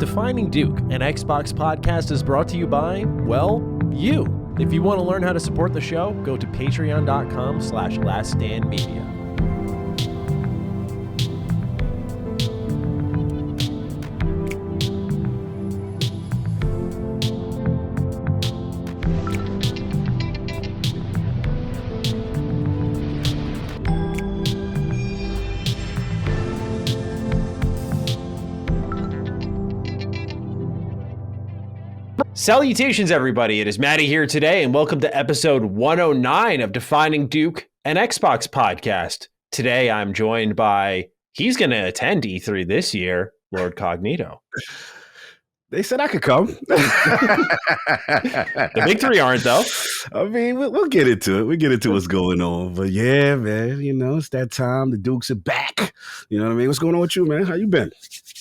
Defining Duke, an Xbox podcast, is brought to you by, well, you. If you want to learn how to support the show, go to patreon.com/laststandmedia. Salutations, everybody. It is Maddie here today, and welcome to episode 109 of Defining Duke, an Xbox podcast. Today, I'm joined by, he's going to attend E3 this year, Lord Cognito. They said I could come. The big three aren't, though. I mean, we'll get into it. We'll get into what's going on. But yeah, man, you know, it's that time. The Dukes are back. You know what I mean? What's going on with you, man? How you been?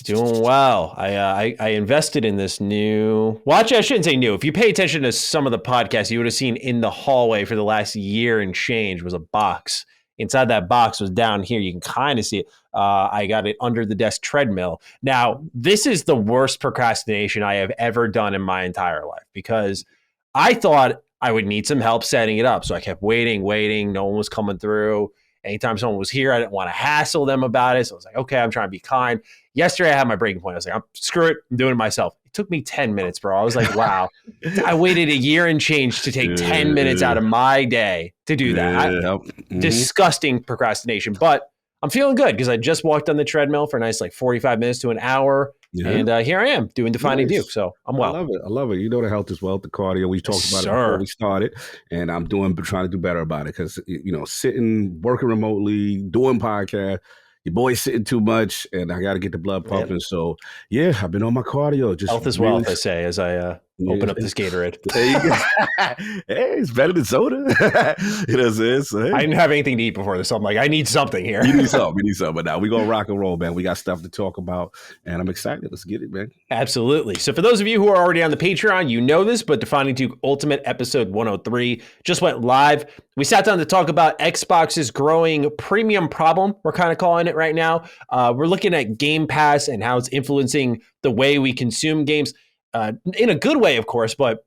Doing well. I invested in this new... Well, actually, I shouldn't say new. If you pay attention to some of the podcasts, you would have seen in the hallway for the last year and change was a box. Inside that box was down here. You can kind of see it. I got it under the desk treadmill. Now, this is the worst procrastination I have ever done in my entire life because I thought I would need some help setting it up. So I kept waiting. No one was coming through. Anytime someone was here, I didn't want to hassle them about it. So I was like, okay, I'm trying to be kind. Yesterday, I had my breaking point. I was like, screw it. I'm doing it myself. It took me 10 minutes, bro. I was like, wow. I waited a year and change to take 10 minutes out of my day to do that. Disgusting procrastination. But I'm feeling good because I just walked on the treadmill for a nice 45 minutes to an hour. Yeah. And here I am doing Defining Duke. So I'm well. I love it. You know, the health is wealth, the cardio. We talked about it before we started. And I'm trying to do better about it because, you know, sitting, working remotely, doing podcasts. Your boy's sitting too much, and I got to get the blood pumping. Yep. So, yeah, I've been on my cardio. Just health is wealth, I say, as I open up this Gatorade. There you go. Hey, it's better than soda. You know what I'm saying? So, hey. I didn't have anything to eat before this, so I'm like, I need something here. You need something. But now we're going to rock and roll, man. We got stuff to talk about, and I'm excited. Let's get it, man. Absolutely. So for those of you who are already on the Patreon, you know this, but Defining Duke Ultimate episode 103 just went live. We sat down to talk about Xbox's growing premium problem, we're kind of calling it right now. We're looking at GamePass and how it's influencing the way we consume games. In a good way, of course, but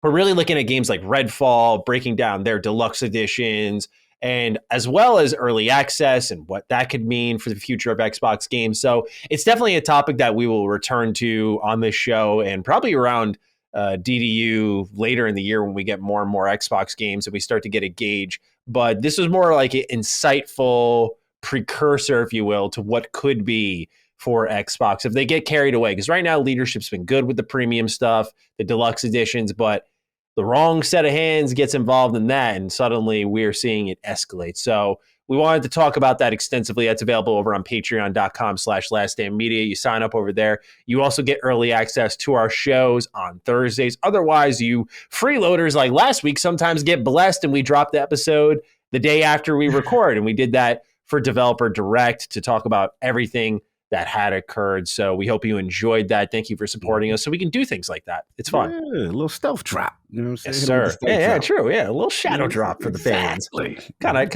we're really looking at games like Redfall, breaking down their deluxe editions, and as well as early access and what that could mean for the future of Xbox games. So it's definitely a topic that we will return to on this show and probably around DDU later in the year when we get more and more Xbox games and we start to get a gauge. But this was more like an insightful precursor, if you will, to what could be for Xbox if they get carried away. Because right now, leadership's been good with the premium stuff, the deluxe editions, but the wrong set of hands gets involved in that, and suddenly we're seeing it escalate. So we wanted to talk about that extensively. That's available over on patreon.com/laststandmedia. You sign up over there. You also get early access to our shows on Thursdays. Otherwise, you freeloaders like last week sometimes get blessed and we drop the episode the day after we record. And we did that for Developer Direct to talk about everything that had occurred. So we hope you enjoyed that. Thank you for supporting us so we can do things like that. It's fun. Yeah, a little stealth drop. You know what I'm saying? Yes, sir. Yeah, true. Yeah, a little shadow drop for the fans. Kind of.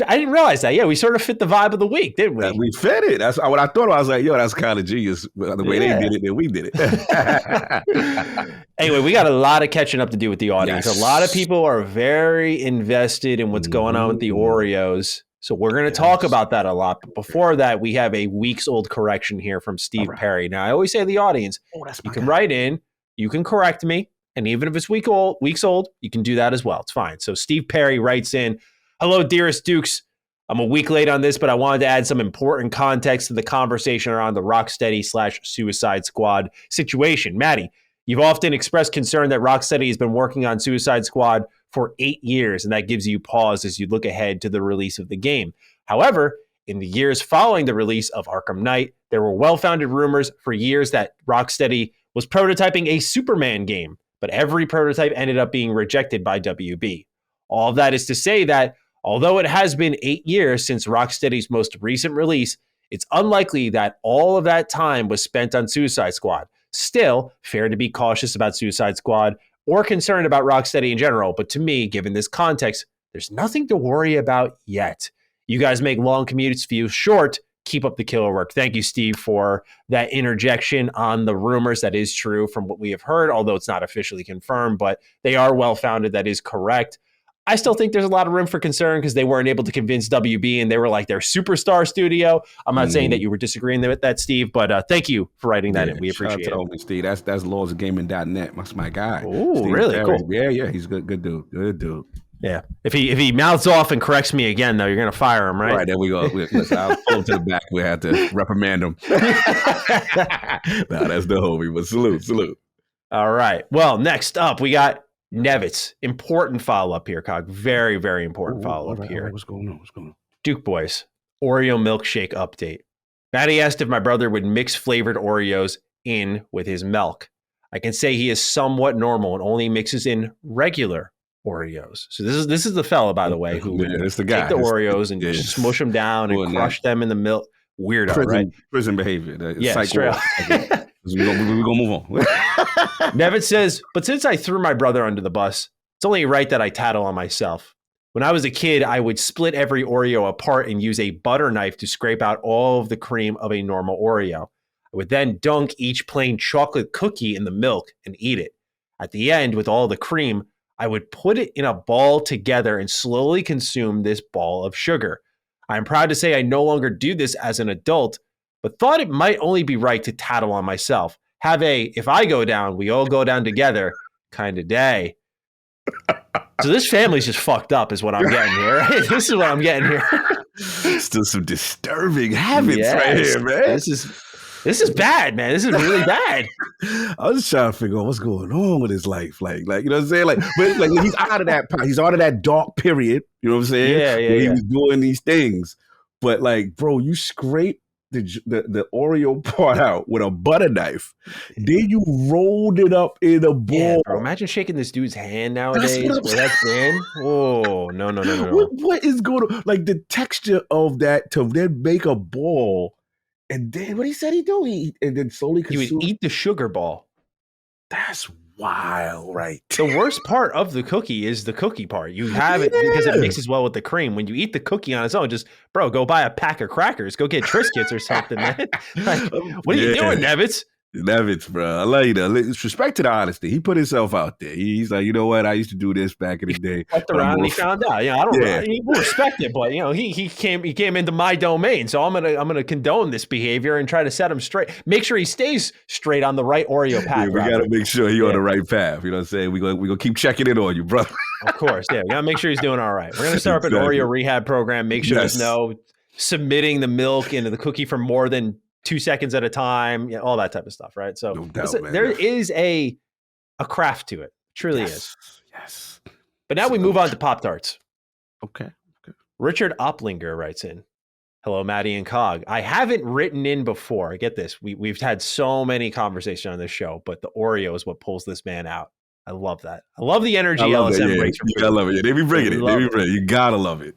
I didn't realize that. Yeah, we sort of fit the vibe of the week, didn't we? We fit it. That's what I thought. I was like, yo, that's kind of genius. The way they did it, then we did it. Anyway, we got a lot of catching up to do with the audience. Yes. A lot of people are very invested in what's going on with the Oreos. So we're going to talk about that a lot. But before that, we have a weeks-old correction here from Steve Perry. Now, I always say to the audience, you can write in, you can correct me, and even if it's weeks old, you can do that as well. It's fine. So Steve Perry writes in, hello, dearest Dukes. I'm a week late on this, but I wanted to add some important context to the conversation around the Rocksteady/Suicide Squad situation. Maddie, you've often expressed concern that Rocksteady has been working on Suicide Squad for 8 years, and that gives you pause as you look ahead to the release of the game. However, in the years following the release of Arkham Knight, there were well-founded rumors for years that Rocksteady was prototyping a Superman game, but every prototype ended up being rejected by WB. All of that is to say that, although it has been 8 years since Rocksteady's most recent release, it's unlikely that all of that time was spent on Suicide Squad. Still, fair to be cautious about Suicide Squad or concerned about Rocksteady in general, but to me, given this context, there's nothing to worry about yet. You guys make long commutes feel short Keep up the killer work. Thank you, Steve, for that interjection on the rumors. That is true from what we have heard, although it's not officially confirmed, but they are well-founded. That is correct. I still think there's a lot of room for concern because they weren't able to convince WB and they were like their superstar studio. I'm not saying that you were disagreeing with that, Steve, but thank you for writing that in. We appreciate it. Homie, Steve. That's lawsofgaming.net. That's my guy. Oh, really? Perry. Cool. Yeah. He's a good dude. Good dude. Yeah. If he mouths off and corrects me again, though, you're going to fire him, right? All right, there we go. Listen, I'll pull him to the back. We had to reprimand him. Nah, that's the homie, but salute. All right. Well, next up, we got Nevitz. Important follow-up here, Cog. Very, very important follow-up here. All right. What's going on? Duke Boys, Oreo milkshake update. Maddie asked if my brother would mix flavored Oreos in with his milk. I can say he is somewhat normal and only mixes in regular Oreos. So this is the fella, by the way, who would it's the guy. take the Oreos and just smush them down and crush them in the milk. Weirdo, right? Prison behavior. Straight up. We're going to move on. Nevin says, but since I threw my brother under the bus, it's only right that I tattle on myself. When I was a kid, I would split every Oreo apart and use a butter knife to scrape out all of the cream of a normal Oreo. I would then dunk each plain chocolate cookie in the milk and eat it. At the end, with all the cream, I would put it in a ball together and slowly consume this ball of sugar. I am proud to say I no longer do this as an adult, but thought it might only be right to tattle on myself. Have a, if I go down, we all go down together kind of day. So this family's just fucked up is what I'm getting here. Right? This is what I'm getting here. Still some disturbing habits right here, man. This is bad, man. This is really bad. I was just trying to figure out what's going on with his life. Like, you know what I'm saying? But he's out of that dark period. You know what I'm saying? Yeah. He was doing these things. But bro, you scrape the Oreo part out with a butter knife. Then you rolled it up in a ball. Yeah, bro, imagine shaking this dude's hand nowadays where that's in. Oh, no. What is going on? The texture of that to then make a ball. And then what he said he'd do, and then slowly consume. He would eat the sugar ball. That's wild, right? The worst part of the cookie is the cookie part. You have it because it mixes well with the cream. When you eat the cookie on its own, just, bro, go buy a pack of crackers. Go get Triscuits or something, man. What are you doing, Nevitz? Nevitz, bro. I love you though. Respect to the honesty. He put himself out there. He's like, you know what? I used to do this back in the day. Fucked around and he found out. I don't know. He will respect it, but he came into my domain. So I'm gonna condone this behavior and try to set him straight. Make sure he stays straight on the right Oreo path. We gotta make sure he's on the right path. You know what I'm saying? We gonna keep checking in on you, brother. Of course, yeah. We gotta make sure he's doing all right. We're gonna start up an Oreo rehab program. Make sure there's no submitting the milk into the cookie for more than 2 seconds at a time, all that type of stuff, right? So no doubt, there is a craft to it. Truly is. Yes. But now we move on to Pop-Tarts. Okay. Richard Oplinger writes in, hello, Maddie and Cog. I haven't written in before. Get this. We've had so many conversations on this show, but the Oreo is what pulls this man out. I love that. I love the energy LSM brings from I love it. Yeah, they be bringing it. You gotta love it.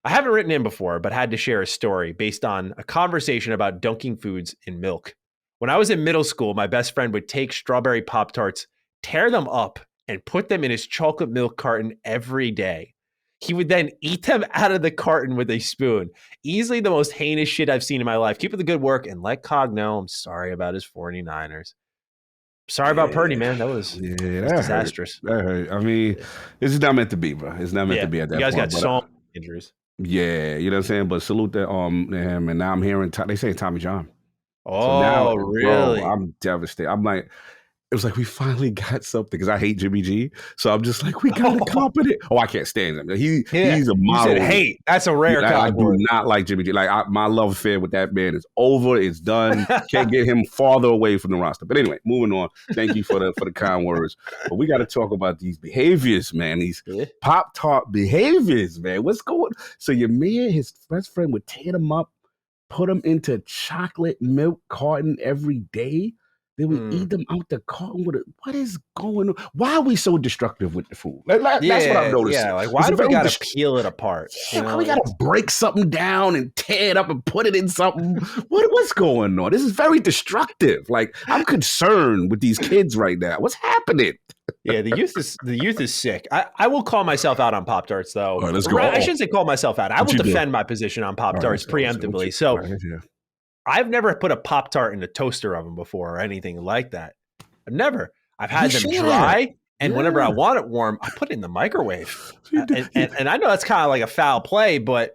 I haven't written in before, but had to share a story based on a conversation about dunking foods in milk. When I was in middle school, my best friend would take strawberry Pop-Tarts, tear them up, and put them in his chocolate milk carton every day. He would then eat them out of the carton with a spoon. Easily the most heinous shit I've seen in my life. Keep up the good work and let Cog know I'm sorry about his 49ers. Sorry about Purdy, man. That was disastrous. That hurt. I mean, this is not meant to be, bro. It's not meant to be at that point. You guys got so many injuries. Yeah, you know what I'm saying? But salute to him. And now I'm hearing, they say Tommy John. Oh, so now, really? Bro, I'm devastated. I'm like, it was like, we finally got something because I hate Jimmy G. So I'm just like, we got a competent. Oh, I can't stand him. He's a model. You said hate. That's a rare I do not like Jimmy G. My love affair with that man is over. It's done. Can't get him farther away from the roster. But anyway, moving on. Thank you for the kind words. But we got to talk about these behaviors, man. These Pop-Tart behaviors, man. What's going on? So your man, his best friend, would tear them up, put them into chocolate milk carton every day. They would eat them out the carton with it. What is going on? Why are we so destructive with the food? That's what I've noticed. Yeah, why do we got to peel it apart? Why we got to break something down and tear it up and put it in something? What's going on? This is very destructive. I'm concerned with these kids right now. What's happening? Yeah, the youth is sick. I will call myself out on Pop-Tarts though. All right, let's go. I shouldn't say call myself out. I will defend my position on Pop-Tarts preemptively. So I've never put a Pop-Tart in a toaster oven before or anything like that. I've had them dry, and whenever I want it warm, I put it in the microwave. And I know that's kind of like a foul play, but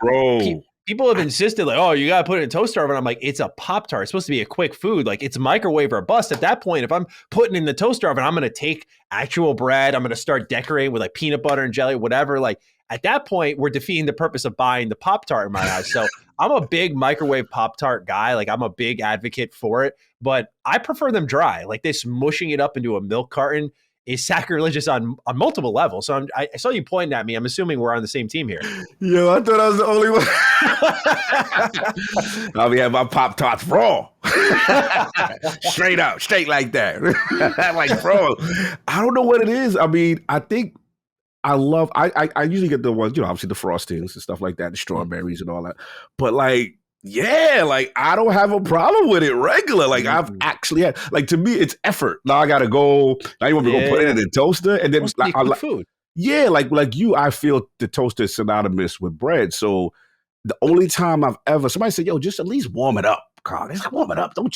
people have insisted, like, oh, you got to put it in a toaster oven. I'm like, it's a Pop-Tart. It's supposed to be a quick food. Like, it's microwave or bust. At that point, if I'm putting in the toaster oven, I'm going to take actual bread. I'm going to start decorating with like peanut butter and jelly, whatever. Like, at that point, we're defeating the purpose of buying the Pop-Tart in my eyes. So I'm a big microwave Pop-Tart guy. Like, I'm a big advocate for it, but I prefer them dry. Like, this mushing it up into a milk carton is sacrilegious on multiple levels. So I saw you pointing at me. I'm assuming we're on the same team here. Yo, I thought I was the only one. I'll be having my Pop-Tarts raw. Straight like that. Like, bro, I don't know what it is. I mean, I think I usually get the ones, obviously the frostings and stuff like that, the strawberries and all that. But like, yeah, like I don't have a problem with it regular. Like I've actually had, like, to me, it's effort. Now I gotta go. Now you want me to go put it in the toaster and then like food. Yeah, like you, I feel the toaster is synonymous with bread. So the only time I've ever somebody said, "Yo, just at least warm it up, Carl. It's like, warm it up. Don't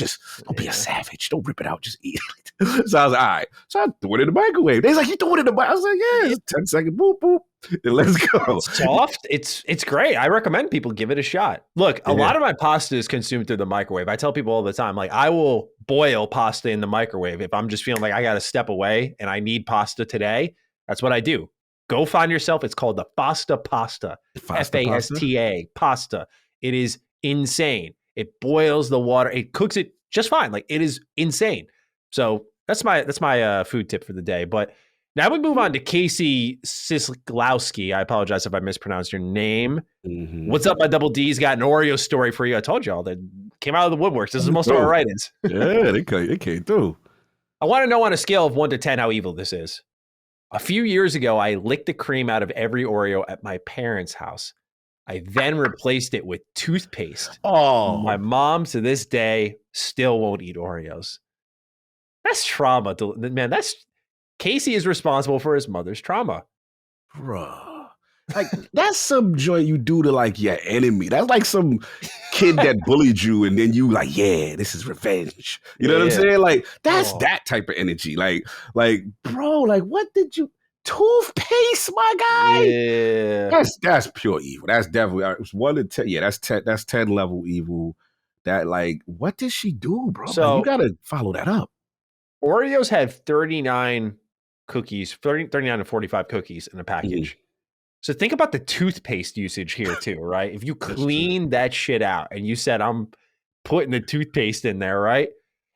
be a savage. Don't rip it out. Just eat it." So I was like, all right. So I threw it in the microwave. They was like, "You threw it in the microwave?" I was like, "Yeah, it's 10 seconds. Boop boop. And let's go." It's soft. It's great. I recommend people give it a shot. Look, a lot of my pasta is consumed through the microwave. I tell people all the time, like, I will boil pasta in the microwave if I'm just feeling like I got to step away and I need pasta today. That's what I do. Go find yourself. It's called the Fasta Pasta. Fasta pasta. It is insane. It boils the water. It cooks it just fine. Like, it is insane. So that's my food tip for the day. But now we move on to Casey Sislowski. I apologize if I mispronounced your name. Mm-hmm. What's up, my double D's? Got an Oreo story for you. I told y'all that came out of the woodworks. This is most of our write-ins. Yeah, they came through. I want to know on a scale of 1 to 10 how evil this is. A few years ago, I licked the cream out of every Oreo at my parents' house. I then replaced it with toothpaste. Oh, my mom to this day still won't eat Oreos. That's trauma, man. Casey is responsible for his mother's trauma. Bruh. Like, that's some joy you do to like your enemy. That's like some kid that bullied you and then you like, yeah, this is revenge. You know what I'm saying? Like, that's that type of energy. Like, bro, like, what did you toothpaste, my guy? Yeah. That's pure evil. That's definitely it's 1 to 10. Yeah, that's 10 level evil. That, like, what did she do, bro? So, like, you gotta follow that up. Oreos had 39 cookies, 39 to 45 cookies in a package. Mm-hmm. So think about the toothpaste usage here too, right? If you clean that shit out and you said, I'm putting the toothpaste in there, right?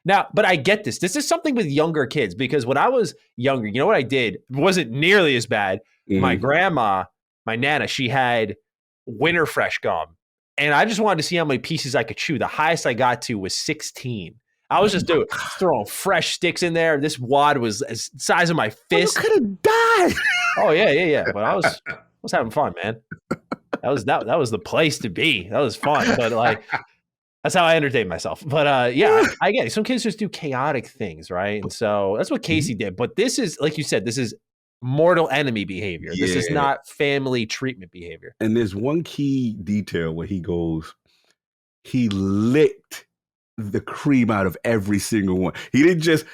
Now, but I get this. This is something with younger kids because when I was younger, you know what I did? It wasn't nearly as bad. Mm-hmm. My grandma, my Nana, she had Winter Fresh gum. And I just wanted to see how many pieces I could chew. The highest I got to was 16. I was just throwing fresh sticks in there. This wad was the size of my fist. You could have died. Oh, yeah. But I was having fun, man. That was the place to be. That was fun. But like, that's how I entertained myself. But yeah, I get it. Some kids just do chaotic things, right? And so that's what Casey did. But this is, like you said, this is mortal enemy behavior. Yeah. This is not family treatment behavior. And there's one key detail where he licked the cream out of every single one. He licked.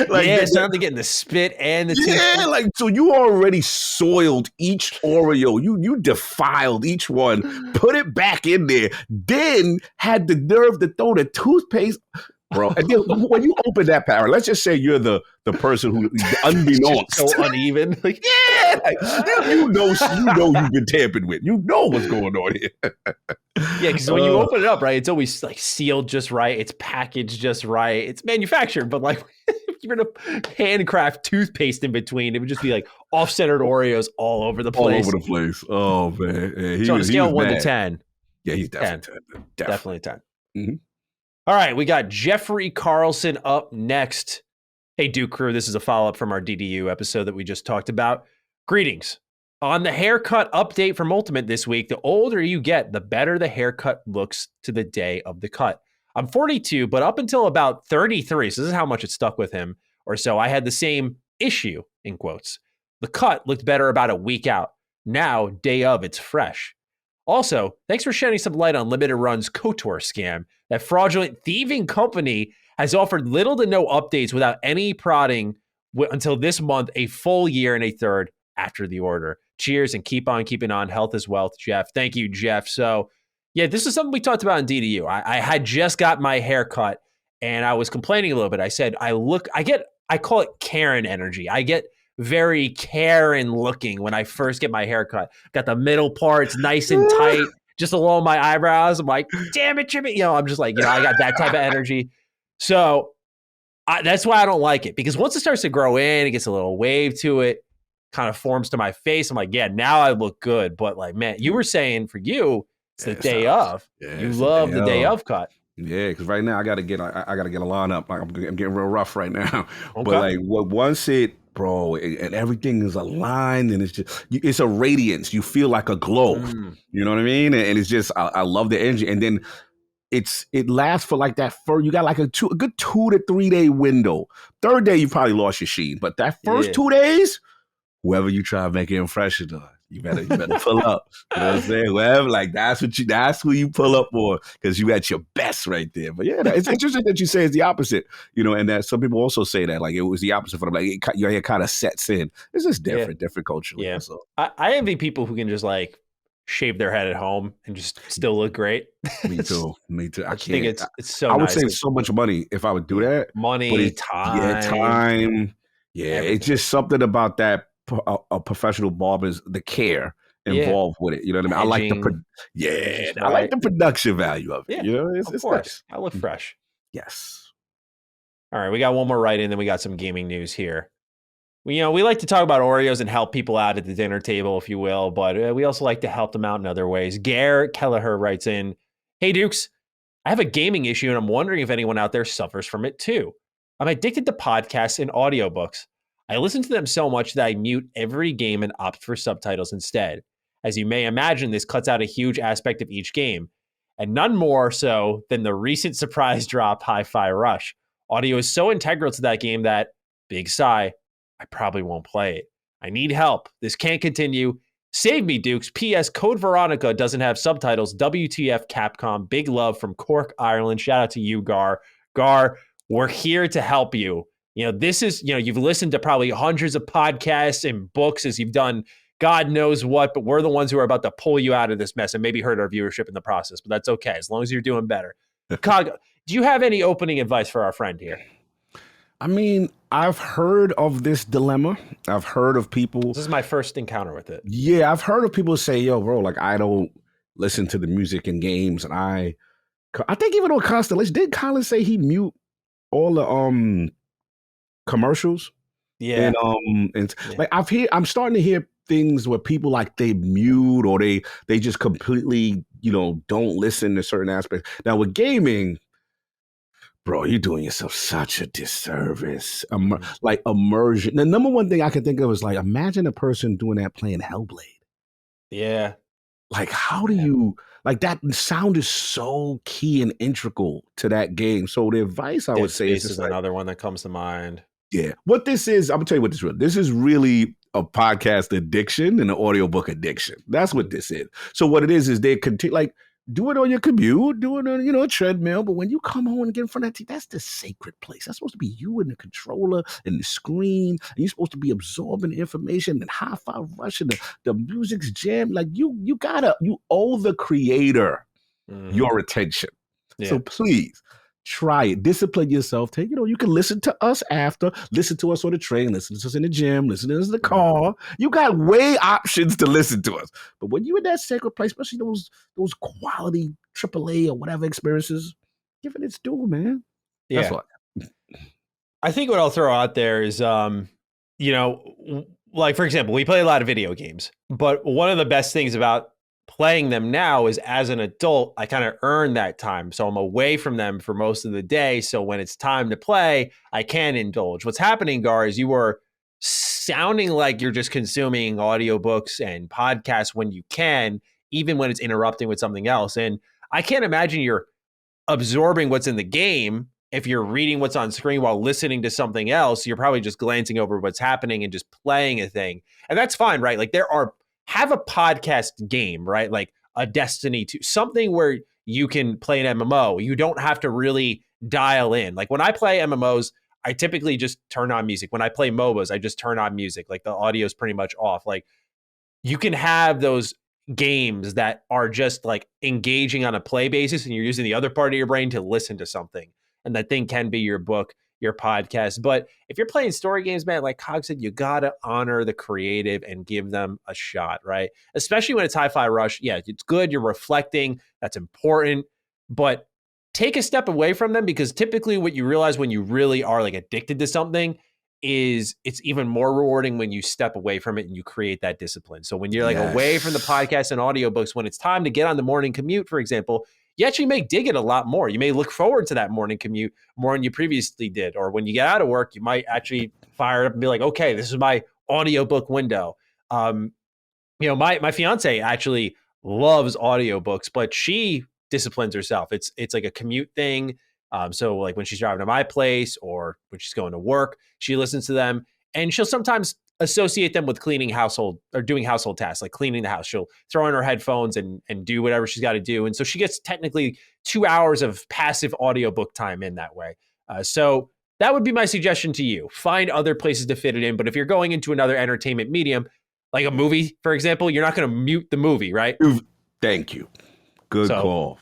Like, it's not to get in the spit and the toothpaste. Like, so you already soiled each Oreo. You defiled each one, put it back in there, then had the nerve to throw the toothpaste. Bro, and then when you open that power, let's just say you're the person who, unbeknownst, so uneven. Like, you know you've been tampered with. You know what's going on here. Yeah, because when you open it up, right, it's always like sealed just right. It's packaged just right. It's manufactured, but like if you're gonna handcraft toothpaste in between, it would just be like off-centered Oreos all over the place. All over the place. Oh man. Yeah, so on a scale of 1 to 10. Yeah, he's definitely 10. Definitely 10. Mm-hmm. All right, we got Jeffrey Carlson up next. Hey, Duke Crew, this is a follow-up from our DDU episode that we just talked about. Greetings. On the haircut update from Ultimate this week, the older you get, the better the haircut looks to the day of the cut. I'm 42, but up until about 33, so this is how much it stuck with him, or so, I had the same issue, in quotes. The cut looked better about a week out. Now, day of, it's fresh. Also, thanks for shedding some light on Limited Run's KOTOR scam. That fraudulent thieving company has offered little to no updates without any prodding until this month, a full year and a third after the order. Cheers and keep on keeping on. Health is wealth, Jeff. Thank you, Jeff. So, yeah, this is something we talked about in DDU. I had just got my hair cut and I was complaining a little bit. I said, I call it Karen energy. I get very Karen looking when I first get my hair cut. Got the middle parts nice and tight, just along my eyebrows. I'm like, damn it, Jimmy. I'm just like, I got that type of energy. So that's why I don't like it, because once it starts to grow in, it gets a little wave to it, kind of forms to my face. I'm like, yeah, now I look good. But like, man, you were saying for you, it's the day of. You love the day of cut. Yeah, because right now I gotta get a lineup. Like I'm getting real rough right now. Okay. But like once it, bro, and everything is aligned, and it's a radiance. You feel like a glow. You know what I mean? And it's just I love the energy. And then it lasts for like that first. You got like a good 2 to 3 day window. Third day you probably lost your sheen, but that first 2 days, whoever you try to make it fresh on, you better pull up. You know what I'm saying? Wherever, like that's who you pull up for, because you at your best right there. But yeah, it's interesting that you say it's the opposite. And that some people also say that like it was the opposite for them. Like your hair kind of sets in. It's just different culturally. Yeah. So I envy people who can just like shave their head at home and just still look great. Me too. I think it's so. I would nice. save so much money if I would do that. Money, time. Yeah, time. Yeah, everything. It's just something about that. A professional barber's the care involved with it. You know what I mean? Hedging, I like the production value of it. Yeah, it's of course. Nice. I look fresh. Yes. All right, we got one more write-in, then we got some gaming news here. We like to talk about Oreos and help people out at the dinner table, if you will, but we also like to help them out in other ways. Gare Kelleher writes in, "Hey Dukes, I have a gaming issue and I'm wondering if anyone out there suffers from it too. I'm addicted to podcasts and audiobooks. I listen to them so much that I mute every game and opt for subtitles instead. As you may imagine, this cuts out a huge aspect of each game, and none more so than the recent surprise drop Hi-Fi Rush. Audio is so integral to that game that, big sigh, I probably won't play it. I need help. This can't continue. Save me, Dukes. P.S. Code Veronica doesn't have subtitles. WTF Capcom. Big love from Cork, Ireland. Shout out to you, Gar. Gar, we're here to help you. This is, you've listened to probably hundreds of podcasts and books as you've done God knows what, but we're the ones who are about to pull you out of this mess and maybe hurt our viewership in the process, but that's okay as long as you're doing better. Cog, do you have any opening advice for our friend here? I mean, I've heard of this dilemma. I've heard of people. This is my first encounter with it. Yeah, I've heard of people say, yo, bro, like I don't listen to the music in games. And I think even on Constellation, did Colin say he mute all the commercials? Yeah. And like I'm starting to hear things where people like they mute or they just completely, don't listen to certain aspects. Now with gaming, bro, you're doing yourself such a disservice. Like immersion. The number one thing I can think of is like, imagine a person doing that playing Hellblade. Yeah. Like, how do you, like that sound is so key and integral to that game. So the advice I would say is another one that comes to mind. Yeah. What this is, I'm gonna tell you what this is. This is really a podcast addiction and an audiobook addiction. That's what this is. So what it is they continue, like, do it on your commute, do it on, a treadmill. But when you come home and get in front of that TV, that's the sacred place. That's supposed to be you and the controller and the screen. And you're supposed to be absorbing the information and Hi-Fi Rush and the music's jam. Like you owe the creator your attention. Yeah. So please try it. Discipline yourself. You can listen to us after, listen to us on the train, listen to us in the gym, listen to us in the car. You got way options to listen to us. But when you're in that sacred place, especially those quality AAA or whatever experiences, give it its due, man. Yeah. That's what I think what I'll throw out there is, like, for example, we play a lot of video games, but one of the best things about playing them now is as an adult, I kind of earn that time. So I'm away from them for most of the day. So when it's time to play, I can indulge. What's happening, Gar, is you are sounding like you're just consuming audiobooks and podcasts when you can, even when it's interrupting with something else. And I can't imagine you're absorbing what's in the game if you're reading what's on screen while listening to something else, you're probably just glancing over what's happening and just playing a thing. And that's fine, right? Like have a podcast game, right? Like a Destiny 2, something where you can play an MMO. You don't have to really dial in. Like when I play MMOs, I typically just turn on music. When I play MOBAs, I just turn on music. Like the audio is pretty much off. Like you can have those games that are just like engaging on a play basis and you're using the other part of your brain to listen to something. And that thing can be your book, your podcast. But if you're playing story games, man, like Cog said, you got to honor the creative and give them a shot, right? Especially when it's Hi-Fi Rush. Yeah, it's good. You're reflecting. That's important. But take a step away from them, because typically what you realize when you really are like addicted to something is it's even more rewarding when you step away from it and you create that discipline. So when you're like away from the podcast and audiobooks, when it's time to get on the morning commute, for example, you actually may dig it a lot more. You may look forward to that morning commute more than you previously did. Or when you get out of work, you might actually fire it up and be like, okay, this is my audiobook window. My fiance actually loves audiobooks, but she disciplines herself. It's like a commute thing. So like when she's driving to my place or when she's going to work, she listens to them, and she'll sometimes associate them with cleaning household or doing household tasks, like cleaning the house. She'll throw in her headphones and do whatever she's got to do. And so she gets technically 2 hours of passive audiobook time in that way. So that would be my suggestion to you. Find other places to fit it in. But if you're going into another entertainment medium, like a movie, for example, you're not going to mute the movie, right? Thank you. Good call.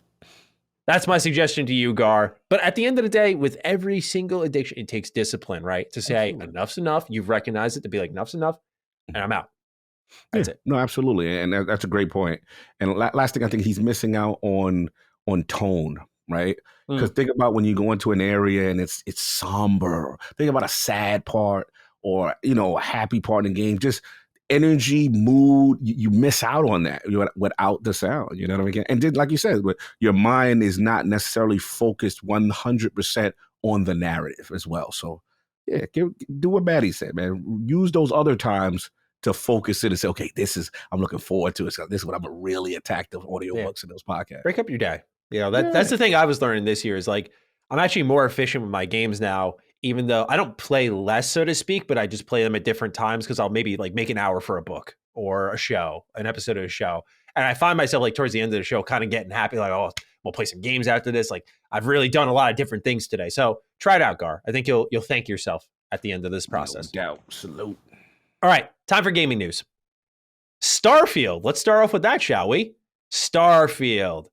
That's my suggestion to you, Gar. But at the end of the day, with every single addiction, it takes discipline, right? To say, enough's enough. You've recognized it, to be like, enough's enough, and I'm out. That's it. No, absolutely. And that's a great point. And last thing, I think he's missing out on tone, right? Because think about when you go into an area and it's somber. Think about a sad part or, a happy part in the game. Just energy, mood, you miss out on that without the sound. You know what I mean? And then, like you said, your mind is not necessarily focused 100% on the narrative as well. So, yeah, do what Maddie said, man. Use those other times to focus it and say, okay, I'm looking forward to it. So this is what I'm going to really attack the audiobooks and those podcasts. Break up your day. That's the thing I was learning this year is like, I'm actually more efficient with my games now, even though I don't play less, so to speak, but I just play them at different times because I'll maybe like make an hour for a book or a show, an episode of a show. And I find myself like towards the end of the show kind of getting happy, like, oh, we'll play some games after this. Like I've really done a lot of different things today. So try it out, Gar. I think you'll thank yourself at the end of this process. No doubt. Salute. All right, time for gaming news. Starfield. Let's start off with that, shall we? Starfield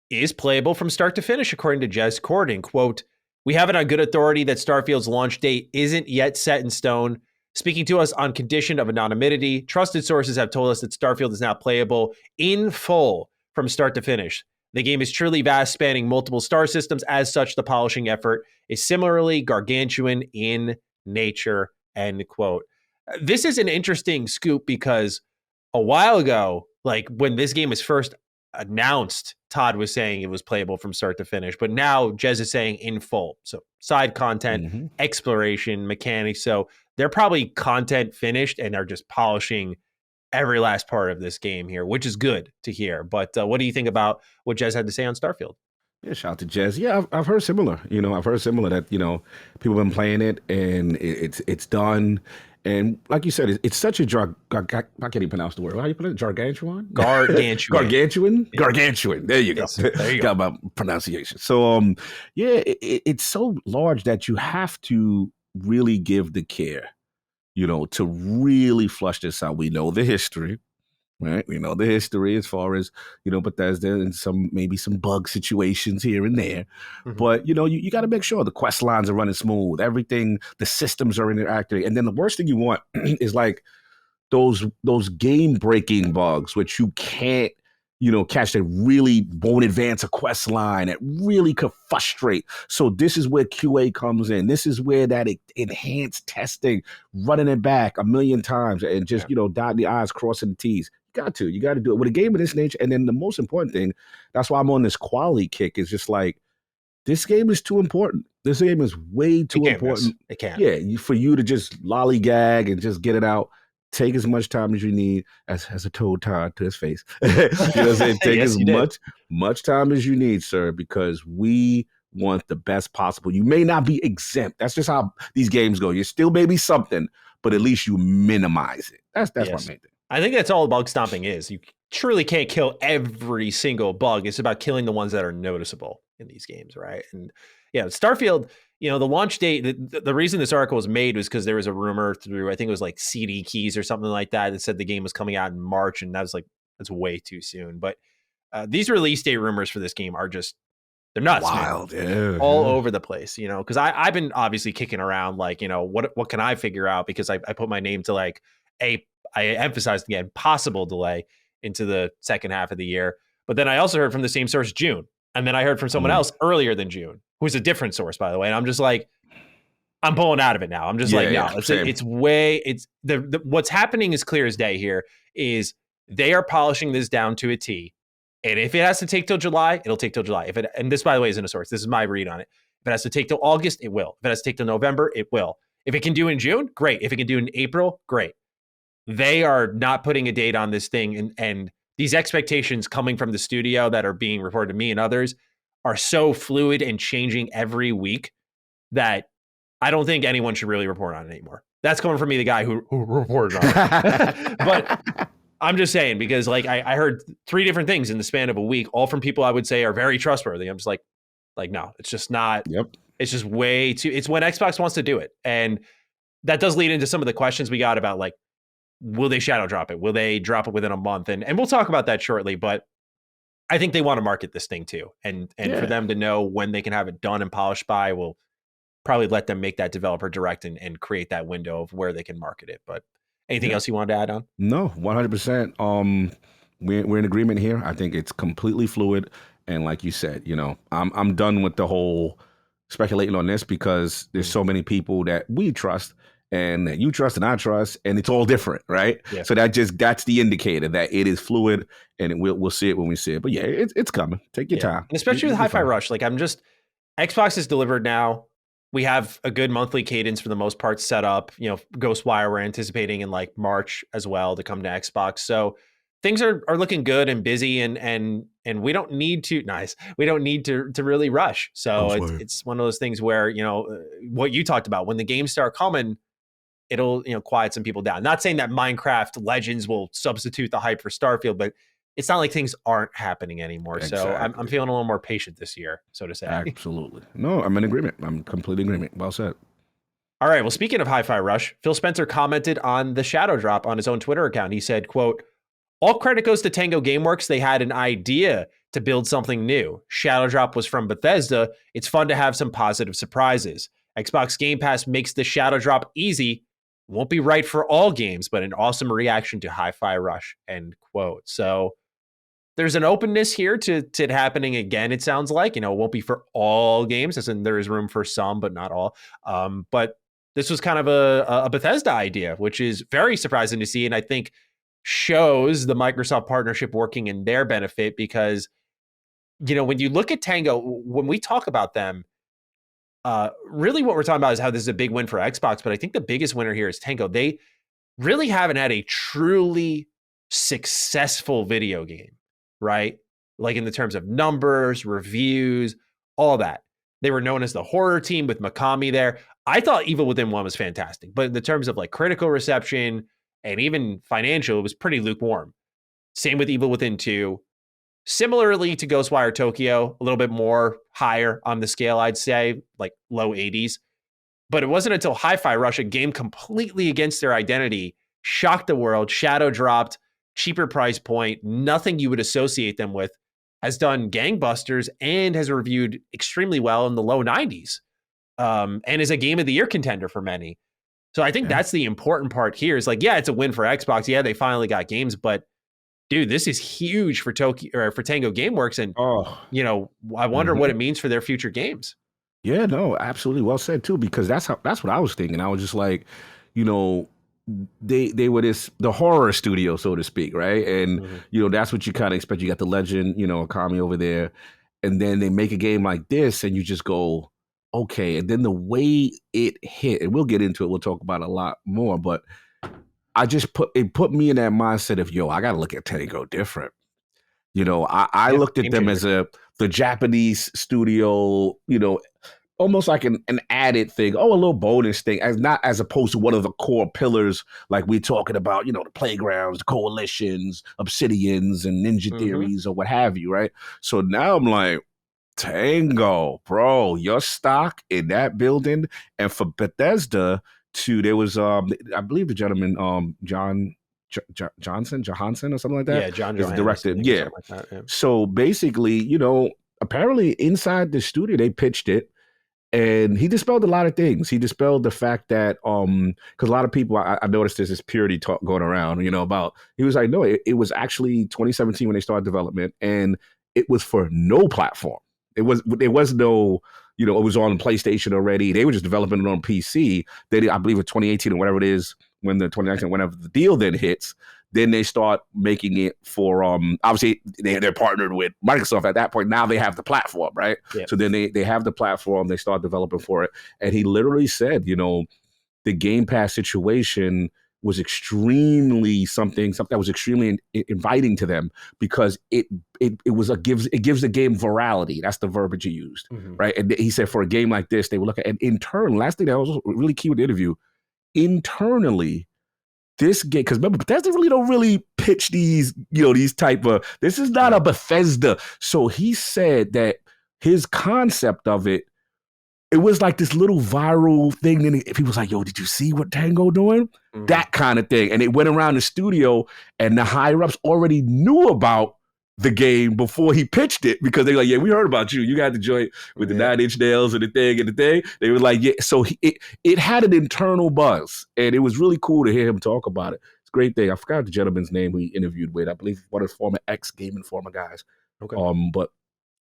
is playable from start to finish, according to Jez Corden. Quote, "We have it on good authority that Starfield's launch date isn't yet set in stone. Speaking to us on condition of anonymity, trusted sources have told us that Starfield is now playable in full from start to finish. The game is truly vast, spanning multiple star systems. As such, the polishing effort is similarly gargantuan in nature," end quote. This is an interesting scoop because a while ago, like when this game was first announced, Todd was saying it was playable from start to finish, but now Jez is saying in full. So side content, exploration, mechanics. So they're probably content finished and are just polishing every last part of this game here, which is good to hear. But what do you think about what Jez had to say on Starfield? Yeah, shout out to Jez. Yeah, I've heard similar. I've heard similar that, people have been playing it and it's done. And like you said, it's such a I can't even pronounce the word. How do you pronounce it? Gargantuan? Gargantuan. There you go. Yes, there you go. Got my pronunciation. So, it's so large that you have to really give the care, to really flush this out. We know the history, right? We know the history as far as, Bethesda and maybe some bug situations here and there. But, you got to make sure the quest lines are running smooth. Everything, the systems are interacting. And then the worst thing you want is like those game-breaking bugs, which you can't, catch, that really won't advance a quest line. It really could frustrate. So this is where QA comes in. This is where that enhanced testing, running it back a million times and just, dotting the I's, crossing the T's. You got to do it with a game of this nature. And then the most important thing, that's why I'm on this quality kick, is just like, this game is too important. This game is way too important. It can't. Yeah, for you to just lollygag and just get it out. Take as much time as you need, as a toad Todd to his face. Take as much time as you need, sir, because we want the best possible. You may not be exempt. That's just how these games go. You still may be something, but at least you minimize it. That's my main thing. I think that's all bug stomping is. You truly can't kill every single bug. It's about killing the ones that are noticeable in these games, right? And yeah, Starfield, the launch date, the reason this article was made was because there was a rumor through, I think it was like CD Keys or something like that said the game was coming out in March, and that's way too soon. But these release date rumors for this game are just, they're nuts, wild, all over the place, because I've been obviously kicking around like, what can I figure out, because I put my name to like I emphasized again, possible delay into the second half of the year. But then I also heard from the same source June. And then I heard from someone else earlier than June, who's a different source, by the way. And I'm just like, I'm pulling out of it now. I'm just what's happening is clear as day here is they are polishing this down to a T. And if it has to take till July, it'll take till July. And this, by the way, isn't a source. This is my read on it. If it has to take till August, it will. If it has to take till November, it will. If it can do in June, great. If it can do in April, great. They are not putting a date on this thing. And these expectations coming from the studio that are being reported to me and others are so fluid and changing every week that I don't think anyone should really report on it anymore. That's coming from me, the guy who reported on it. But I'm just saying, because like I heard 3 different things in the span of a week, all from people I would say are very trustworthy. I'm just like, no, it's just not. Yep. It's just way too, it's when Xbox wants to do it. And that does lead into some of the questions we got about like, will they shadow drop it? Will they drop it within a month? And we'll talk about that shortly, but I think they want to market this thing too. And for them to know when they can have it done and polished by will probably let them make that developer direct and create that window of where they can market it. But anything else you wanted to add on? No, 100%. We're in agreement here. I think it's completely fluid. And like you said, I'm done with the whole speculating on this, because there's so many people that we trust and that you trust and I trust, and it's all different, right? Yeah. So that's the indicator that it is fluid, and we'll see it when we see it. But yeah, it's coming. Take your time. And especially with Hi-Fi Rush, like Xbox is delivered now. We have a good monthly cadence for the most part set up. Ghostwire we're anticipating in like March as well to come to Xbox. So things are looking good and busy, and we don't need to we don't need to really rush. So it's one of those things where, what you talked about, when the games start coming, it'll, quiet some people down. Not saying that Minecraft Legends will substitute the hype for Starfield, but it's not like things aren't happening anymore. Exactly. So I'm feeling a little more patient this year, so to say. Absolutely. No, I'm in agreement. I'm completely in agreement. Well said. All right. Well, speaking of Hi-Fi Rush, Phil Spencer commented on the shadow drop on his own Twitter account. He said, quote, "All credit goes to Tango Gameworks. They had an idea to build something new. Shadow drop was from Bethesda. It's fun to have some positive surprises. Xbox Game Pass makes the shadow drop easy. Won't be right for all games, but an awesome reaction to Hi-Fi Rush," end quote. So there's an openness here to it happening again, it sounds like. It won't be for all games, as in there is room for some, but not all. But this was kind of a Bethesda idea, which is very surprising to see, and I think shows the Microsoft partnership working in their benefit, because, when you look at Tango, when we talk about them, really what we're talking about is how this is a big win for Xbox, but I think the biggest winner here is Tango. They really haven't had a truly successful video game, right? Like in the terms of numbers, reviews, all that. They were known as the horror team with Mikami there. I thought Evil Within 1 was fantastic, but in the terms of like critical reception and even financial, it was pretty lukewarm. Same with Evil Within 2. Similarly to Ghostwire Tokyo, a little bit more higher on the scale, I'd say, like low 80s. But it wasn't until Hi-Fi Rush, a game completely against their identity, shocked the world, shadow dropped, cheaper price point, nothing you would associate them with, has done gangbusters and has reviewed extremely well in the low 90s, and is a Game of the Year contender for many. So I think that's the important part here is like, yeah, it's a win for Xbox. Yeah, they finally got games, but dude, this is huge for Tokyo or for Tango Gameworks, and I wonder what it means for their future games. Yeah, no, absolutely, well said too. Because that's what I was thinking. I was just like, they were the horror studio, so to speak, right? And that's what you kind of expect. You got the legend, Akami over there, and then they make a game like this, and you just go, okay. And then the way it hit, and we'll get into it. We'll talk about it a lot more, but it put me in that mindset of, I got to look at Tango different. I looked at them as the Japanese studio, almost like an added thing, a little bonus thing, as opposed to one of the core pillars, like we're talking about, the playgrounds, the coalitions, obsidians, and ninja theories, or what have you, right? So now I'm like, Tango, bro, your stock in that building, and for Bethesda too, there was I believe the gentleman Johansson or something like that. Yeah, John is the director. Yeah. Like that, yeah. So basically, apparently inside the studio they pitched it. And he dispelled a lot of things. He dispelled the fact that, because a lot of people, I noticed there's this purity talk going around, about, he was like, no, it was actually 2017 when they started development, and it was for no platform. There was no, it was on PlayStation already. They were just developing it on PC. Then I believe in 2018 or whatever it is, when the 2019, whenever the deal then hits, then they start making it for, obviously they're partnered with Microsoft at that point. Now they have the platform, right? Yep. So then they have the platform, they start developing for it. And he literally said, the Game Pass situation was extremely something that was extremely inviting to them, because it gives the game virality. That's the verbiage he used, right? And he said for a game like this, they would look at, and internal, last thing that was really key with the interview, internally, this game, because remember, Bethesda don't really pitch these, these type of, this is not a Bethesda. So he said that his concept of it was like this little viral thing. And people was like, yo, did you see what Tango doing? That kind of thing. And it went around the studio, and the higher ups already knew about the game before he pitched it, because they were like, yeah, we heard about you. You got the joint with the 9-inch nails and the thing. They were like, yeah. So it had an internal buzz, and it was really cool to hear him talk about it. It's a great thing. I forgot the gentleman's name we interviewed with. I believe one of the former Game Informer guys. Okay. But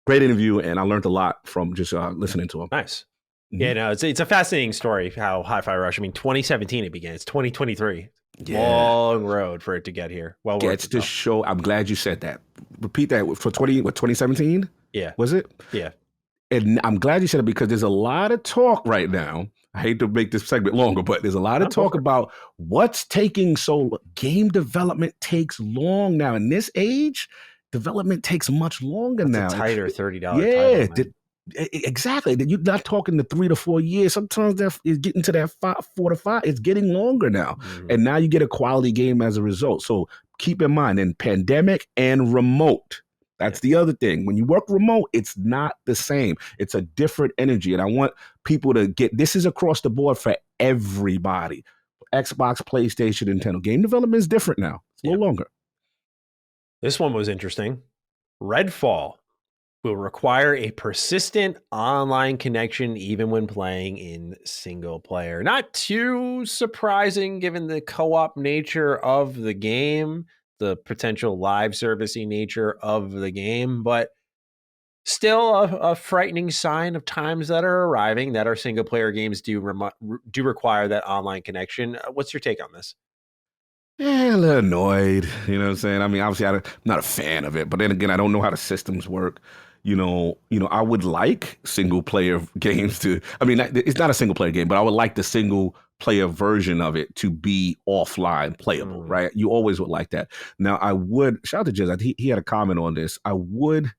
great interview, and I learned a lot from just listening to him. Nice. Yeah, no, it's a fascinating story how Hi-Fi Rush. I mean, 2017 it began. It's 2023. Yeah. Long road for it to get here. Well, gets to show. I'm glad you said that. Repeat that for 2017. Yeah, was it? Yeah, and I'm glad you said it, because there's a lot of talk right now. I hate to make this segment longer, but there's a lot of talk about what's taking so. Game development takes long now. In this age, development takes much longer now. It's a tighter $30. Yeah. Exactly. You're not talking the 3 to 4 years. Sometimes that is getting to that 4 to 5. It's getting longer now. And now you get a quality game as a result. So keep in mind, in pandemic and remote, that's the other thing. When you work remote, it's not the same. It's a different energy. And I want people to get, this is across the board for everybody. Xbox, PlayStation, Nintendo. Game development is different now. It's a little longer. This one was interesting. Redfall will require a persistent online connection even when playing in single player. Not too surprising given the co-op nature of the game, the potential live servicing nature of the game, but still a frightening sign of times that are arriving that our single player games do require that online connection. What's your take on this? Yeah, a little annoyed. You know what I'm saying? I mean, obviously, I'm not a fan of it, but then again, I don't know how the systems work. I would like single player games to, I mean, it's not a single player game, but I would like the single player version of it to be offline playable, right? You always would like that. Now, I would, shout out to Jez, he had a comment on this. I would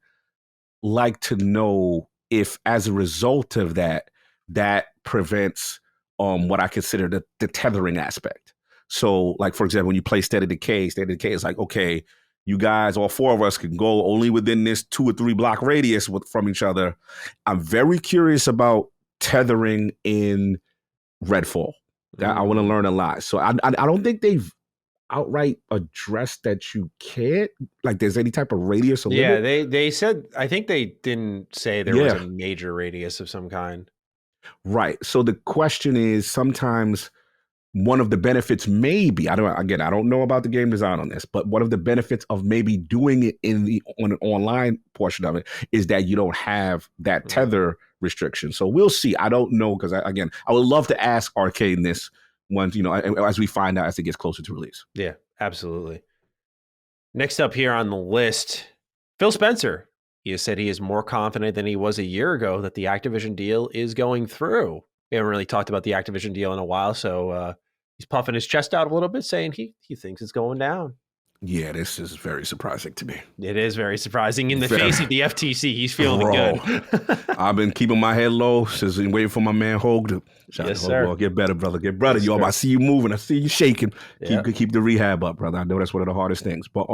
like to know if, as a result of that prevents what I consider the tethering aspect. So, like, for example, when you play State of Decay is like, okay, you guys, all 4 of us, can go only within this 2 or 3 block radius from each other. I'm very curious about tethering in Redfall. I want to learn a lot. So I don't think they've outright addressed that you can't, like, there's any type of radius or limit. Yeah, they said, I think they didn't say there was a major radius of some kind. Right. So the question is, sometimes one of the benefits may be, I don't know about the game design on this, but one of the benefits of maybe doing it on an online portion of it is that you don't have that tether restriction. So we'll see. I don't know, because I would love to ask Arcane this once, as we find out as it gets closer to release. Yeah, absolutely. Next up here on the list, Phil Spencer. He has said he is more confident than he was a year ago that the Activision deal is going through. We haven't really talked about the Activision deal in a while, so he's puffing his chest out a little bit, saying he thinks it's going down. Yeah, this is very surprising to me. It is very surprising. In the face of the FTC, he's feeling good. I've been keeping my head low since waiting for my man Hogue to yes, sir. Well, get better, brother. Get better. Yes, yo, I see you moving. I see you shaking. Keep the rehab up, brother. I know that's one of the hardest things. But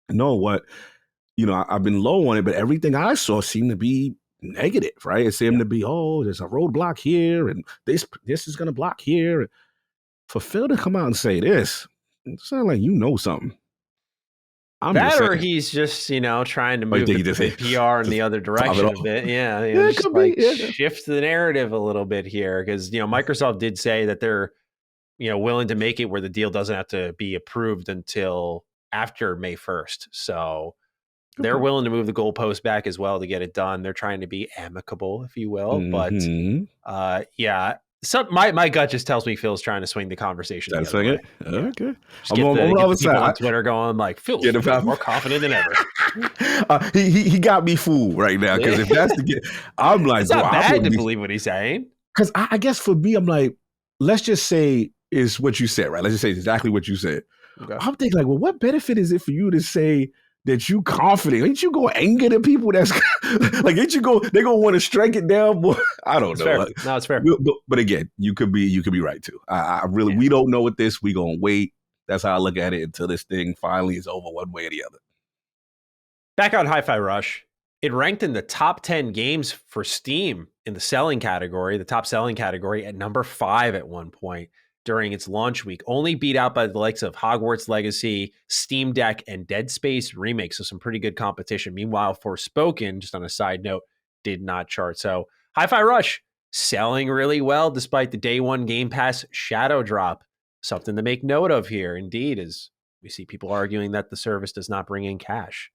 no, what I've been low on it, but everything I saw seemed to be negative, right? It seemed to be, there's a roadblock here, and this is gonna block here. For Phil to come out and say this, it sounds like something. Or he's just, trying to move the PR in the other direction a bit. Yeah, just shift the narrative a little bit here because, Microsoft did say that they're, willing to make it where the deal doesn't have to be approved until after May 1st. So they're willing to move the goalpost back as well to get it done. They're trying to be amicable, if you will. Mm-hmm. But, my gut just tells me Phil's trying to swing the conversation. That's it. Okay. I'm on people on Twitter going like, Phil's more confident than ever. He got me fooled right now because if that's the case, I'm like, it's not bad to believe what he's saying. Because I guess for me, I'm like, let's just say is what you said, right? Let's just say exactly what you said. Okay. I'm thinking like, well, what benefit is it for you to say that you confident? Ain't you gonna anger the people that's like, they're gonna want to strike it down? Boy, I don't know. Fair. No, it's fair. But again, you could be right too. I really, we don't know what this, we gonna wait. That's how I look at it until this thing finally is over one way or the other. Back on Hi-Fi Rush, it ranked in the top 10 games for Steam in the selling category, the top selling category at number 5 at one point during its launch week, only beat out by the likes of Hogwarts Legacy, Steam Deck, and Dead Space Remake. So some pretty good competition. Meanwhile, Forspoken, just on a side note, did not chart. So Hi-Fi Rush selling really well despite the day one Game Pass shadow drop. Something to make note of here, indeed, as we see people arguing that the service does not bring in cash.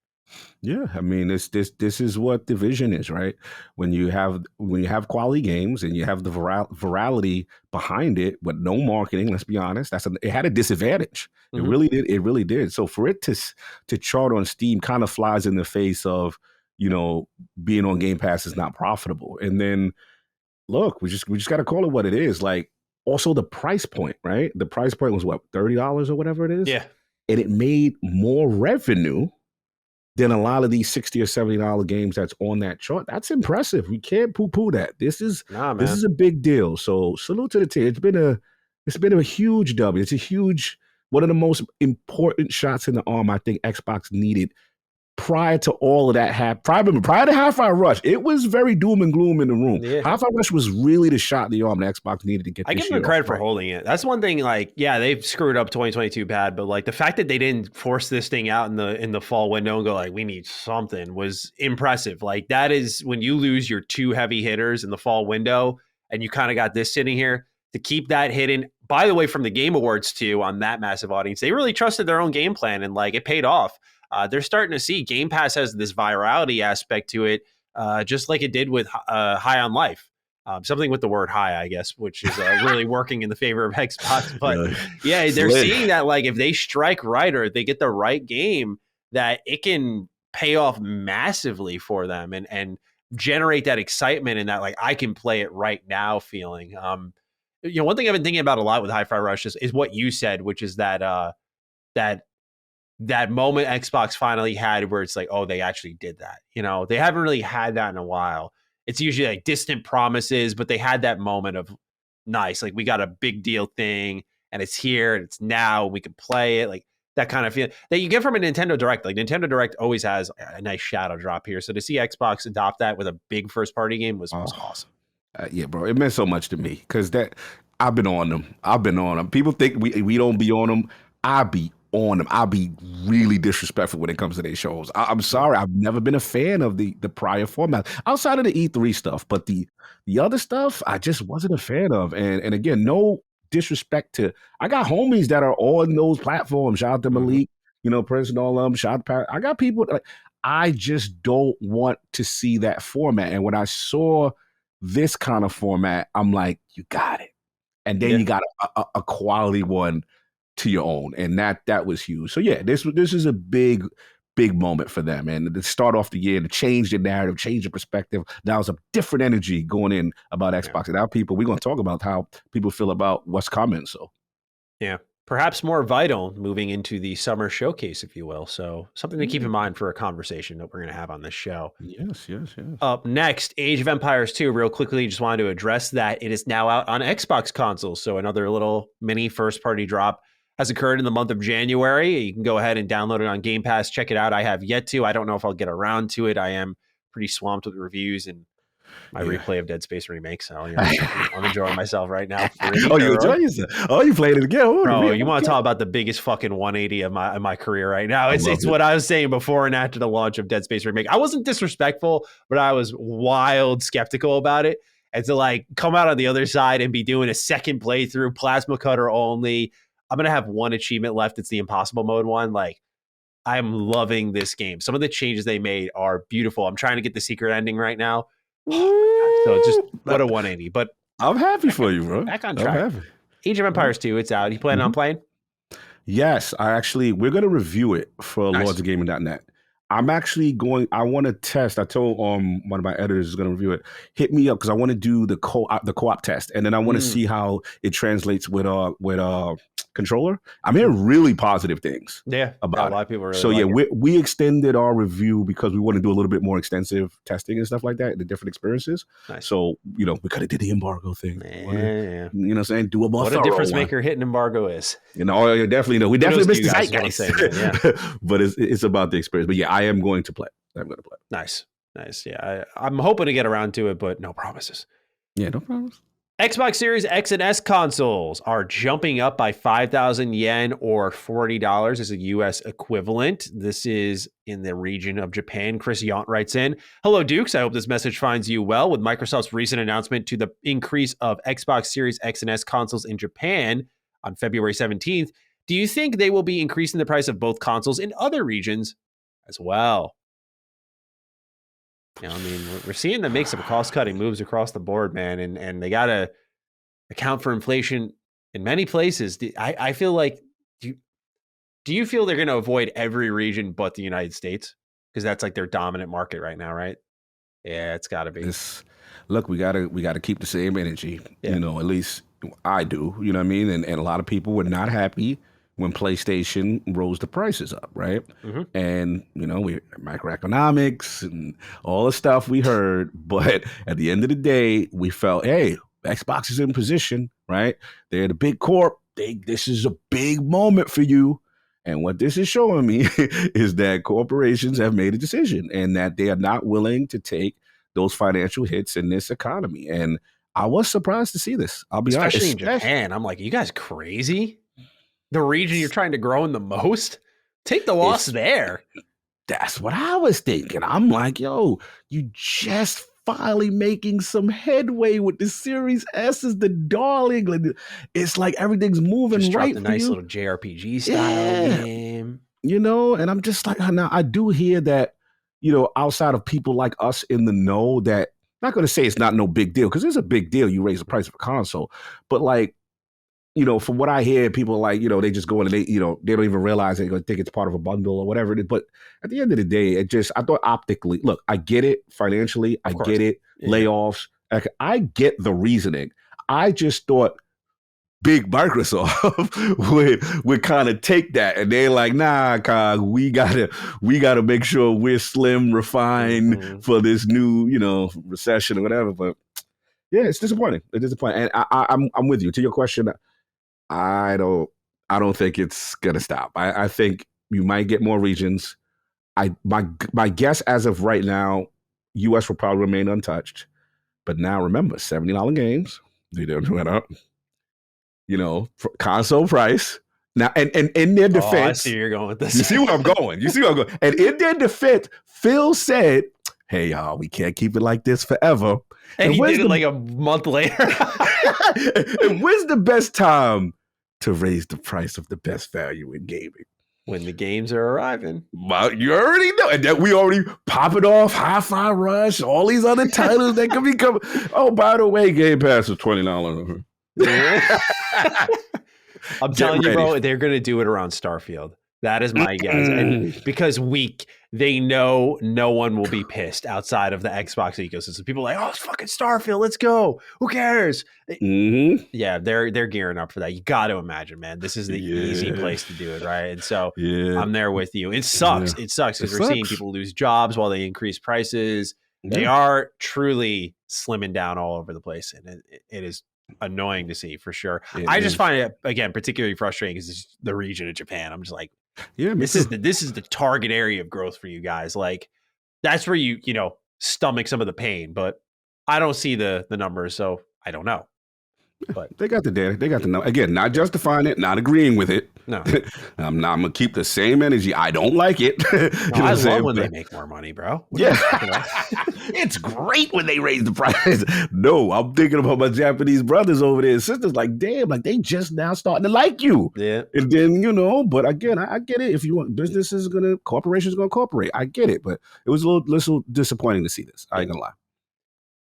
Yeah, I mean, this is what the vision is, right? When you have quality games and you have the virality behind it, but no marketing. Let's be honest, it had a disadvantage. Mm-hmm. It really did. So for it to chart on Steam kind of flies in the face of being on Game Pass is not profitable. And then look, we just got to call it what it is. Like also the price point, right? The price point was what, $30 or whatever it is. Yeah, and it made more revenue than a lot of these $60 or $70 games that's on that chart. That's impressive. We can't poo-poo that. This is a big deal. So salute to the team. It's been a huge W. It's a huge, one of the most important shots in the arm I think Xbox needed prior to all of that. Prior to Hi-Fi Rush, it was very doom and gloom in the room. Yeah. Hi-Fi Rush was really the shot in the arm that Xbox needed to get. I give them credit for holding it. That's one thing. Like, yeah, they've screwed up 2022 bad, but like the fact that they didn't force this thing out in the fall window and go like, we need something, was impressive. Like that is when you lose your two heavy hitters in the fall window, and you kind of got this sitting here to keep that hidden. By the way, from the Game Awards too, on that massive audience, they really trusted their own game plan, and like it paid off. They're starting to see Game Pass has this virality aspect to it, just like it did with High on Life. Something with the word high, I guess, which is really working in the favor of Xbox. But yeah, they're seeing that like if they strike right or if they get the right game, that it can pay off massively for them and generate that excitement and that like I can play it right now feeling. One thing I've been thinking about a lot with Hi-Fi Rush is what you said, which is that that moment Xbox finally had where it's like, oh, they actually did that. They haven't really had that in a while. It's usually like distant promises, but they had that moment of nice, like we got a big deal thing and it's here and it's now, we can play it. Like that kind of feeling that you get from a Nintendo Direct. Like Nintendo Direct always has a nice shadow drop here. So to see Xbox adopt that with a big first party game was awesome. Yeah, bro. It meant so much to me because I've been on them. People think we don't be on them. I be on them. I'll be really disrespectful when it comes to their shows. I'm sorry. I've never been a fan of the prior format outside of the E3 stuff, but the other stuff I just wasn't a fan of. And again, no disrespect to, I got homies that are on those platforms. Shout out to Malik, Prince and all of them. Shout out to Parrot. I got people like, I just don't want to see that format. And when I saw this kind of format, I'm like, you got it. And then you got a quality one to your own, and that was huge. So yeah, this is a big moment for them, and to start off the year, to change the narrative, change the perspective. Now was a different energy going in about Xbox, and now we're going to talk about how people feel about what's coming. So yeah, perhaps more vital moving into the summer showcase, if you will. So something to keep in mind for a conversation that we're going to have on this show. Yes. Up next, Age of Empires 2. Real quickly, just wanted to address that it is now out on Xbox consoles. So another little mini first-party drop has occurred in the month of January. You can go ahead and download it on Game Pass. Check it out. I have yet to. I don't know if I'll get around to it. I am pretty swamped with reviews and my replay of Dead Space Remake. So I'm enjoying myself right now. You enjoying yourself? Oh, you played it again? Bro, you want to talk about the biggest fucking 180 of my career right now? It's what I was saying before and after the launch of Dead Space Remake. I wasn't disrespectful, but I was wild skeptical about it. And to like come out on the other side and be doing a second playthrough, plasma cutter only. I'm gonna have one achievement left. It's the impossible mode one. Like, I'm loving this game. Some of the changes they made are beautiful. I'm trying to get the secret ending right now. So just what a 180. But I'm happy for you, bro. Back on track. Age of Empires 2, it's out. You planning on playing? Yes, we're going to review it for lordsofgaming.net. I'm actually I want to test. I told one of my editors is going to review it. Hit me up because I want to do the co-op test, and then I want to see how it translates with controller. I'm hearing really positive things. Yeah, about a lot of people. Really so we extended our review because we want to do a little bit more extensive testing and stuff like that, the different experiences. Nice. So we kind of did the embargo thing. Yeah. You know what I'm saying? Do a more what a difference maker hitting embargo is. You definitely we definitely missed the zeitgeist. But it's about the experience. But yeah, I am going to play. I'm going to play. Nice. Yeah, I'm hoping to get around to it, but no promises. Yeah, no promise. Xbox Series X and S consoles are jumping up by 5,000 yen or $40 as a U.S. equivalent. This is in the region of Japan. Chris Yaunt writes in, "Hello, Dukes. I hope this message finds you well. With Microsoft's recent announcement to the increase of Xbox Series X and S consoles in Japan on February 17th, do you think they will be increasing the price of both consoles in other regions as well?" We're seeing them make some cost-cutting moves across the board, man, and they got to account for inflation in many places. I feel like, do you feel they're going to avoid every region but the United States? Because that's like their dominant market right now, right? Yeah, it's got to be. Look, we gotta keep the same energy. Yeah. At least I do. You know what I mean? And a lot of people were not happy when PlayStation rose the prices up, right? Mm-hmm. And, we macroeconomics and all the stuff we heard. But at the end of the day, we felt, hey, Xbox is in position, right? They're the big corp. This is a big moment for you. And what this is showing me is that corporations have made a decision and that they are not willing to take those financial hits in this economy. And I was surprised to see this. I'll be honest. Especially in Japan. I'm like, you guys crazy? The region you're trying to grow in the most? Take the loss there. That's what I was thinking. I'm like, yo, you just finally making some headway with the Series S is the darling. It's like everything's moving just right. Just a nice little JRPG style game. And I'm just like, now I do hear that, outside of people like us in the know, that not going to say it's not no big deal because it's a big deal. You raise the price of a console, but like, from what I hear, people like, they just go in and they don't even realize they think it's part of a bundle or whatever it is. But at the end of the day, I thought optically, look, I get it financially. I get it. Yeah. Layoffs. I get the reasoning. I just thought big Microsoft would kind of take that and they're like, nah, we gotta make sure we're slim, refined for this new, recession or whatever. But yeah, it's disappointing. And I'm with you. To your question, I don't think it's gonna stop. I think you might get more regions. My guess as of right now, US will probably remain untouched. But now remember, $70 games, they don't went up. Console price. Now and in their defense, I see you're going with this. You see where I'm going. And in their defense, Phil said, "Hey y'all, we can't keep it like this forever." And he did it like a month later. And when's the best time to raise the price of the best value in gaming? When the games are arriving. Well, you already know. And that we already pop it off, Hi-Fi Rush, all these other titles that could be coming. Oh, by the way, Game Pass is $20. I'm telling you, bro, they're going to do it around Starfield. That is my guess. And because they know no one will be pissed outside of the Xbox ecosystem. People are like, oh, it's fucking Starfield. Let's go. Who cares? Mm-hmm. Yeah, they're gearing up for that. You got to imagine, man. This is the easy place to do it, right? And so I'm there with you. It sucks. It sucks because we're seeing people lose jobs while they increase prices. They are truly slimming down all over the place, and it is annoying to see for sure. I just find it, again, particularly frustrating because it's the region of Japan. I'm just like, this is the target area of growth for you guys. Like, that's where you stomach some of the pain, but I don't see the numbers, so I don't know. But they got the data. They got the number. Again, not justifying it, not agreeing with it. No. I'm going to keep the same energy. I don't like it. No, I love when they make more money, bro. It's great when they raise the price. No, I'm thinking about my Japanese brothers over there and sisters. Like, damn, like they just now starting to like you. Yeah. And then, but again, I get it. If you want, corporations going to cooperate. I get it. But it was a little disappointing to see this. I ain't going to lie.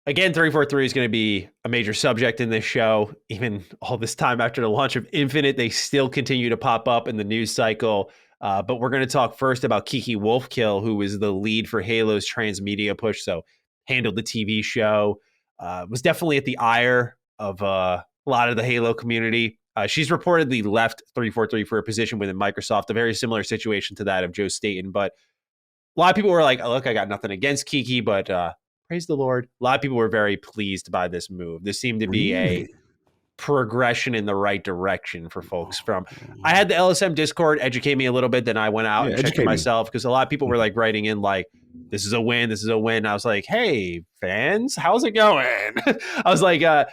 Again, 343 is going to be a major subject in this show. Even all this time after the launch of Infinite, they still continue to pop up in the news cycle. But we're going to talk first about Kiki Wolfkill, who is the lead for Halo's transmedia push. So handled the TV show, was definitely at the ire of a lot of the Halo community. She's reportedly left 343 for a position within Microsoft, a very similar situation to that of Joe Staten. But a lot of people were like, look, I got nothing against Kiki, but praise the Lord. A lot of people were very pleased by this move. This seemed to be a progression in the right direction for folks. I had the LSM Discord educate me a little bit, then I went out and checked it myself because a lot of people were like writing in like, this is a win, this is a win. I was like, hey, fans, how's it going? I was like, I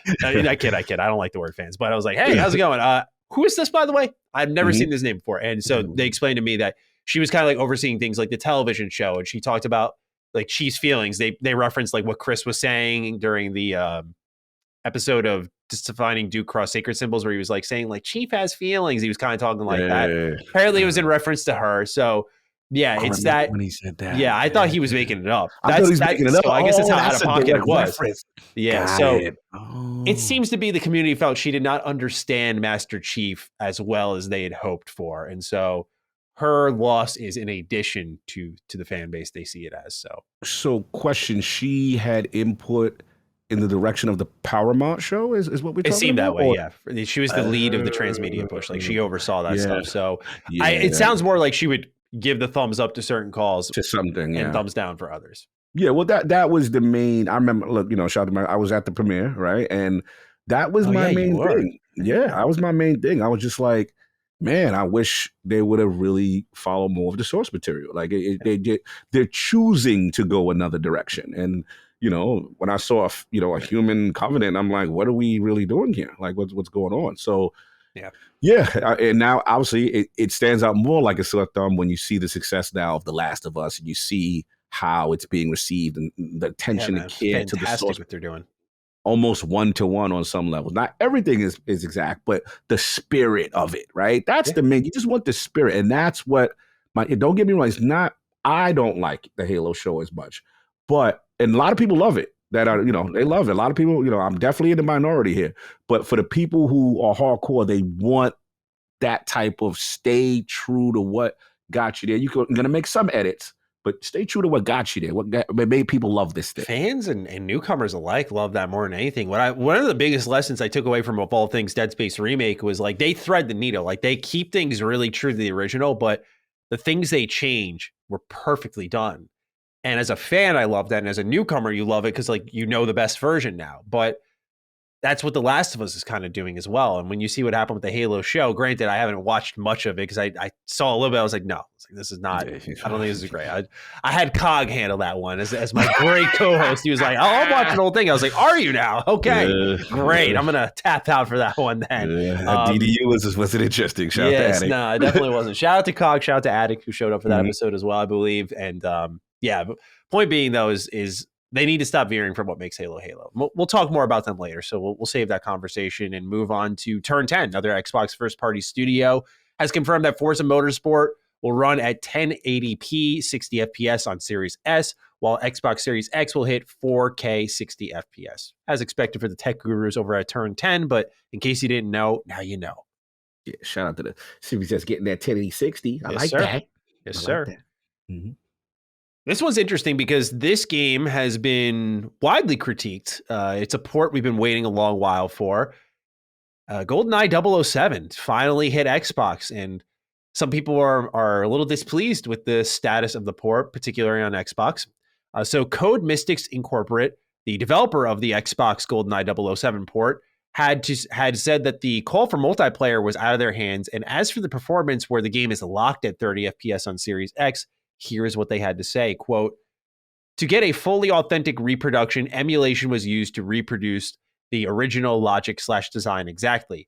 kid. I don't like the word fans, but I was like, hey, how's it going? Who is this, by the way? I've never seen this name before. And so they explained to me that she was kind of like overseeing things like the television show, and she talked about like Chief's feelings. They referenced like what Chris was saying during the episode of Defining Duke Cross Sacred Symbols, where he was like saying like Chief has feelings. He was kind of talking like that. Apparently it was in reference to her. So yeah, it's that when he said that. Yeah, I thought he was making it up. I thought he was making it up. So I guess that's how out of pocket it was. Reference. Yeah. It seems to be the community felt she did not understand Master Chief as well as they had hoped for. And so her loss is in addition to the fan base they see it as. So question, she had input in the direction of the Paramount show is what we're talking about? It seemed that way, yeah. She was the lead of the transmedia push. Like she oversaw that stuff. So it sounds more like she would give the thumbs up to certain calls to something and thumbs down for others. Yeah, well that was the main. I remember, look, shout out to I was at the premiere, right? And that was my main thing. Yeah, that was my main thing. I was just like, man, I wish they would have really followed more of the source material. Like they're choosing to go another direction. And when I saw a human covenant, I'm like, what are we really doing here? Like, what's going on? So, and now obviously it stands out more like a sore thumb when you see the success now of The Last of Us, and you see how it's being received and the attention and care to the source. What they're doing. Almost 1-to-1 on some levels. Not everything is exact, but the spirit of it, right? That's the main. You just want the spirit, and that's what don't get me wrong. It's not. I don't like the Halo show as much, and a lot of people love it. That are they love it. A lot of people, I'm definitely in the minority here, but for the people who are hardcore, they want that type of stay true to what got you there. You're gonna make some edits, but stay true to what got you there. What made people love this thing. Fans and newcomers alike love that more than anything. One of the biggest lessons I took away from of all things Dead Space Remake was like they thread the needle. Like they keep things really true to the original, but the things they change were perfectly done. And as a fan, I love that. And as a newcomer, you love it because like the best version now. But that's what The Last of Us is kind of doing as well. And when you see what happened with the Halo show, granted, I haven't watched much of it because I saw a little bit. I was like, no, this is not. I don't think this is great. I had Cog handle that one as my great co-host. He was like, oh, I'm watching the whole thing. I was like, are you now? Okay, great. I'm gonna tap out for that one then. DDU wasn't interesting. Shout out to Attic. No, it definitely wasn't. Shout out to Cog. Shout out to Attic who showed up for that episode as well, I believe. And but point being though is they need to stop veering from what makes Halo Halo. We'll talk more about them later, so we'll save that conversation and move on to Turn 10. Another Xbox first-party studio has confirmed that Forza Motorsport will run at 1080p 60 FPS on Series S, while Xbox Series X will hit 4K 60 FPS, as expected for the tech gurus over at Turn 10. But in case you didn't know, now you know. Yeah, shout out to the Series S getting that 1080 60. I like sir. that. Yes, sir. Like that. This one's interesting because this game has been widely critiqued. It's a port we've been waiting a long while for. Goldeneye 007 finally hit Xbox, and some people are a little displeased with the status of the port, particularly on Xbox. So Code Mystics Incorporate, the developer of the Xbox Goldeneye 007 port, had said that the call for multiplayer was out of their hands. And as for the performance, where the game is locked at 30 FPS on Series X, here's what they had to say. Quote, to get a fully authentic reproduction, emulation was used to reproduce the original logic/design exactly.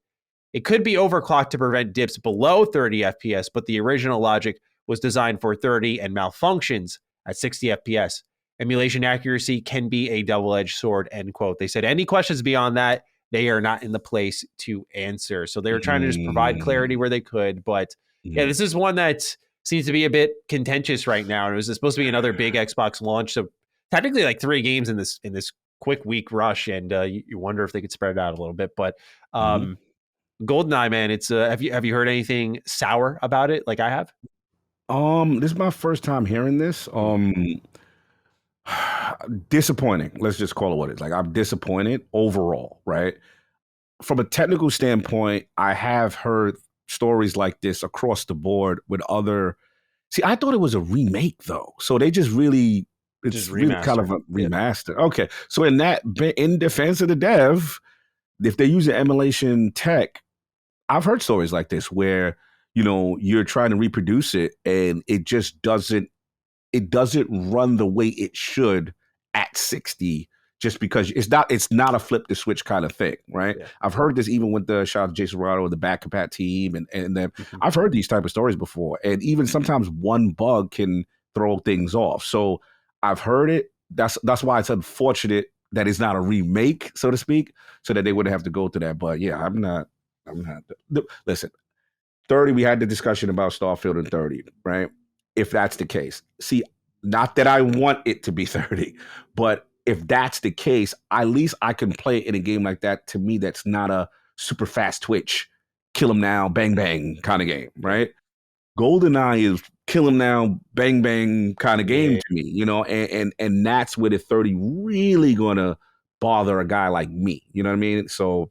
It could be overclocked to prevent dips below 30 FPS, but the original logic was designed for 30 and malfunctions at 60 FPS. Emulation accuracy can be a double-edged sword, end quote. They said any questions beyond that, they are not in the place to answer. So they were trying to just provide clarity where they could. But yeah, this is one that seems to be a bit contentious right now. And it was supposed to be another big Xbox launch. So technically like 3 games in this quick week rush. And you wonder if they could spread it out a little bit. But GoldenEye, man, it's have you heard anything sour about it like I have? This is my first time hearing this. Disappointing. Let's just call it what it is. Like, I'm disappointed overall, right? From a technical standpoint, I have heard stories like this across the board with other. See, I thought it was a remake though, so they just really it's really kind of a remaster. Yeah. Okay, so in defense of the dev, if they use the emulation tech, I've heard stories like this where you're trying to reproduce it and it just doesn't run the way it should at 60 just because it's not a flip the switch kind of thing, right? Yeah. I've heard this even with the shout out to Jason Rado, the Back Compat team, and then I've heard these type of stories before, and even sometimes one bug can throw things off. So I've heard it. That's why it's unfortunate that it's not a remake, so to speak, so that they wouldn't have to go through that. But yeah, I'm not. Listen, 30. We had the discussion about Starfield and 30, right? If that's the case, see, not that I want it to be 30, but if that's the case, at least I can play in a game like that. To me, that's not a super fast twitch, kill him now, bang bang kind of game, right? GoldenEye is kill him now, bang bang kind of game to me, and that's where the 30 really gonna bother a guy like me, you know what I mean? So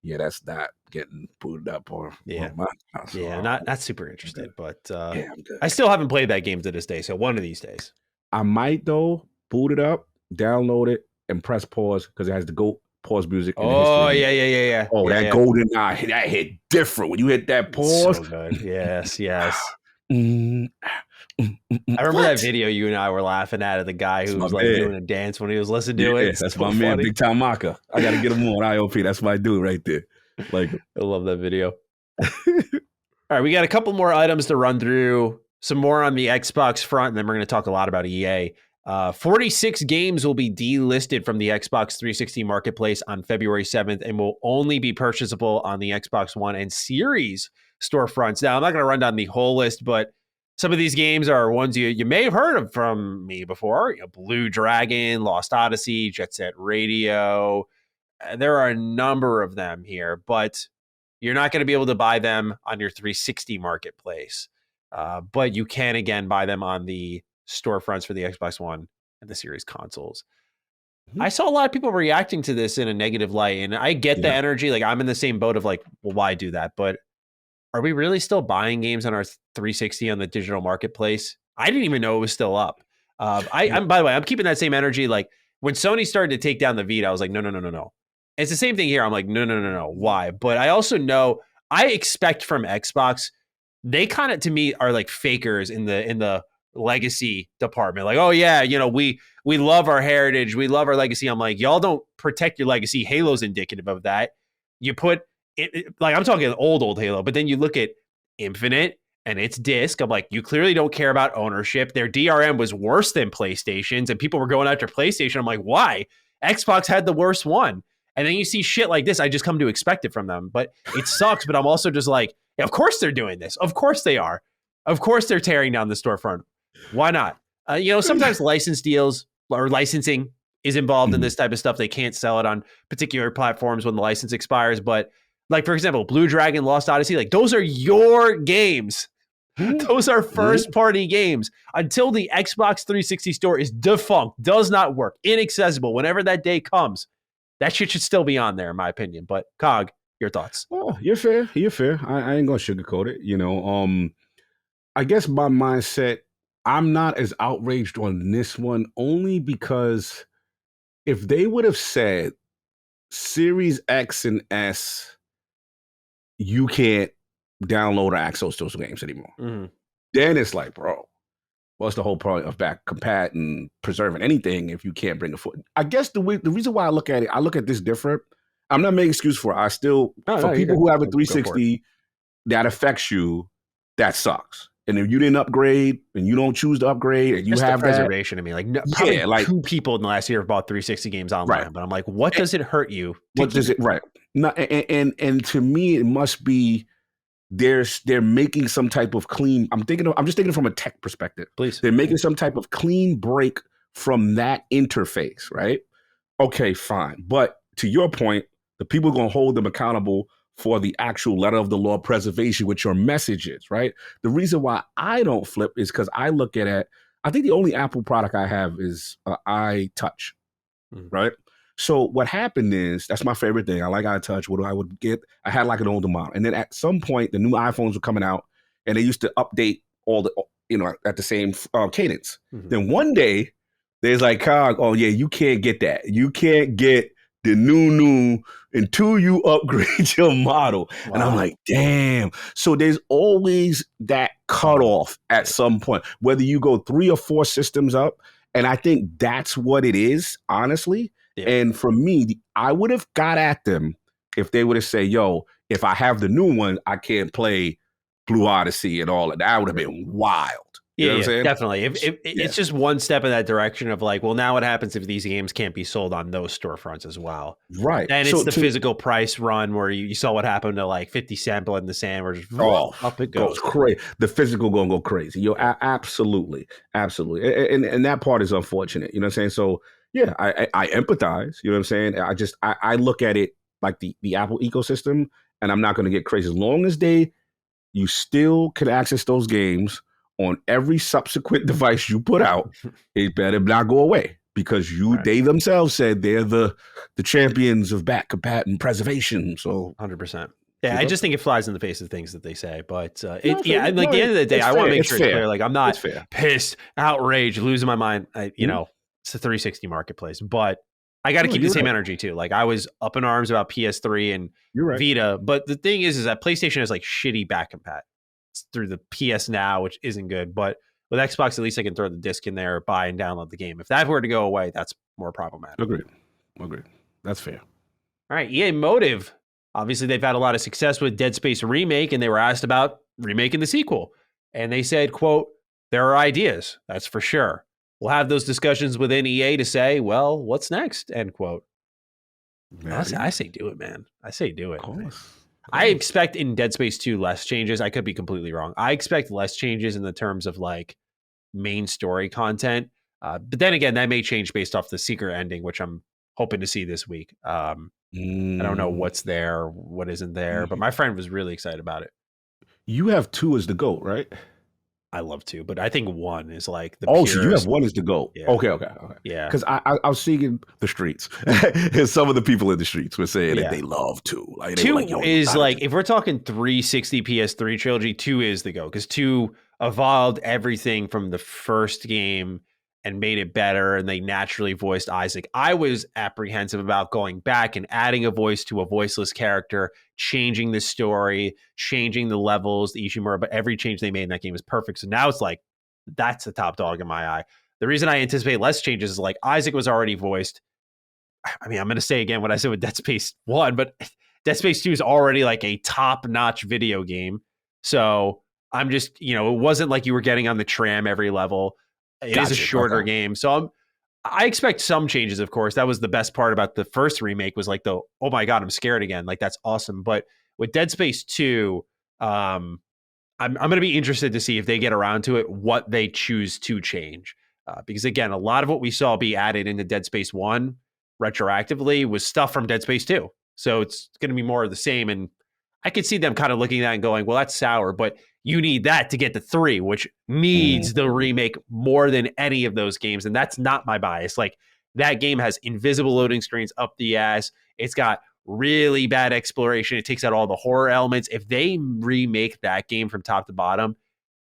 yeah, that's not getting booted up or not super interested, but I still haven't played that game to this day. So one of these days, I might though boot it up, download it, and press pause because it has the go pause music. Oh yeah. Oh, that GoldenEye, that hit different when you hit that pause. So good. Yes. I remember that video you and I were laughing at of the guy who was like doing a dance when he was listening to it. That's my man, Big Time Maka. I got to get him on IOP. That's my dude right there. Like, I love that video. All right, we got a couple more items to run through. Some more on the Xbox front, and then we're going to talk a lot about EA. 46 games will be delisted from the Xbox 360 marketplace on February 7th and will only be purchasable on the Xbox One and Series storefronts. Now, I'm not going to run down the whole list, but some of these games are ones you may have heard of from me before. Blue Dragon, Lost Odyssey, Jet Set Radio. There are a number of them here, but you're not going to be able to buy them on your 360 marketplace. But you can, again, buy them on the storefronts for the Xbox One and the Series consoles. I saw a lot of people reacting to this in a negative light, and I get the energy. Like, I'm in the same boat of like, well, why do that? But are we really still buying games on our 360 on the digital marketplace? I didn't even know it was still up. I'm by the way, I'm keeping that same energy. Like when Sony started to take down the Vita, I was like, no. It's the same thing here. I'm like, no. Why? But I also know I expect from Xbox, they kind of to me are like fakers in the legacy department. Like, oh yeah, we love our heritage, we love our legacy. I'm like, y'all don't protect your legacy. Halo's indicative of that. You put it, like I'm talking old Halo, but then you look at Infinite and its disc. I'm like, you clearly don't care about ownership. Their DRM was worse than PlayStation's, and people were going after PlayStation. I'm like, why? Xbox had the worst one. And then you see shit like this, I just come to expect it from them. But it sucks, but I'm also just like, yeah, of course they're doing this. Of course they are. Of course they're tearing down the storefront. Why not? Sometimes license deals or licensing is involved in this type of stuff. They can't sell it on particular platforms when the license expires. But like, for example, Blue Dragon, Lost Odyssey, like those are your games. Those are first-party games. Until the Xbox 360 store is defunct, does not work, inaccessible, whenever that day comes, that shit should still be on there, in my opinion. But, Cog, your thoughts? Oh, you're fair. You're fair. I ain't going to sugarcoat it. I guess my mindset, I'm not as outraged on this one only because if they would have said Series X and S, you can't download or access those games anymore. Then it's like, bro, what's the whole point of back compat and preserving anything if you can't bring a foot? I guess the reason why I look at this different. I'm not making excuse for it. I still, for people who have a 360, that affects you, that sucks. And if you didn't upgrade and you don't choose to upgrade and you just have the preservation, I mean, like 2 people in the last year have bought 360 games online, right. But I'm like, what does it hurt you? What does it, right. No, and to me, it must be, they're making some type of clean. I'm just thinking from a tech perspective. Please. They're making some type of clean break from that interface, right? Okay, fine. But to your point, the people are going to hold them accountable for the actual letter of the law preservation, which your message is, right? The reason why I don't flip is because I look at it. I think the only Apple product I have is iTouch, right? So what happened is, that's my favorite thing. I like iTouch. What I would get, I had like an older model. And then at some point, the new iPhones were coming out and they used to update all the, at the same cadence. Then one day, there's like, oh yeah, you can't get that. You can't get the new until you upgrade your model. Wow. And I'm like, damn. So there's always that cutoff at some point, whether you go 3 or 4 systems up. And I think that's what it is, honestly. Yeah. And for me, I would have got at them if they would have said, yo, if I have the new one, I can't play Blue Odyssey and all of that. That would have been wild. You know what I'm saying? Definitely. It's just one step in that direction of like, well, now what happens if these games can't be sold on those storefronts as well? Right. And it's the physical price run where you saw what happened to like 50 Cent in the sand where just up it goes. Crazy. The physical going to go crazy. Absolutely. Absolutely. And that part is unfortunate. You know what I'm saying? So, yeah, I empathize. You know what I'm saying? I look at it like the Apple ecosystem, and I'm not going to get crazy. As long as you still can access those games on every subsequent device you put out, it better not go away, because they themselves said they're the champions of back compat and preservation. So 100%. Yeah, I just think it flies in the face of things that they say. But at the end of the day, I want to make sure it's clear. Like, I'm not pissed, outraged, losing my mind. It's a 360 marketplace, but I got to keep the same energy too. Like, I was up in arms about PS3 and Vita, but the thing is that PlayStation has like shitty back compat. It's through the PS Now, which isn't good. But with Xbox, at least I can throw the disc in there, buy and download the game. If that were to go away, that's more problematic. Agreed. That's fair. All right, EA Motive. Obviously, they've had a lot of success with Dead Space Remake, and they were asked about remaking the sequel. And they said, quote, there are ideas, that's for sure. We'll have those discussions within EA to say, well, what's next? End quote. I say do it, man. I say do it. Of course. I expect in Dead Space 2 less changes. I could be completely wrong. I expect less changes in the terms of like main story content. But then again, that may change based off the secret ending, which I'm hoping to see this week. I don't know what's there, what isn't there, but my friend was really excited about it. You have 2 as the GOAT, right? I love 2, but I think 1 is like the purest. So you have 1 as the GOAT. Yeah. Okay. Yeah. Because I was seeing the streets. And some of the people in the streets were saying that they love 2. Like, 2 is like, if we're talking 360 PS3 trilogy, 2 is the GOAT. Because 2 evolved everything from the first game and made it better, and they naturally voiced Isaac. I was apprehensive about going back and adding a voice to a voiceless character, changing the story, changing the levels, the Ishimura, but every change they made in that game is perfect. So now it's like, that's the top dog in my eye. The reason I anticipate less changes is like Isaac was already voiced. I mean, I'm going to say again what I said with Dead Space 1, but Dead Space 2 is already like a top-notch video game. So I'm just, it wasn't like you were getting on the tram every level. It is a shorter game. So I expect some changes, of course. That was the best part about the first remake was like oh my God, I'm scared again. Like, that's awesome. But with Dead Space 2, I'm going to be interested to see if they get around to it, what they choose to change. Because again, a lot of what we saw be added into Dead Space 1 retroactively was stuff from Dead Space 2. So it's going to be more of the same. And I could see them kind of looking at that and going, well, that's sour. But You need that to get to 3, which needs the remake more than any of those games. And that's not my bias. Like, that game has invisible loading screens up the ass. It's got really bad exploration. It takes out all the horror elements. If they remake that game from top to bottom,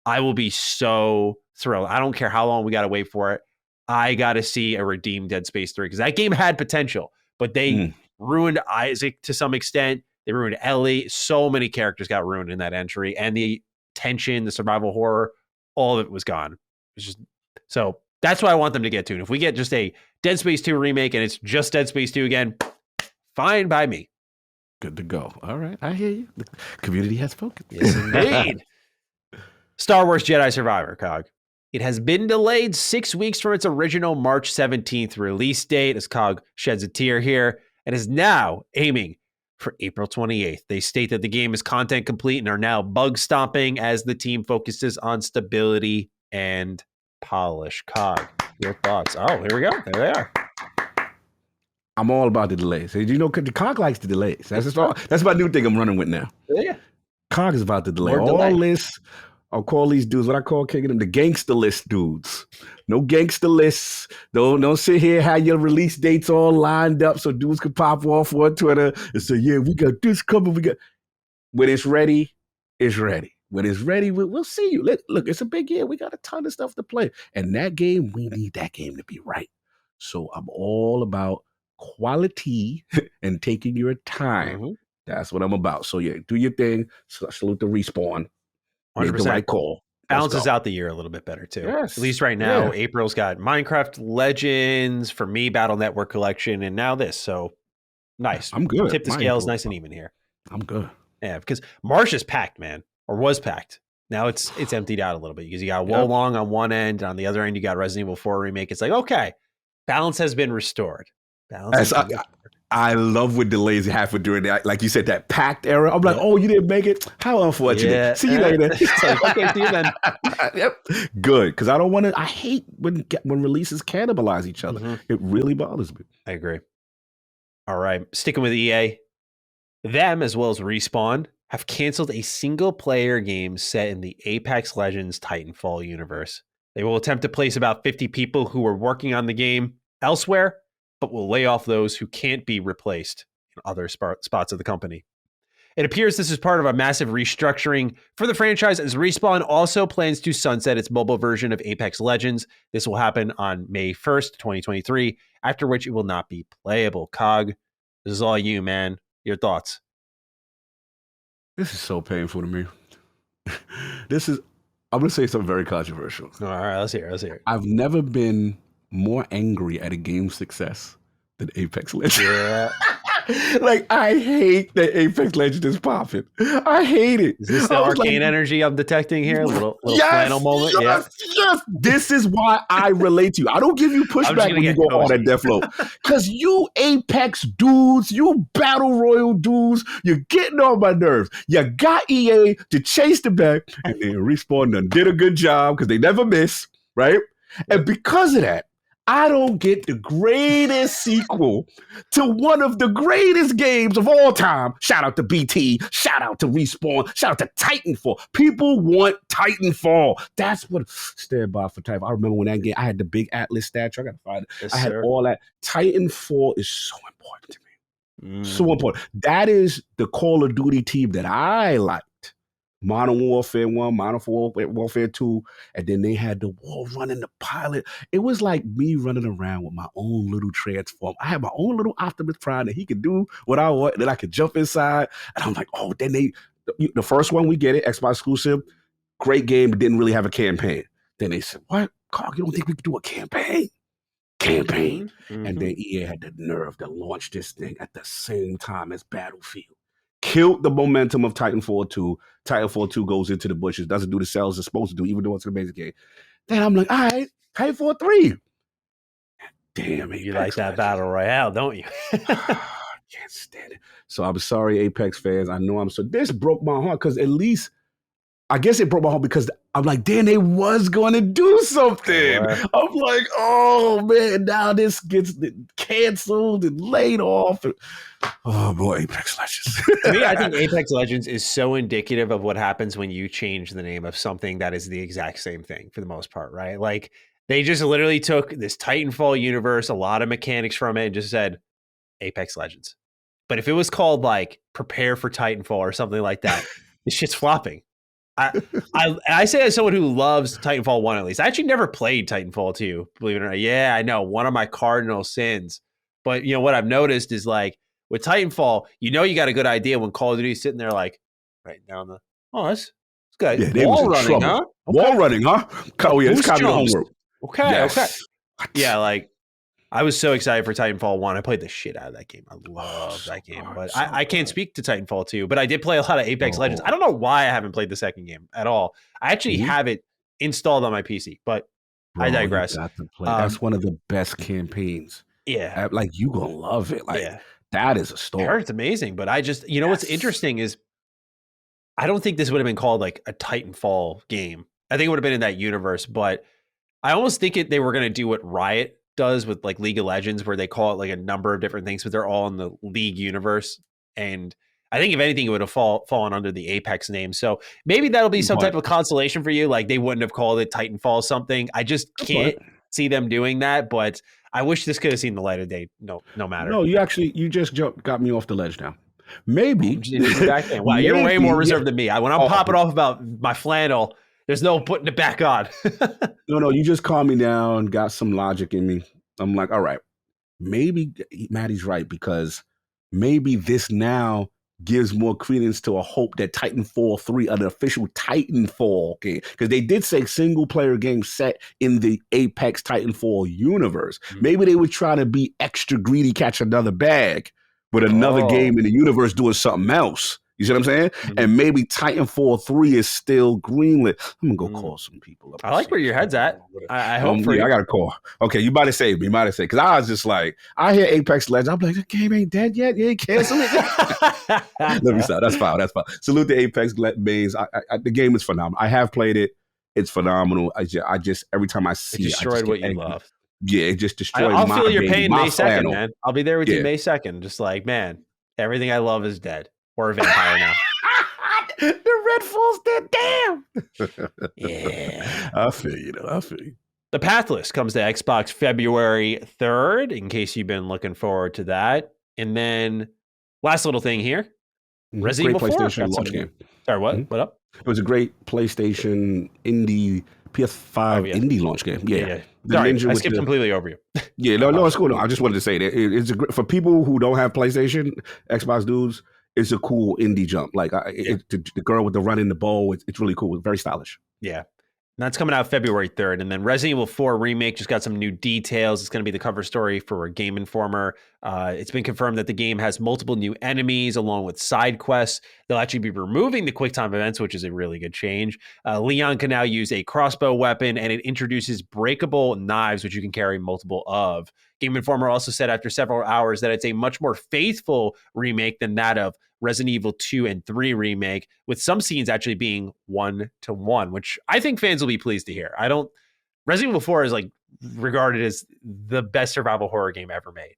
I will be so thrilled. I don't care how long we got to wait for it. I got to see a redeemed Dead Space 3 because that game had potential, but they ruined Isaac to some extent. They ruined Ellie. So many characters got ruined in that entry, and the tension, the survival horror, all of it was gone. It's just so that's what I want them to get to. And if we get just a Dead Space 2 remake and it's just Dead Space 2 again, fine by me. Good to go. All right, I hear you. The community has spoken. Yes, indeed. Star Wars Jedi Survivor, Cog. It has been delayed 6 weeks from its original March 17th release date, as Cog sheds a tear here, and is now aiming for April 28th. They state that the game is content complete and are now bug stomping as the team focuses on stability and polish. Cog, your thoughts? Oh, here we go. There they are. I'm all about the delays. You know, the Cog likes the delays. That's my new thing I'm running with now. Yeah. Cog is about the delay. All this, I'll call these dudes, what I call kicking them, the gangster list dudes. No gangster lists. Don't sit here, have your release dates all lined up so dudes can pop off on Twitter and say, yeah, we got this coming. When it's ready, it's ready. When it's ready, we'll see you. Look, it's a big year. We got a ton of stuff to play. And that game, we need that game to be right. So I'm all about quality and taking your time. Mm-hmm. That's what I'm about. So yeah, do your thing. Salute the Respawn. 100%. Made the right call. Balances out the year a little bit better too. Yes. At least right now, April's got Minecraft Legends, for me, Battle Network Collection, and now this. So nice. I'm good. Tip the scales nice and even here. I'm good. Yeah, because March is packed, man, or was packed. Now it's emptied out a little bit because you got Wolong on one end, and on the other end you got Resident Evil 4 remake. It's like, okay, balance has been restored. I love what delays you have for doing that. Like you said, that packed era. I'm like, oh, you didn't make it? How unfortunate. Yeah. See you later. Like, okay, see you then. Yep. Good. Because I don't want to, I hate when releases cannibalize each other. Mm-hmm. It really bothers me. I agree. All right. Sticking with EA, them as well as Respawn have canceled a single player game set in the Apex Legends Titanfall universe. They will attempt to place about 50 people who were working on the game elsewhere, but will lay off those who can't be replaced in other spots of the company. It appears this is part of a massive restructuring for the franchise, as Respawn also plans to sunset its mobile version of Apex Legends. This will happen on May 1st, 2023, after which it will not be playable. Cog, this is all you, man. Your thoughts? This is so painful to me. I'm going to say something very controversial. All right, let's hear it. I've never been more angry at a game's success than Apex Legends. Yeah. Like, I hate that Apex Legends is popping. I hate it. Is this the arcane energy I'm detecting here? A little flannel moment? Yes. This is why I relate to you. I don't give you pushback when you go on that Deathloop. Because you Apex dudes, you Battle Royale dudes, you're getting on my nerves. You got EA to chase the bag, and then Respawn done did a good job because they never miss, right? And because of that, I don't get the greatest sequel to one of the greatest games of all time. Shout out to BT. Shout out to Respawn. Shout out to Titanfall. People want Titanfall. That's what stand by for Titanfall. I remember when that game, I had the big Atlas statue. I got to find it. Yes, I had all that. Titanfall is so important to me. So important. That is the Call of Duty team that I liked. Modern Warfare 1, Modern Warfare 2, and then they had the Wall Running, the pilot. It was like me running around with my own little transform. I had my own little Optimus Prime that he could do what I want, and then I could jump inside. And I'm like, oh, then the first one we get it, Xbox exclusive, great game, but didn't really have a campaign. Then they said, what? Carl, you don't think we could do a campaign? Mm-hmm. And then EA had the nerve to launch this thing at the same time as Battlefield. Killed the momentum of Titanfall 2. Titanfall 2 goes into the bushes, doesn't do the sales it's supposed to do, even though it's an amazing game. Then I'm like, all right, Titanfall 3. Damn it. You like that Battle Royale, don't you? I can't stand it. So I'm sorry, Apex fans. I know this broke my heart because at least, I guess it broke my heart because I'm like, damn, they was going to do something. I'm like, oh man, now this gets canceled and laid off. Oh boy, Apex Legends. To me, I think Apex Legends is so indicative of what happens when you change the name of something that is the exact same thing for the most part, right? Like they just literally took this Titanfall universe, a lot of mechanics from it, and just said Apex Legends. But if it was called like Prepare for Titanfall or something like that, this shit's flopping. I say as someone who loves Titanfall 1 at least. I actually never played Titanfall 2, believe it or not. Yeah, I know, one of my cardinal sins. But you know what I've noticed is like with Titanfall, you got a good idea when Call of Duty's sitting there like right down the that's good. Yeah, they wall running, huh? Okay. Wall running, huh? Oh yeah, it's copy the homework. Okay, yes. Okay. Yeah, like I was so excited for Titanfall 1. I played the shit out of that game. I love that game. But I can't speak to Titanfall 2, but I did play a lot of Apex Legends. I don't know why I haven't played the second game at all. I actually have it installed on my PC, but I digress. You got to play. That's one of the best campaigns. Yeah. Like, you going to love it. Like, that is a story. I heard it's amazing, but I just, what's interesting is I don't think this would have been called like a Titanfall game. I think it would have been in that universe, but I almost think they were going to do what Riot does with like League of Legends, where they call it like a number of different things, but they're all in the League universe. And I think if anything, it would have fallen under the Apex name. So maybe that'll be some type of consolation for you. Like they wouldn't have called it Titanfall something. I just can't see them doing that. But I wish this could have seen the light of day. No matter. No, you just got me off the ledge now. Maybe. Wow, you're way more reserved than me. When I'm popping off about my flannel, there's no putting it back on. No, you just calmed me down, got some logic in me. I'm like, all right, maybe Maddie's right, because maybe this now gives more credence to a hope that Titanfall 3, an official Titanfall game, because they did say single player game set in the Apex Titanfall universe. Mm-hmm. Maybe they would try to be extra greedy, catch another bag with another game in the universe doing something else. You see what I'm saying? Mm-hmm. And maybe Titanfall 3 is still greenlit. I'm going to go call some people up. I like where your head's at. I hope for you. I got to call. Okay, you might have saved me. Because I was just like, I hear Apex Legends. I'm like, the game ain't dead yet. You ain't canceled it. Let me stop. That's fine. Salute the Apex mains. The game is phenomenal. I have played it. It's phenomenal. I just every time I see it, destroyed what you love. Yeah, it just destroyed I'll feel your pain May 2nd, man. I'll be there with you May 2nd. Just like, man, everything I love is dead. Or a vampire now. The Redfall's dead. Damn. Yeah. I feel you. The Pathless comes to Xbox February 3rd, in case you've been looking forward to that. And then last little thing here. Resident Evil 4. PlayStation launch game. Sorry, what? Mm-hmm. What up? It was a great PlayStation indie PS5 indie launch game. Yeah. Sorry, I skipped completely over you. No, it's cool. No, I just wanted to say that it's for people who don't have PlayStation, Xbox dudes. It's a cool indie jump. Like the girl with the run in the bow, it's really cool. It's very stylish. Yeah. And that's coming out February 3rd. And then Resident Evil 4 Remake just got some new details. It's going to be the cover story for Game Informer. It's been confirmed that the game has multiple new enemies along with side quests. They'll actually be removing the QuickTime events, which is a really good change. Leon can now use a crossbow weapon, and it introduces breakable knives, which you can carry multiple of. Game Informer also said after several hours that it's a much more faithful remake than that of Resident Evil 2 and 3 Remake, with some scenes actually being 1-to-1, which I think fans will be pleased to hear. Resident Evil 4 is like regarded as the best survival horror game ever made.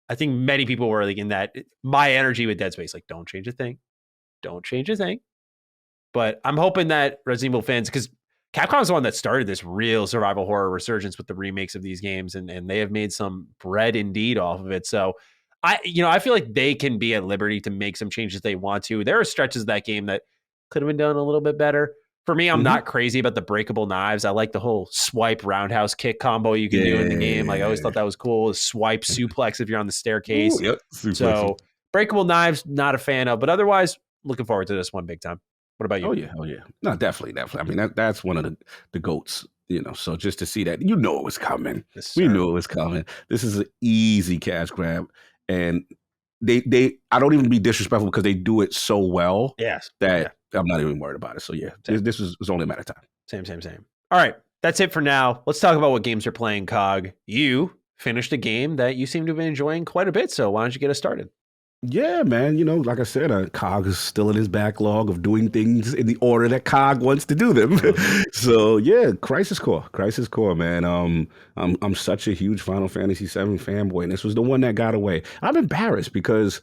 I think many people were like in that, my energy with Dead Space, like, don't change a thing. Don't change a thing. But I'm hoping that Resident Evil fans, because Capcom's the one that started this real survival horror resurgence with the remakes of these games, and they have made some bread indeed off of it. So I feel like they can be at liberty to make some changes they want to. There are stretches of that game that could have been done a little bit better. For me, I'm not crazy about the breakable knives. I like the whole swipe roundhouse kick combo you can do in the game. Like I always thought that was cool. Swipe suplex if you're on the staircase. So breakable knives, not a fan of, but otherwise looking forward to this one big time. What about you? Oh yeah. No, definitely. I mean, that's one of the GOATs, so just to see that, it was coming. Yes, we knew it was coming. This is an easy cash grab. And they I don't even be disrespectful because they do it so well that I'm not even worried about it. So this was only a matter of time. Same. All right, that's it for now. Let's talk about what games you're playing, Cog. You finished a game that you seem to have been enjoying quite a bit. So why don't you get us started? Yeah, man. Like I said, Cog is still in his backlog of doing things in the order that Cog wants to do them. Mm-hmm. So yeah, Crisis Core, man. I'm such a huge Final Fantasy VII fanboy, and this was the one that got away. I'm embarrassed because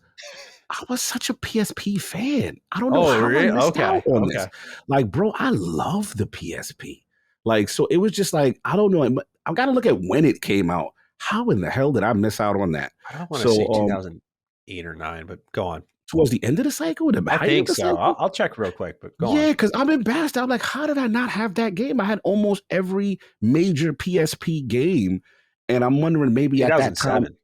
I was such a PSP fan. I don't know Oh, how I really? missed out Okay. on this. Okay. Like, bro, I love the PSP. Like, so it was just like, I don't know. I've got to look at when it came out. How in the hell did I miss out on that? I don't want to say So, 2008 or 9, but go on. towards the end of the cycle, the I height of think the so. cycle. I'll check real quick, but go on. Yeah, because I'm embarrassed. I'm like, how did I not have that game? I had almost every major PSP game, and I'm wondering maybe at that time. 2007.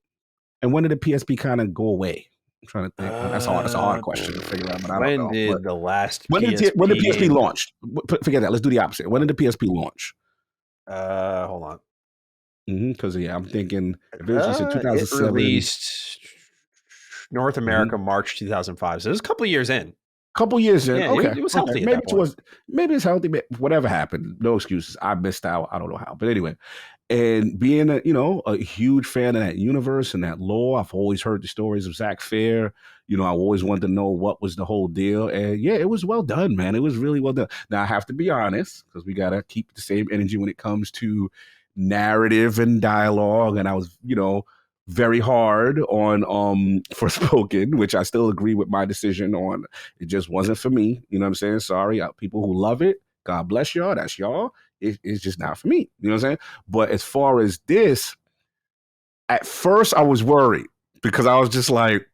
And when did the PSP kind of go away? I'm trying to think. That's hard. That's a hard question to figure out, but I don't When know. But did the last when the PSP PSP game? launched? Forget that. Let's do the opposite. When did the PSP launch? Hold on. Because I'm thinking if it was just in It 2007. released North America March 2005. So it was a couple years in. Couple years in. Yeah, Okay. it was healthy at that point. Maybe it's healthy, but whatever happened. No excuses. I missed out. I don't know how. But anyway, and being a huge fan of that universe and that lore, I've always heard the stories of Zach Fair. I always wanted to know what was the whole deal. And yeah, it was well done, man. It was really well done. Now I have to be honest, because we gotta keep the same energy when it comes to narrative and dialogue. And I was, very hard on Forspoken, which I still agree with my decision on. It just wasn't for me. You know what I'm saying? Sorry, people who love it, God bless y'all. That's y'all. It's just not for me. You know what I'm saying? But as far as this, at first I was worried because I was just like,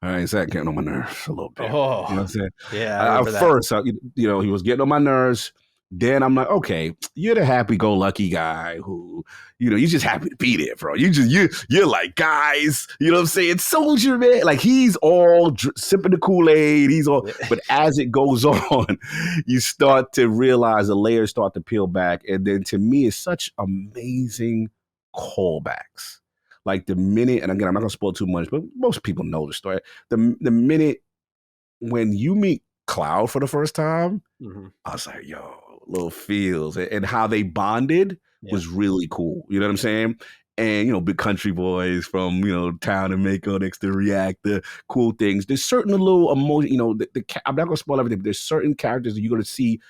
all right, Zach getting on my nerves a little bit. Oh, you know what I'm saying? Yeah. At first, he was getting on my nerves. Then I'm like, okay, you're the happy-go-lucky guy who, you're just happy to be there, bro. You're like, guys, you know what I'm saying? Soldier, man. Like, he's all sipping the Kool-Aid. He's all, but as it goes on, you start to realize the layers start to peel back. And then to me, it's such amazing callbacks. Like the minute, and again, I'm not going to spoil too much, but most people know the story. The minute when you meet Cloud for the first time, I was like, yo, little feels and how they bonded was really cool. You know what I'm saying? And, big country boys from, town and Mako next to Reactor, cool things. There's certain little emotion, I'm not going to spoil everything, but there's certain characters that you're going to see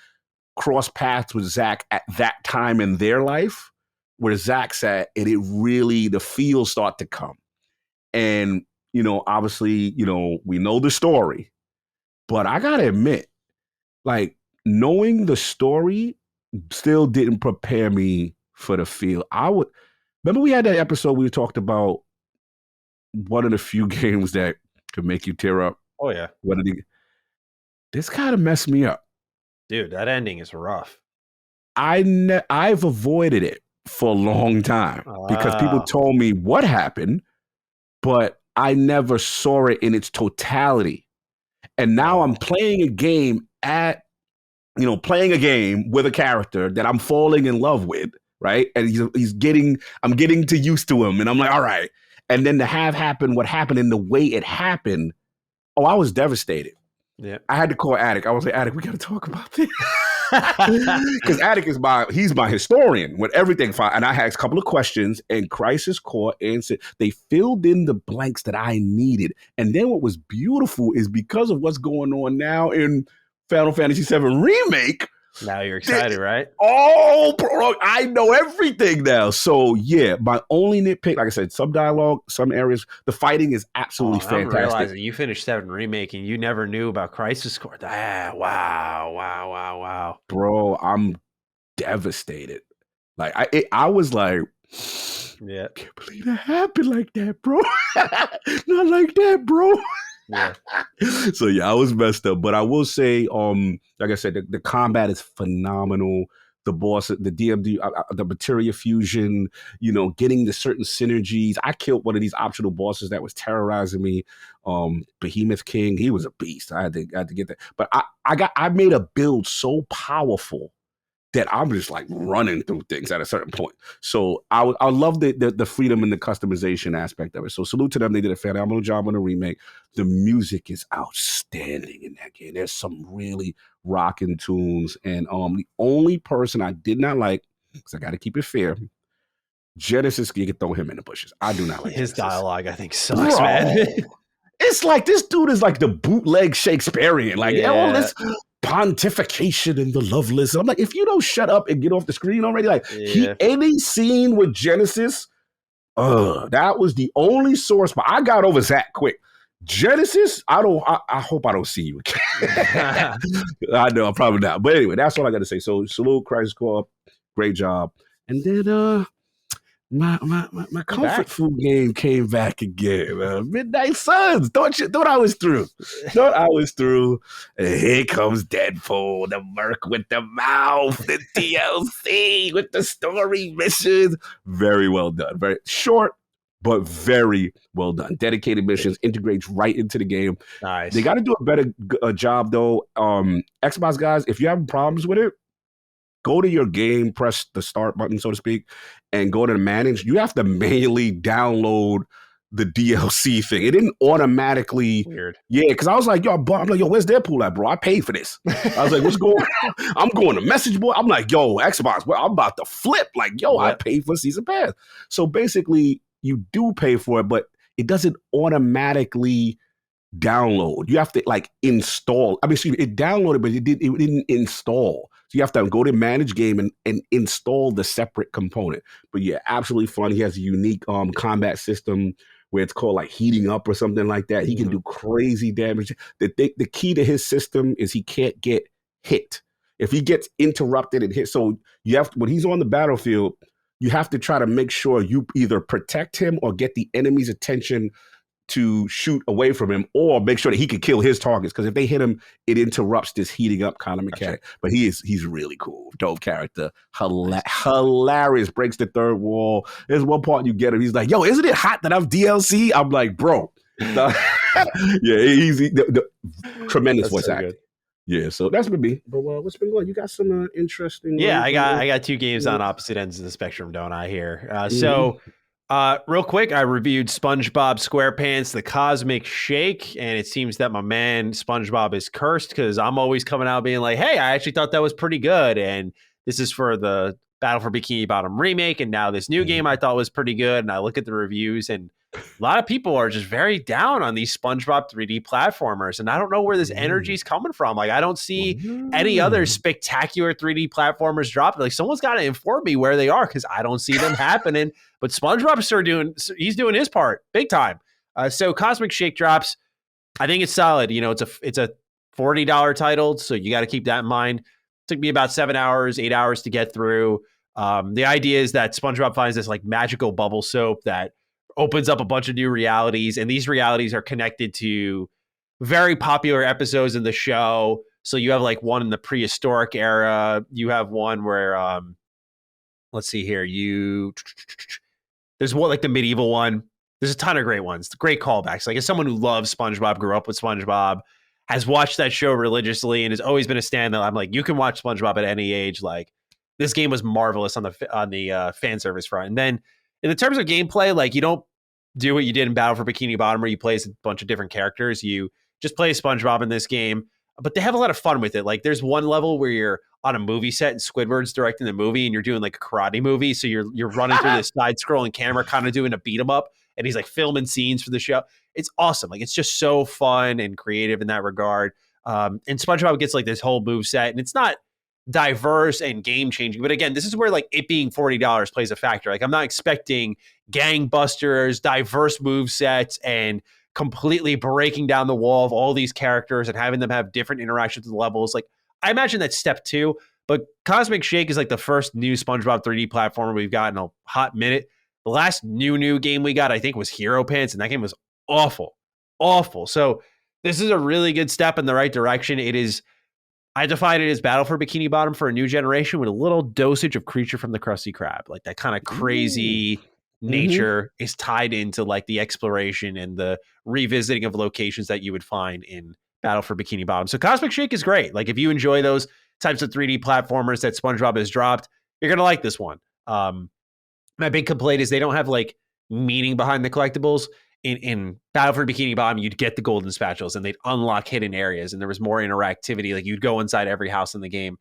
cross paths with Zach at that time in their life where Zach's at, and it really, the feels start to come. And, obviously, we know the story, but I got to admit, like, knowing the story still didn't prepare me for the feel. Remember we had that episode we talked about one of the few games that could make you tear up. Oh yeah. This kind of messed me up. Dude, that ending is rough. I've avoided it for a long time because people told me what happened, but I never saw it in its totality. And now I'm playing a game with a character that I'm falling in love with, right? And I'm getting too used to him. And I'm like, all right. And then to have happened what happened in the way it happened, I was devastated. Yeah. I had to call Attic. I was like, Attic, we got to talk about this. Because Attic he's my historian with everything. And I had a couple of questions, and Crisis Core answered. They filled in the blanks that I needed. And then what was beautiful is because of what's going on now in Final Fantasy VII Remake. Now you're excited, right? Oh, bro, I know everything now. So, yeah, my only nitpick, like I said, some dialogue, some areas, the fighting is absolutely fantastic. I'm realizing you finished 7 Remake and you never knew about Crisis Core. Wow. Bro, I'm devastated. Like, I was like, yeah, I can't believe that happened like that, bro. Not like that, bro. Yeah. So yeah, I was messed up, but I will say, like I said, the combat is phenomenal. The boss, the DMD, the materia fusion, getting the certain synergies. I killed one of these optional bosses that was terrorizing me. Behemoth King, he was a beast. I had to get that, but I made a build so powerful that I'm just like running through things at a certain point. So I love the freedom and the customization aspect of it. So salute to them. They did a phenomenal job on the remake. The music is outstanding in that game. There's some really rocking tunes. And the only person I did not like, because I got to keep it fair, Genesis, you can throw him in the bushes. I do not like his Genesis. dialogue. I think sucks, man. It's like this dude is like the bootleg Shakespearean, like all Yeah. this pontification and the loveless. I'm like, if you don't shut up and get off the screen already, like any scene with Genesis, that was the only source. But I got over Zach quick. Genesis, I hope I don't see you again. I know, I'm probably not. But anyway, that's all I got to say. So salute, Crisis Core, great job. And then my comfort food game came back again. Midnight Suns. Thought I was through. And here comes Deadpool, the merc with the mouth, the DLC with the story missions. Very well done. Very short, but very well done. Dedicated missions, integrates right into the game. Nice. They got to do a better job though. Xbox guys, if you have problems with it, go to your game, press the start button, so to speak, and go to manage. You have to manually download the DLC thing. It didn't automatically. Weird. Yeah, because I was like, I'm like, yo, where's Deadpool at, bro? I paid for this. I was like, what's going on? I'm going to message board. I'm like, yo, Xbox, well, I'm about to flip. Like, yo, I paid for season pass. So basically, you do pay for it, but it doesn't automatically download. You have to like install. I mean, excuse me, it downloaded, but it didn't install. So you have to go to manage game and install the separate component. But yeah, absolutely fun. He has a unique combat system where it's called like heating up or something like that. He can do crazy damage. The key to his system is he can't get hit. If he gets interrupted and hit, so you have to, when he's on the battlefield, you have to try to make sure you either protect him or get the enemy's attention to shoot away from him, or make sure that he can kill his targets. Because if they hit him, it interrupts this heating up kind of mechanic. Gotcha. But he's really cool, dope character, hilarious. Breaks the third wall. There's one part you get him. He's like, "Yo, isn't it hot that I'm DLC?" I'm like, "Bro, yeah, easy." Tremendous voice acting. Good. Yeah, so that's been me. But what's been going? You got some interesting. Yeah, I got two games on opposite ends of the spectrum, don't I? Here, so. Real quick, I reviewed SpongeBob SquarePants, The Cosmic Shake, and it seems that my man SpongeBob is cursed because I'm always coming out being like, hey, I actually thought that was pretty good, and this is for the Battle for Bikini Bottom remake, and now this new game I thought was pretty good, and I look at the reviews, and a lot of people are just very down on these SpongeBob 3D platformers, and I don't know where this energy is coming from. Like, I don't see any other spectacular 3D platformers dropping. Like, someone's got to inform me where they are because I don't see them happening. But SpongeBob's he's doing his part big time. So Cosmic Shake drops. I think it's solid. You know, it's a $40 title, so you got to keep that in mind. It took me about 8 hours to get through. The idea is that SpongeBob finds this like magical bubble soap that opens up a bunch of new realities, and these realities are connected to very popular episodes in the show. So you have like one in the prehistoric era. You have one where, let's see here. There's one like the medieval one. There's a ton of great ones, great callbacks. Like as someone who loves SpongeBob, grew up with SpongeBob, has watched that show religiously, and has always been a stand-up. I'm like, you can watch SpongeBob at any age. Like this game was marvelous on the fan service front. And then in the terms of gameplay, like you don't do what you did in Battle for Bikini Bottom where you play as a bunch of different characters. You just play SpongeBob in this game, but they have a lot of fun with it. Like there's one level where you're on a movie set and Squidward's directing the movie and you're doing like a karate movie. So you're running through this side scrolling camera, kind of doing a beat 'em up, and he's like filming scenes for the show. It's awesome. Like it's just so fun and creative in that regard. And SpongeBob gets like this whole move set, and it's not diverse and game changing. But again, this is where like it being $40 plays a factor. Like I'm not expecting gangbusters, diverse move sets, and completely breaking down the wall of all these characters and having them have different interactions with levels. Like I imagine that's step 2, but Cosmic Shake is like the first new SpongeBob 3D platformer we've got in a hot minute. The last new game we got, I think, was Hero Pants, and that game was awful. So this is a really good step in the right direction. It is, I define it as Battle for Bikini Bottom for a new generation with a little dosage of Creature from the Krusty Krab. Like that kind of crazy nature is tied into like the exploration and the revisiting of locations that you would find in Battle for Bikini Bottom. So Cosmic Shake is great. Like if you enjoy those types of 3D platformers that SpongeBob has dropped, you're going to like this one. My big complaint is they don't have like meaning behind the collectibles. In Battle for Bikini Bottom, you'd get the golden spatulas and they'd unlock hidden areas and there was more interactivity. Like you'd go inside every house in the game.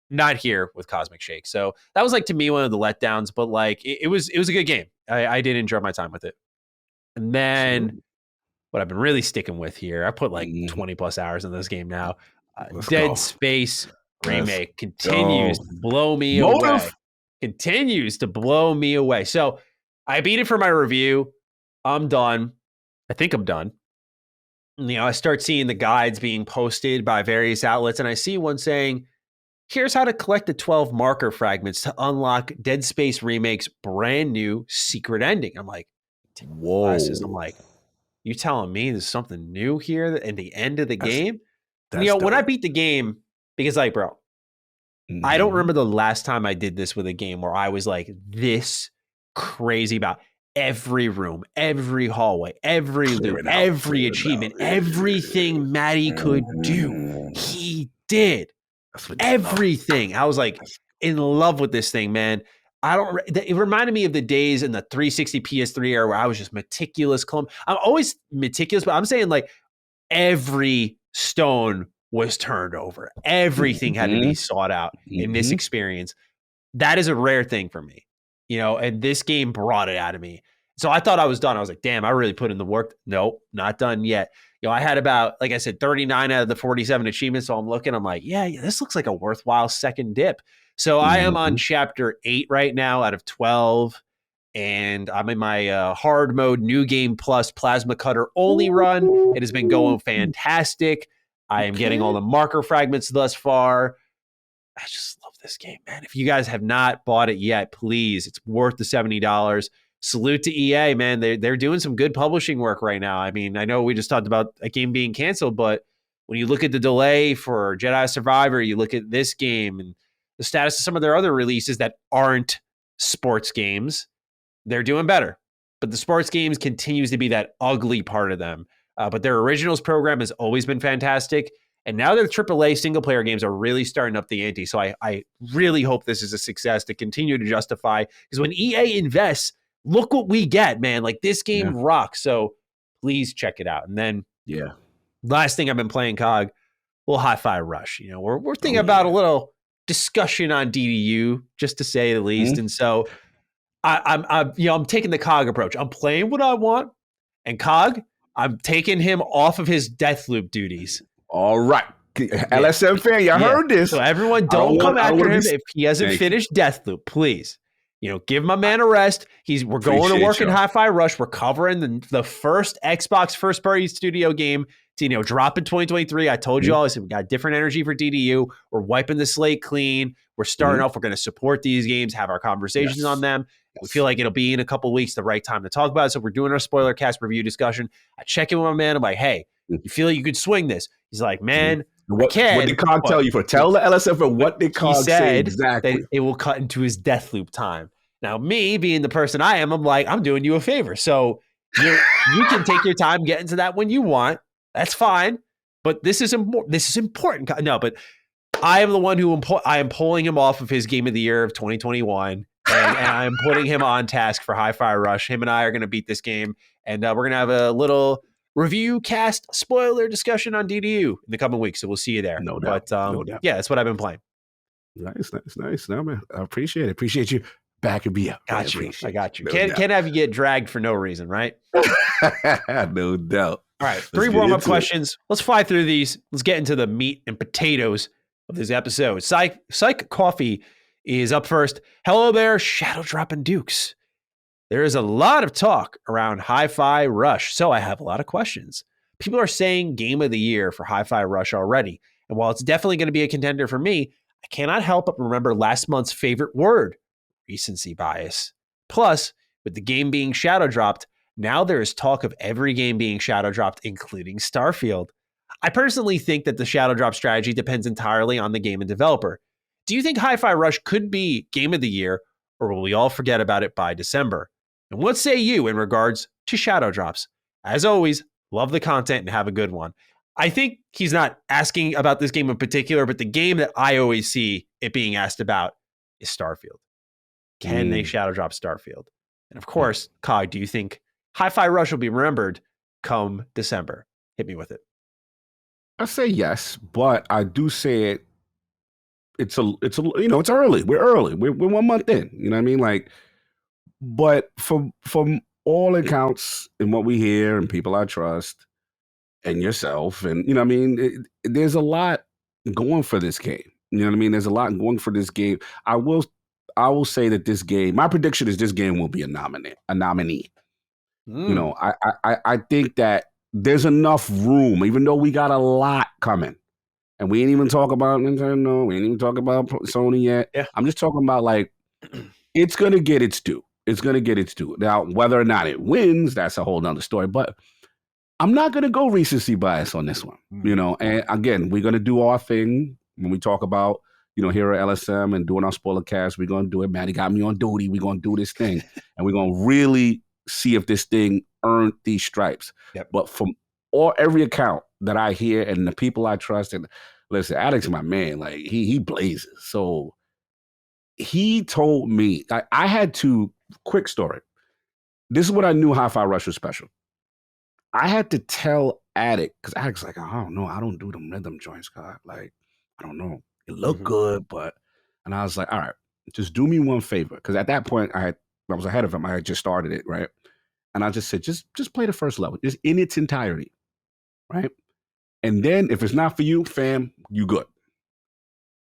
Not here with Cosmic Shake. So that was like to me one of the letdowns, but like it was a good game. I did enjoy my time with it. And then what I've been really sticking with here. I put like 20 plus hours in this game now. Dead Space Remake continues to blow me away. Continues to blow me away. So I beat it for my review. I'm done. I think I'm done. I start seeing the guides being posted by various outlets, and I see one saying, here's how to collect the 12 marker fragments to unlock Dead Space Remake's brand new secret ending. I'm like, whoa. I'm like, you telling me there's something new here at the end of the game? When I beat the game, because like, bro, I don't remember the last time I did this with a game where I was like this crazy about every room, every hallway, every loop, every achievement, everything Maddie could do. He did everything. I was like in love with this thing, man. It reminded me of the days in the 360 PS3 era where I was just meticulous. I'm always meticulous, but I'm saying like every stone was turned over. Everything had to be sought out in this experience. That is a rare thing for me, and this game brought it out of me. So I thought I was done. I was like, damn, I really put in the work. Nope, not done yet. I had about, like I said, 39 out of the 47 achievements. So I'm looking, I'm like, yeah, this looks like a worthwhile second dip. So I am on chapter 8 right now out of 12. And I'm in my hard mode, new game plus plasma cutter only run. It has been going fantastic. I am getting all the marker fragments thus far. I just love this game, man. If you guys have not bought it yet, please, it's worth the $70. Salute to EA, man. They're doing some good publishing work right now. I mean, I know we just talked about a game being canceled, but when you look at the delay for Jedi Survivor, you look at this game and the status of some of their other releases that aren't sports games, they're doing better. But the sports games continues to be that ugly part of them. But their originals program has always been fantastic. And now their AAA single-player games are really starting up the ante. So I really hope this is a success to continue to justify. Because when EA invests, look what we get, man. Like, this game rocks. So please check it out. And then last thing I've been playing, COG, little Hi-Fi Rush. We're thinking about a little discussion on DDU, just to say the least. And so I'm taking the COG approach. I'm playing what I want. And COG, I'm taking him off of his Deathloop duties. All right. LSM fan, y'all heard this. So everyone don't come after him if he hasn't finished Deathloop, please. Give my man a rest. We're going to work in Hi-Fi Rush. We're covering the first Xbox first-party studio game to drop in 2023. I told you all, I said we got different energy for DDU. We're wiping the slate clean. We're starting off. We're going to support these games, have our conversations on them. We feel like it'll be in a couple of weeks the right time to talk about it. So we're doing our spoiler cast review discussion. I check in with my man. I'm like, hey, you feel like you could swing this? He's like, man, what did COG tell you? Tell the LSF what did COG say exactly? That it will cut into his Deathloop time. Now, me being the person I am, I'm like, I'm doing you a favor. So you can take your time getting to that when you want. That's fine. But this is important. No, but I am the one who I am pulling him off of his game of the year of 2021. And I'm putting him on task for Hi-Fi Rush. Him and I are going to beat this game. And we're going to have a little review cast spoiler discussion on DDU in the coming weeks. So we'll see you there. No doubt. But no doubt. Yeah, that's what I've been playing. Nice. No, man, I appreciate it. Appreciate you backing me up. I got you. Can't have you get dragged for no reason, right? No doubt. All right, 3 warm-up questions. Let's fly through these. Let's get into the meat and potatoes of this episode. Psych Coffee is up first. Hello there, shadowdrop and Dukes. There is a lot of talk around Hi-Fi Rush, so I have a lot of questions. People are saying game of the year for Hi-Fi Rush already, and while it's definitely going to be a contender for me, I cannot help but remember last month's favorite word, recency bias. Plus, with the game being shadow dropped, now there is talk of every game being shadow dropped, including Starfield. I personally think that the shadow drop strategy depends entirely on the game and developer. Do you think Hi-Fi Rush could be game of the year, or will we all forget about it by December? And what say you in regards to shadow drops? As always, love the content and have a good one. I think he's not asking about this game in particular, but the game that I always see it being asked about is Starfield. Can they shadow drop Starfield? And of course, COG, do you think Hi-Fi Rush will be remembered come December? Hit me with it. I say yes, but I do say it's early. We're early. We're 1 month in. You know what I mean? Like, but from all accounts and what we hear and people I trust and yourself, and you know what I mean, there's a lot going for this game. You know what I mean? There's a lot going for this game. I will say that this game, my prediction is this game will be a nominee. You know, I think that there's enough room, even though we got a lot coming. And we ain't even talk about Nintendo. We ain't even talk about Sony yet. Yeah. I'm just talking about like, it's going to get its due. It's going to get its due. Now, whether or not it wins, that's a whole nother story. But I'm not going to go recency bias on this one, you know. And again, we're going to do our thing when we talk about, you know, here at LSM and doing our spoiler cast. We're going to do it. Maddie got me on duty. We're going to do this thing. And we're going to really see if this thing earned these stripes. Yep. But from every account that I hear and the people I trust, and listen, Alex is my man. Like he blazes. So he told me, I had to, quick story. This is what I knew Hi-Fi Rush was special. I had to tell Addict, because Addict's like, I don't know. I don't do them rhythm joints, God. Like, I don't know. It looked good, but, and I was like, all right, just do me one favor. Because at that point, I was ahead of him. I had just started it, right? And I just said, just play the first level, just in its entirety, right? And then if it's not for you, fam, you good.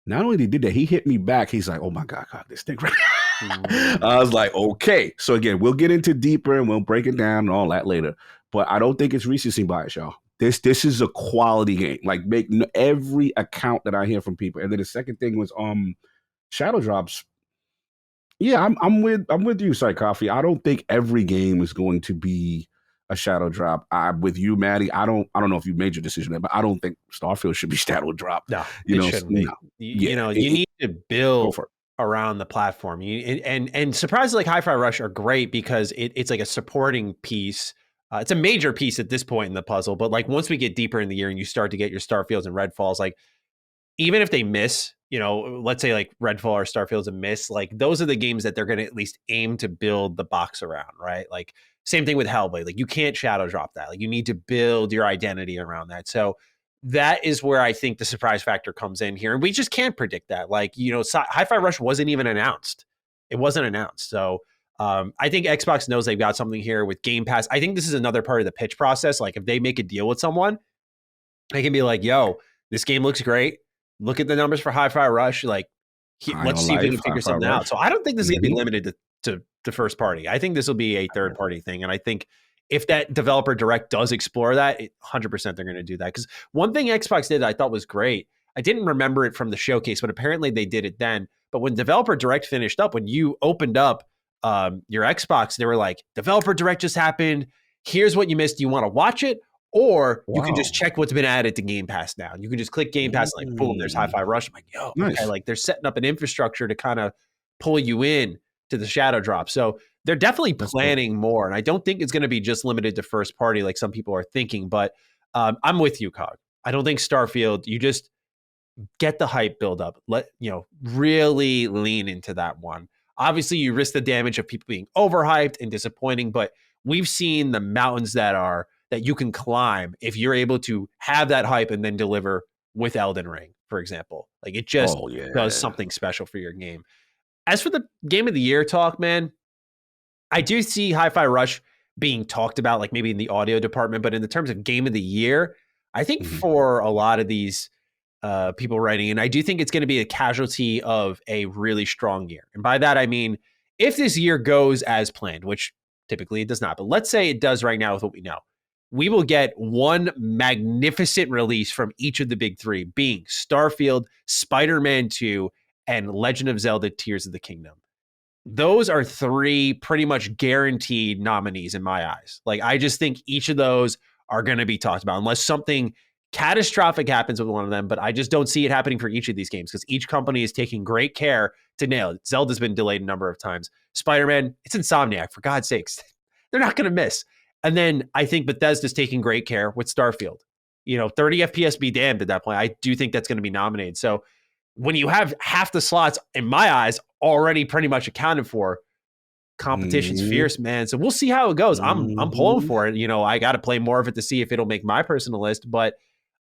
Not only did that, he hit me back. He's like, oh my God, this thing right I was like, okay. So again, we'll get into deeper and we'll break it down and all that later. But I don't think it's recency bias, y'all. This is a quality game. Like, make every account that I hear from people. And then the second thing was shadow drops. Yeah, I'm with you, Psych Coffee. I don't think every game is going to be a shadow drop. I'm with you, Maddie. I don't know if you made your decision there, but I don't think Starfield should be shadow drop. No, you know, shouldn't be. You know, you need to build around the platform. And surprises like Hi-Fi Rush are great because it's like a supporting piece. It's a major piece at this point in the puzzle, but like once we get deeper in the year and you start to get your Starfields and Redfalls, like even if they miss, you know, let's say like Redfall or Starfield's a miss, like those are the games that they're going to at least aim to build the box around, right? Like same thing with Hellblade. Like you can't shadow drop that. Like you need to build your identity around that. So that is where I think the surprise factor comes in here. And we just can't predict that. Like, you know, Hi-Fi Rush wasn't even announced. It wasn't announced. So I think Xbox knows they've got something here with Game Pass. I think this is another part of the pitch process. Like if they make a deal with someone, they can be like, yo, this game looks great. Look at the numbers for Hi-Fi Rush. Like, let's see if we can figure something out. So I don't think this is going to be limited to the first party. I think this will be a third party thing. And I think if that developer direct does explore that, 100% they're going to do that. Because one thing Xbox did that I thought was great, I didn't remember it from the showcase, but apparently they did it then. But when developer direct finished up, when you opened up your Xbox, they were like, developer direct just happened. Here's what you missed. Do you want to watch it? Or you can just check what's been added to Game Pass now. You can just click Game Pass, and like, boom, there's Hi-Fi Rush. I'm like, yo, nice. Okay, like they're setting up an infrastructure to kind of pull you in to the shadow drop. So they're definitely planning more. And I don't think it's going to be just limited to first party like some people are thinking. But I'm with you, Cog. I don't think Starfield, you just get the hype build up. Really lean into that one. Obviously, you risk the damage of people being overhyped and disappointing, but we've seen the mountains that you can climb if you're able to have that hype and then deliver with Elden Ring, for example. Like it just does something special for your game. As for the Game of the Year talk, man, I do see Hi-Fi Rush being talked about, like maybe in the audio department, but in the terms of Game of the Year, I think for a lot of these people writing, and I do think it's going to be a casualty of a really strong year. And by that, I mean, if this year goes as planned, which typically it does not, but let's say it does right now with what we know, we will get one magnificent release from each of the big three, being Starfield, Spider-Man 2, and Legend of Zelda Tears of the Kingdom. Those are three pretty much guaranteed nominees in my eyes. Like, I just think each of those are going to be talked about unless something catastrophic happens with one of them, but I just don't see it happening for each of these games because each company is taking great care to nail it. Zelda's been delayed a number of times. Spider-Man, it's Insomniac, for God's sakes. They're not going to miss. And then I think Bethesda's taking great care with Starfield. 30 FPS be damned at that point. I do think that's going to be nominated. So when you have half the slots, in my eyes, already pretty much accounted for, competition's fierce, man. So we'll see how it goes. I'm pulling for it. I got to play more of it to see if it'll make my personal list. But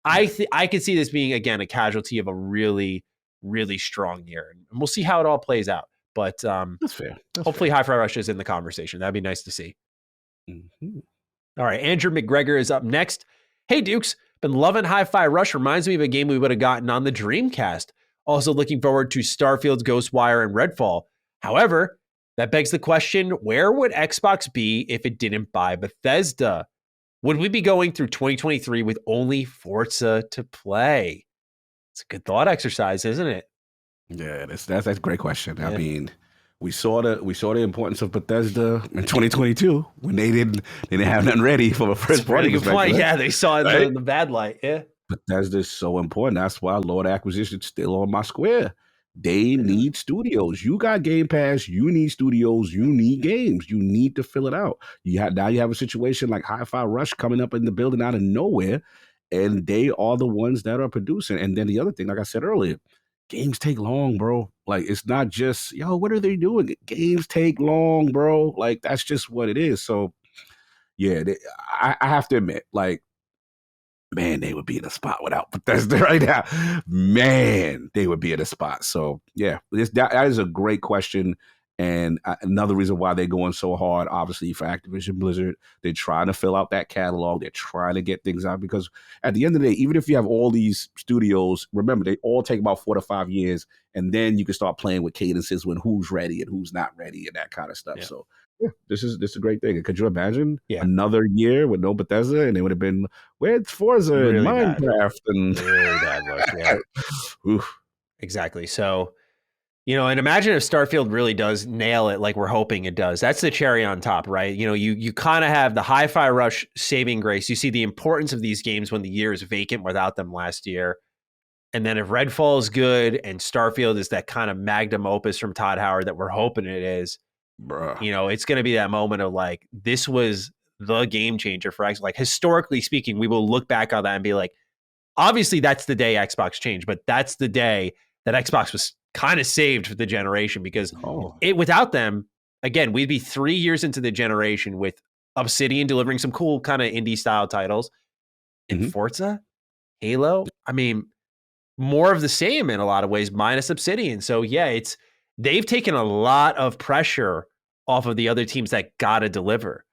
I could see this being, again, a casualty of a really, really strong year. And we'll see how it all plays out. But that's fair. Hopefully Hi-Fi Rush is in the conversation. That'd be nice to see. Mm-hmm. All right, Andrew McGregor is up next. Hey, Dukes, been loving Hi-Fi Rush. Reminds me of a game we would have gotten on the Dreamcast. Also looking forward to Starfield, Ghostwire, and Redfall. However, that begs the question, where would Xbox be if it didn't buy Bethesda? Would we be going through 2023 with only Forza to play? It's a good thought exercise, isn't it? Yeah, that's a great question. Yeah. I mean, we saw the importance of Bethesda in 2022 when they didn't have nothing ready from a first party perspective. Point. Yeah, they saw it in the bad light. Yeah, Bethesda is so important. That's why Lord Acquisition's still on my square. They need studios. You got Game Pass. You need studios. You need games. You need to fill it out. Now you have a situation like Hi-Fi Rush coming up in the building out of nowhere, and they are the ones that are producing. And then the other thing, like I said earlier, games take long, bro. Like, it's not just, what are they doing? Games take long, bro. Like, that's just what it is. So, yeah, I have to admit, like, man, they would be in a spot without Bethesda right now. Man, they would be in a spot. So, yeah, that is a great question. And another reason why they're going so hard, obviously, for Activision Blizzard, they're trying to fill out that catalog. They're trying to get things out because at the end of the day, even if you have all these studios, remember, they all take about 4 to 5 years. And then you can start playing with cadences when who's ready and who's not ready and that kind of stuff. Yeah. So, yeah, this is a great thing. And could you imagine another year with no Bethesda and it would have been, where's Forza really and Minecraft? And really bad look, yeah. Exactly. So, and imagine if Starfield really does nail it like we're hoping it does. That's the cherry on top, right? You kind of have the Hi-Fi Rush saving grace. You see the importance of these games when the year is vacant without them last year. And then if Redfall is good and Starfield is that kind of magnum opus from Todd Howard that we're hoping it is, bruh, it's going to be that moment of like, this was the game changer for Xbox. Like, historically speaking, we will look back on that and be like, obviously that's the day Xbox changed, but that's the day that Xbox was kind of saved for the generation because without them, again, we'd be 3 years into the generation with Obsidian delivering some cool kind of indie style titles and Forza, Halo. I mean, more of the same in a lot of ways, minus Obsidian. So yeah, they've taken a lot of pressure off of the other teams that got to deliver.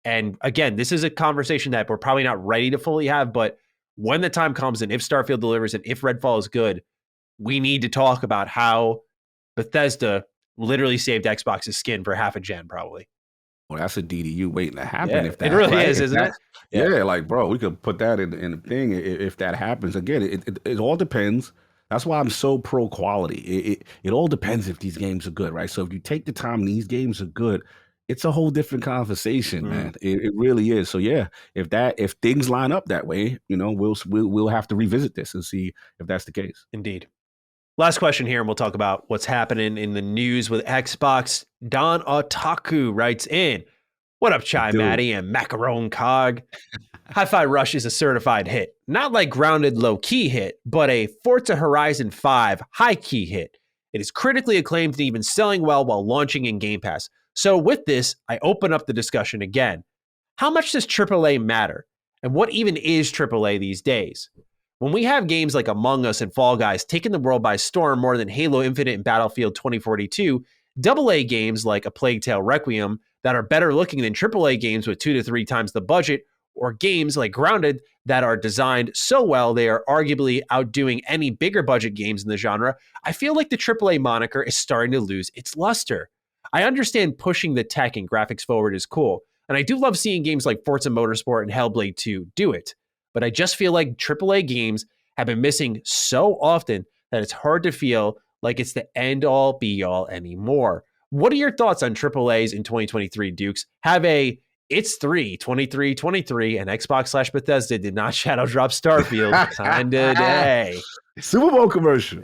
And again, this is a conversation that we're probably not ready to fully have, but when the time comes and if Starfield delivers and if Redfall is good, we need to talk about how Bethesda literally saved Xbox's skin for half a gen, probably. Well, that's a DDU waiting to happen. If that it really is, isn't it? Yeah, like, bro, we could put that in the thing if that happens. Again, it all depends. That's why I'm so pro quality. It all depends if these games are good, right? So if you take the time and these games are good, it's a whole different conversation, man. It really is. So yeah, if things line up that way, we'll have to revisit this and see if that's the case. Indeed. Last question here, and we'll talk about what's happening in the news with Xbox. Don Otaku writes in, what up, Chai Maddie and Macaron Cog? Hi-Fi Rush is a certified hit. Not like Grounded low-key hit, but a Forza Horizon 5 high-key hit. It is critically acclaimed and even selling well while launching in Game Pass. So with this, I open up the discussion again. How much does AAA matter? And what even is AAA these days? When we have games like Among Us and Fall Guys taking the world by storm more than Halo Infinite and Battlefield 2042, AA games like A Plague Tale Requiem that are better looking than AAA games with 2 to 3 times the budget, or games like Grounded that are designed so well they are arguably outdoing any bigger budget games in the genre, I feel like the AAA moniker is starting to lose its luster. I understand pushing the tech and graphics forward is cool, and I do love seeing games like Forza Motorsport and Hellblade 2 do it. But I just feel like AAA games have been missing so often that it's hard to feel like it's the end-all, be-all anymore. What are your thoughts on AAAs in 2023, Dukes? Have it's 23, and Xbox/Bethesda did not shadow drop Starfield kind of day. Super Bowl commercial.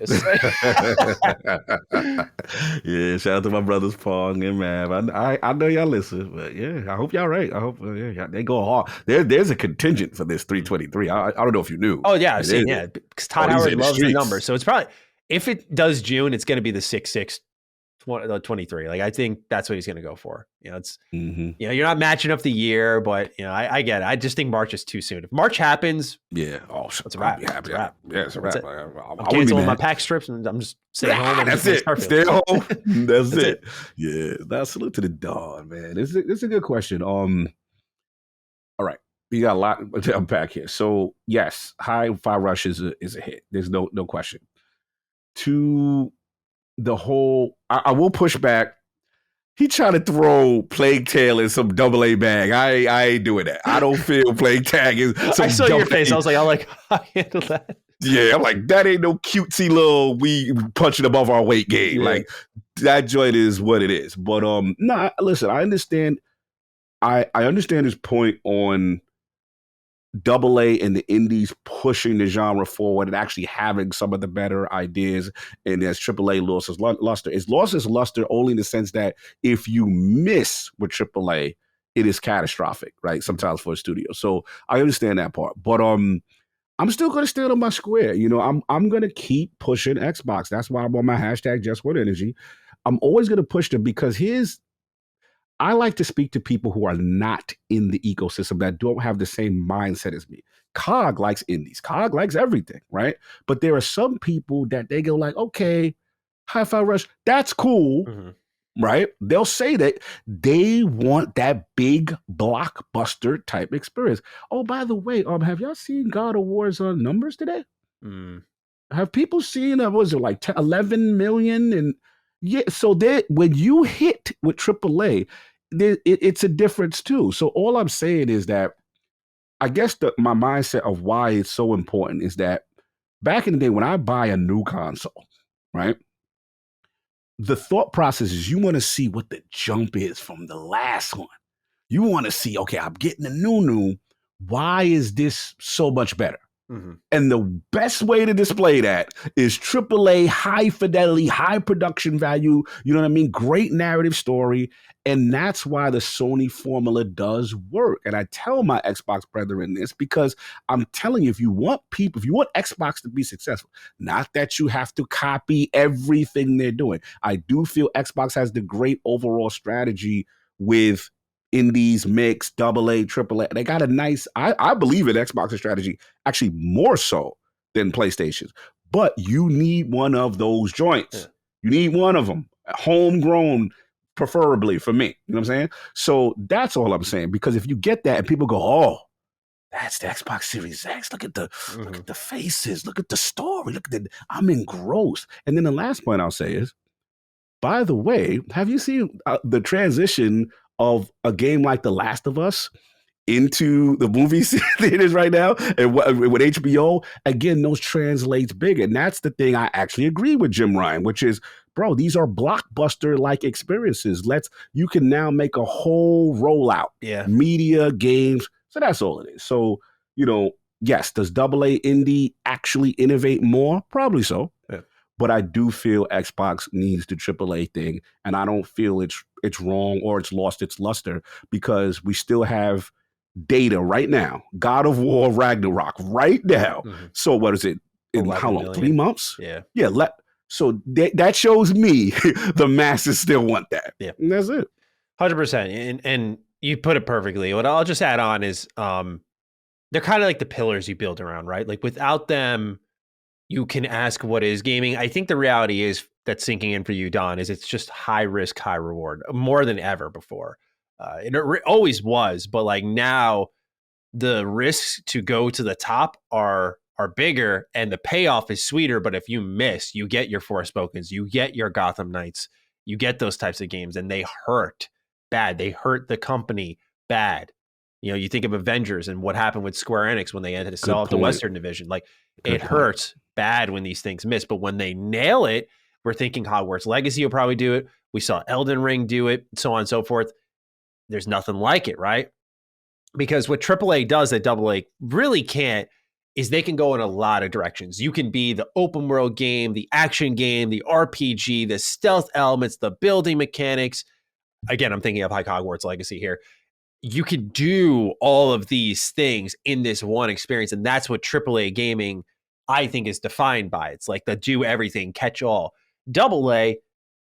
Yeah, shout out to my brothers Pong and Mav. I know y'all listen, but yeah, I hope y'all right. I hope they go hard. There's a contingent for this 323. I don't know if you knew. Oh yeah, I've seen because Todd Howard loves the number, so it's probably if it does June, it's going to be the 6/6/23. Like I think that's what he's going to go for. It's you're not matching up the year, but I get it. I just think March is too soon. If March happens, it's a wrap. Yeah, it's a wrap. I'm canceling my pack strips and I'm just staying home. That's it. Stay home. That's it. Yeah. Now salute to the dawn, man. This is a good question. You got a lot to unpack here. So yes, Hi-Fi Rush is a hit. There's no question. To the whole, I will push back. He tried to throw Plague Tale in some AA bag. I ain't doing that. I don't feel Plague Tag is some I saw your face. I was like, I handle that. Yeah, I'm like, that ain't no cutesy little we punching above our weight game. Yeah. Like that joint is what it is. But listen, I understand. I understand his point on AA and the indies pushing the genre forward and actually having some of the better ideas. And as AAA lost its luster, it's lost its luster only in the sense that if you miss with AAA, it is catastrophic, right? Sometimes for a studio. So I understand that part, but I'm still going to stand on my square. You know, I'm going to keep pushing Xbox. That's why I'm on my hashtag Just One Energy. I'm always going to push them because I like to speak to people who are not in the ecosystem, that don't have the same mindset as me. COG likes indies. COG likes everything, right? But there are some people that they go like, okay, Hi-Fi Rush, that's cool, right? They'll say that they want that big blockbuster type experience. Oh, by the way, have y'all seen God of War's numbers today? Have people seen, was it like 11 million? And yeah, so when you hit with AAA, it's a difference too. So all I'm saying is that I guess my mindset of why it's so important is that back in the day when I buy a new console, right? The thought process is you want to see what the jump is from the last one. You want to see, okay, I'm getting a new. Why is this so much better? And the best way to display that is AAA, high fidelity, high production value. You know what I mean? Great narrative story. And that's why the Sony formula does work. And I tell my Xbox brethren this because I'm telling you, if you want Xbox to be successful, not that you have to copy everything they're doing. I do feel Xbox has the great overall strategy with indies, mix, AA, AAA. They got a nice, I believe in Xbox's strategy, actually more so than PlayStation's. But you need one of those joints. Yeah. You need one of them. Homegrown, preferably for me. You know what I'm saying? So that's all I'm saying. Because if you get that and people go, oh, that's the Xbox Series X. Look at the faces. Look at the story. I'm engrossed. And then the last point I'll say is, by the way, have you seen the transition of a game like The Last of Us into the movie theaters right now and with HBO? Again, those translates big. And that's the thing I actually agree with Jim Ryan, which is, bro, these are blockbuster-like experiences. You can now make a whole rollout. Yeah. Media, games. So that's all it is. So, yes, does AA indie actually innovate more? Probably so. Yeah. But I do feel Xbox needs the AAA thing, and I don't feel it's wrong or it's lost its luster because we still have data right now. God of War Ragnarok right now. So what is it? In how long? 3 months? Yeah. Yeah. So that shows me the masses still want that. Yeah. And that's it. 100%. And you put it perfectly. What I'll just add on is they're kind of like the pillars you build around, right? Like without them, you can ask what is gaming. I think the reality is that's sinking in for you, Don, is it's just high risk, high reward more than ever before. It always was, but like now the risks to go to the top are bigger and the payoff is sweeter. But if you miss, you get your Forespokens, you get your Gotham Knights, you get those types of games and they hurt bad. They hurt the company bad. You think of Avengers and what happened with Square Enix when they had to sell out the Western Division. Like it hurts bad when these things miss, but when they nail it, we're thinking Hogwarts Legacy will probably do it. We saw Elden Ring do it, so on and so forth. There's nothing like it, right? Because what AAA does that AA really can't is they can go in a lot of directions. You can be the open world game, the action game, the RPG, the stealth elements, the building mechanics. Again, I'm thinking of like Hogwarts Legacy here. You could do all of these things in this one experience. And that's what AAA gaming, I think, is defined by. It's like the do everything, catch all. AA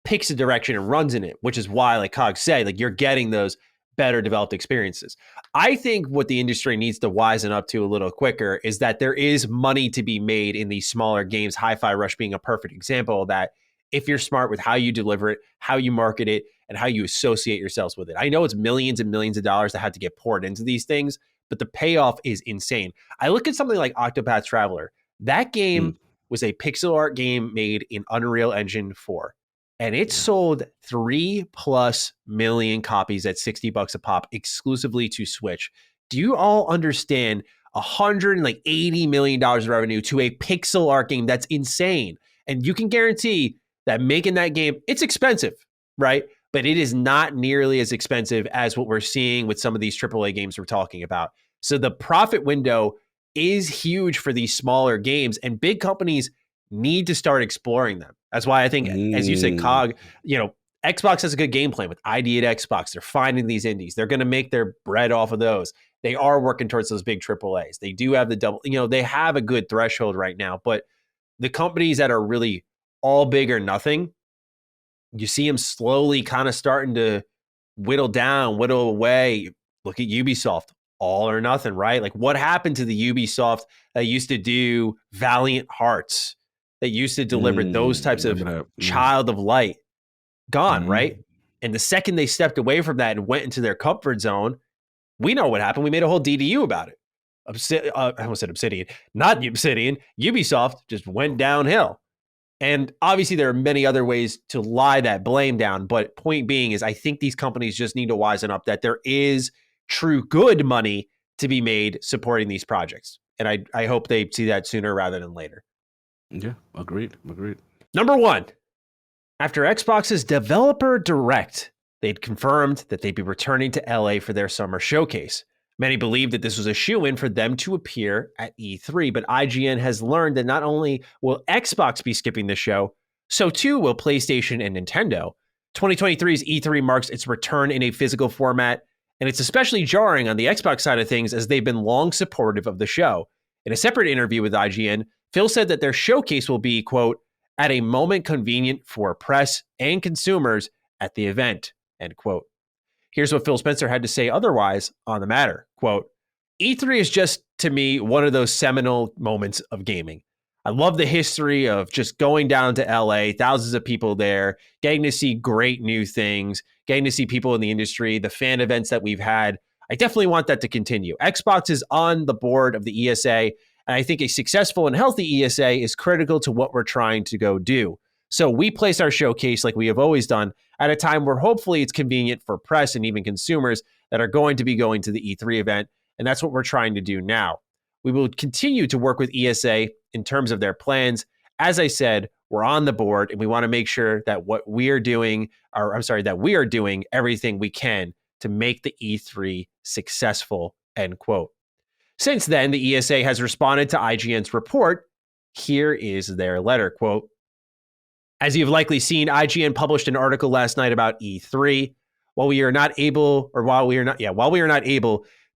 picks a direction and runs in it, which is why, like Cog said, like you're getting those better developed experiences. I think what the industry needs to wisen up to a little quicker is that there is money to be made in these smaller games, Hi-Fi Rush being a perfect example of that, if you're smart with how you deliver it, how you market it, and how you associate yourselves with it. I know it's millions and millions of dollars that have to get poured into these things, but the payoff is insane. I look at something like Octopath Traveler. That game was a pixel art game made in Unreal Engine 4. And it sold 3+ million copies at $60 a pop exclusively to Switch. Do you all understand $180 million of revenue to a pixel art game? That's insane. And you can guarantee that making that game, it's expensive, right? But it is not nearly as expensive as what we're seeing with some of these AAA games we're talking about. So the profit window is huge for these smaller games, and big companies need to start exploring them. That's why I think, as you said, COG, Xbox has a good game plan with ID at Xbox. They're finding these indies. They're going to make their bread off of those. They are working towards those big AAAs. They do have the double, they have a good threshold right now, but the companies that are really all big or nothing, you see them slowly kind of starting to whittle away. Look at Ubisoft, all or nothing, right? Like, what happened to the Ubisoft that used to do Valiant Hearts, that used to deliver those types of Child of Light? Gone, right? And the second they stepped away from that and went into their comfort zone, we know what happened. We made a whole DDU about it. I almost said Obsidian, not Obsidian. Ubisoft just went downhill. And obviously there are many other ways to lie that blame down. But point being is, I think these companies just need to wisen up that there is true good money to be made supporting these projects. And I hope they see that sooner rather than later. Yeah, agreed. Number one, after Xbox's Developer Direct, they'd confirmed that they'd be returning to LA for their summer showcase. Many believed that this was a shoo-in for them to appear at E3, but IGN has learned that not only will Xbox be skipping the show, so too will PlayStation and Nintendo. 2023's E3 marks its return in a physical format, and it's especially jarring on the Xbox side of things as they've been long supportive of the show. In a separate interview with IGN, Phil said that their showcase will be, quote, at a moment convenient for press and consumers at the event, end quote. Here's what Phil Spencer had to say otherwise on the matter. Quote, E3 is just, to me, one of those seminal moments of gaming. I love the history of just going down to LA, thousands of people there, getting to see great new things, getting to see people in the industry, the fan events that we've had. I definitely want that to continue. Xbox is on the board of the ESA, and I think a successful and healthy ESA is critical to what we're trying to go do. So we place our showcase, like we have always done, at a time where hopefully it's convenient for press and even consumers that are going to be going to the E3 event. And that's what we're trying to do now. We will continue to work with ESA in terms of their plans. As I said, we're on the board and we want to make sure that that we are doing everything we can to make the E3 successful, end quote. Since then, the ESA has responded to IGN's report. Here is their letter, quote, as you've likely seen, IGN published an article last night about E3. While we are not able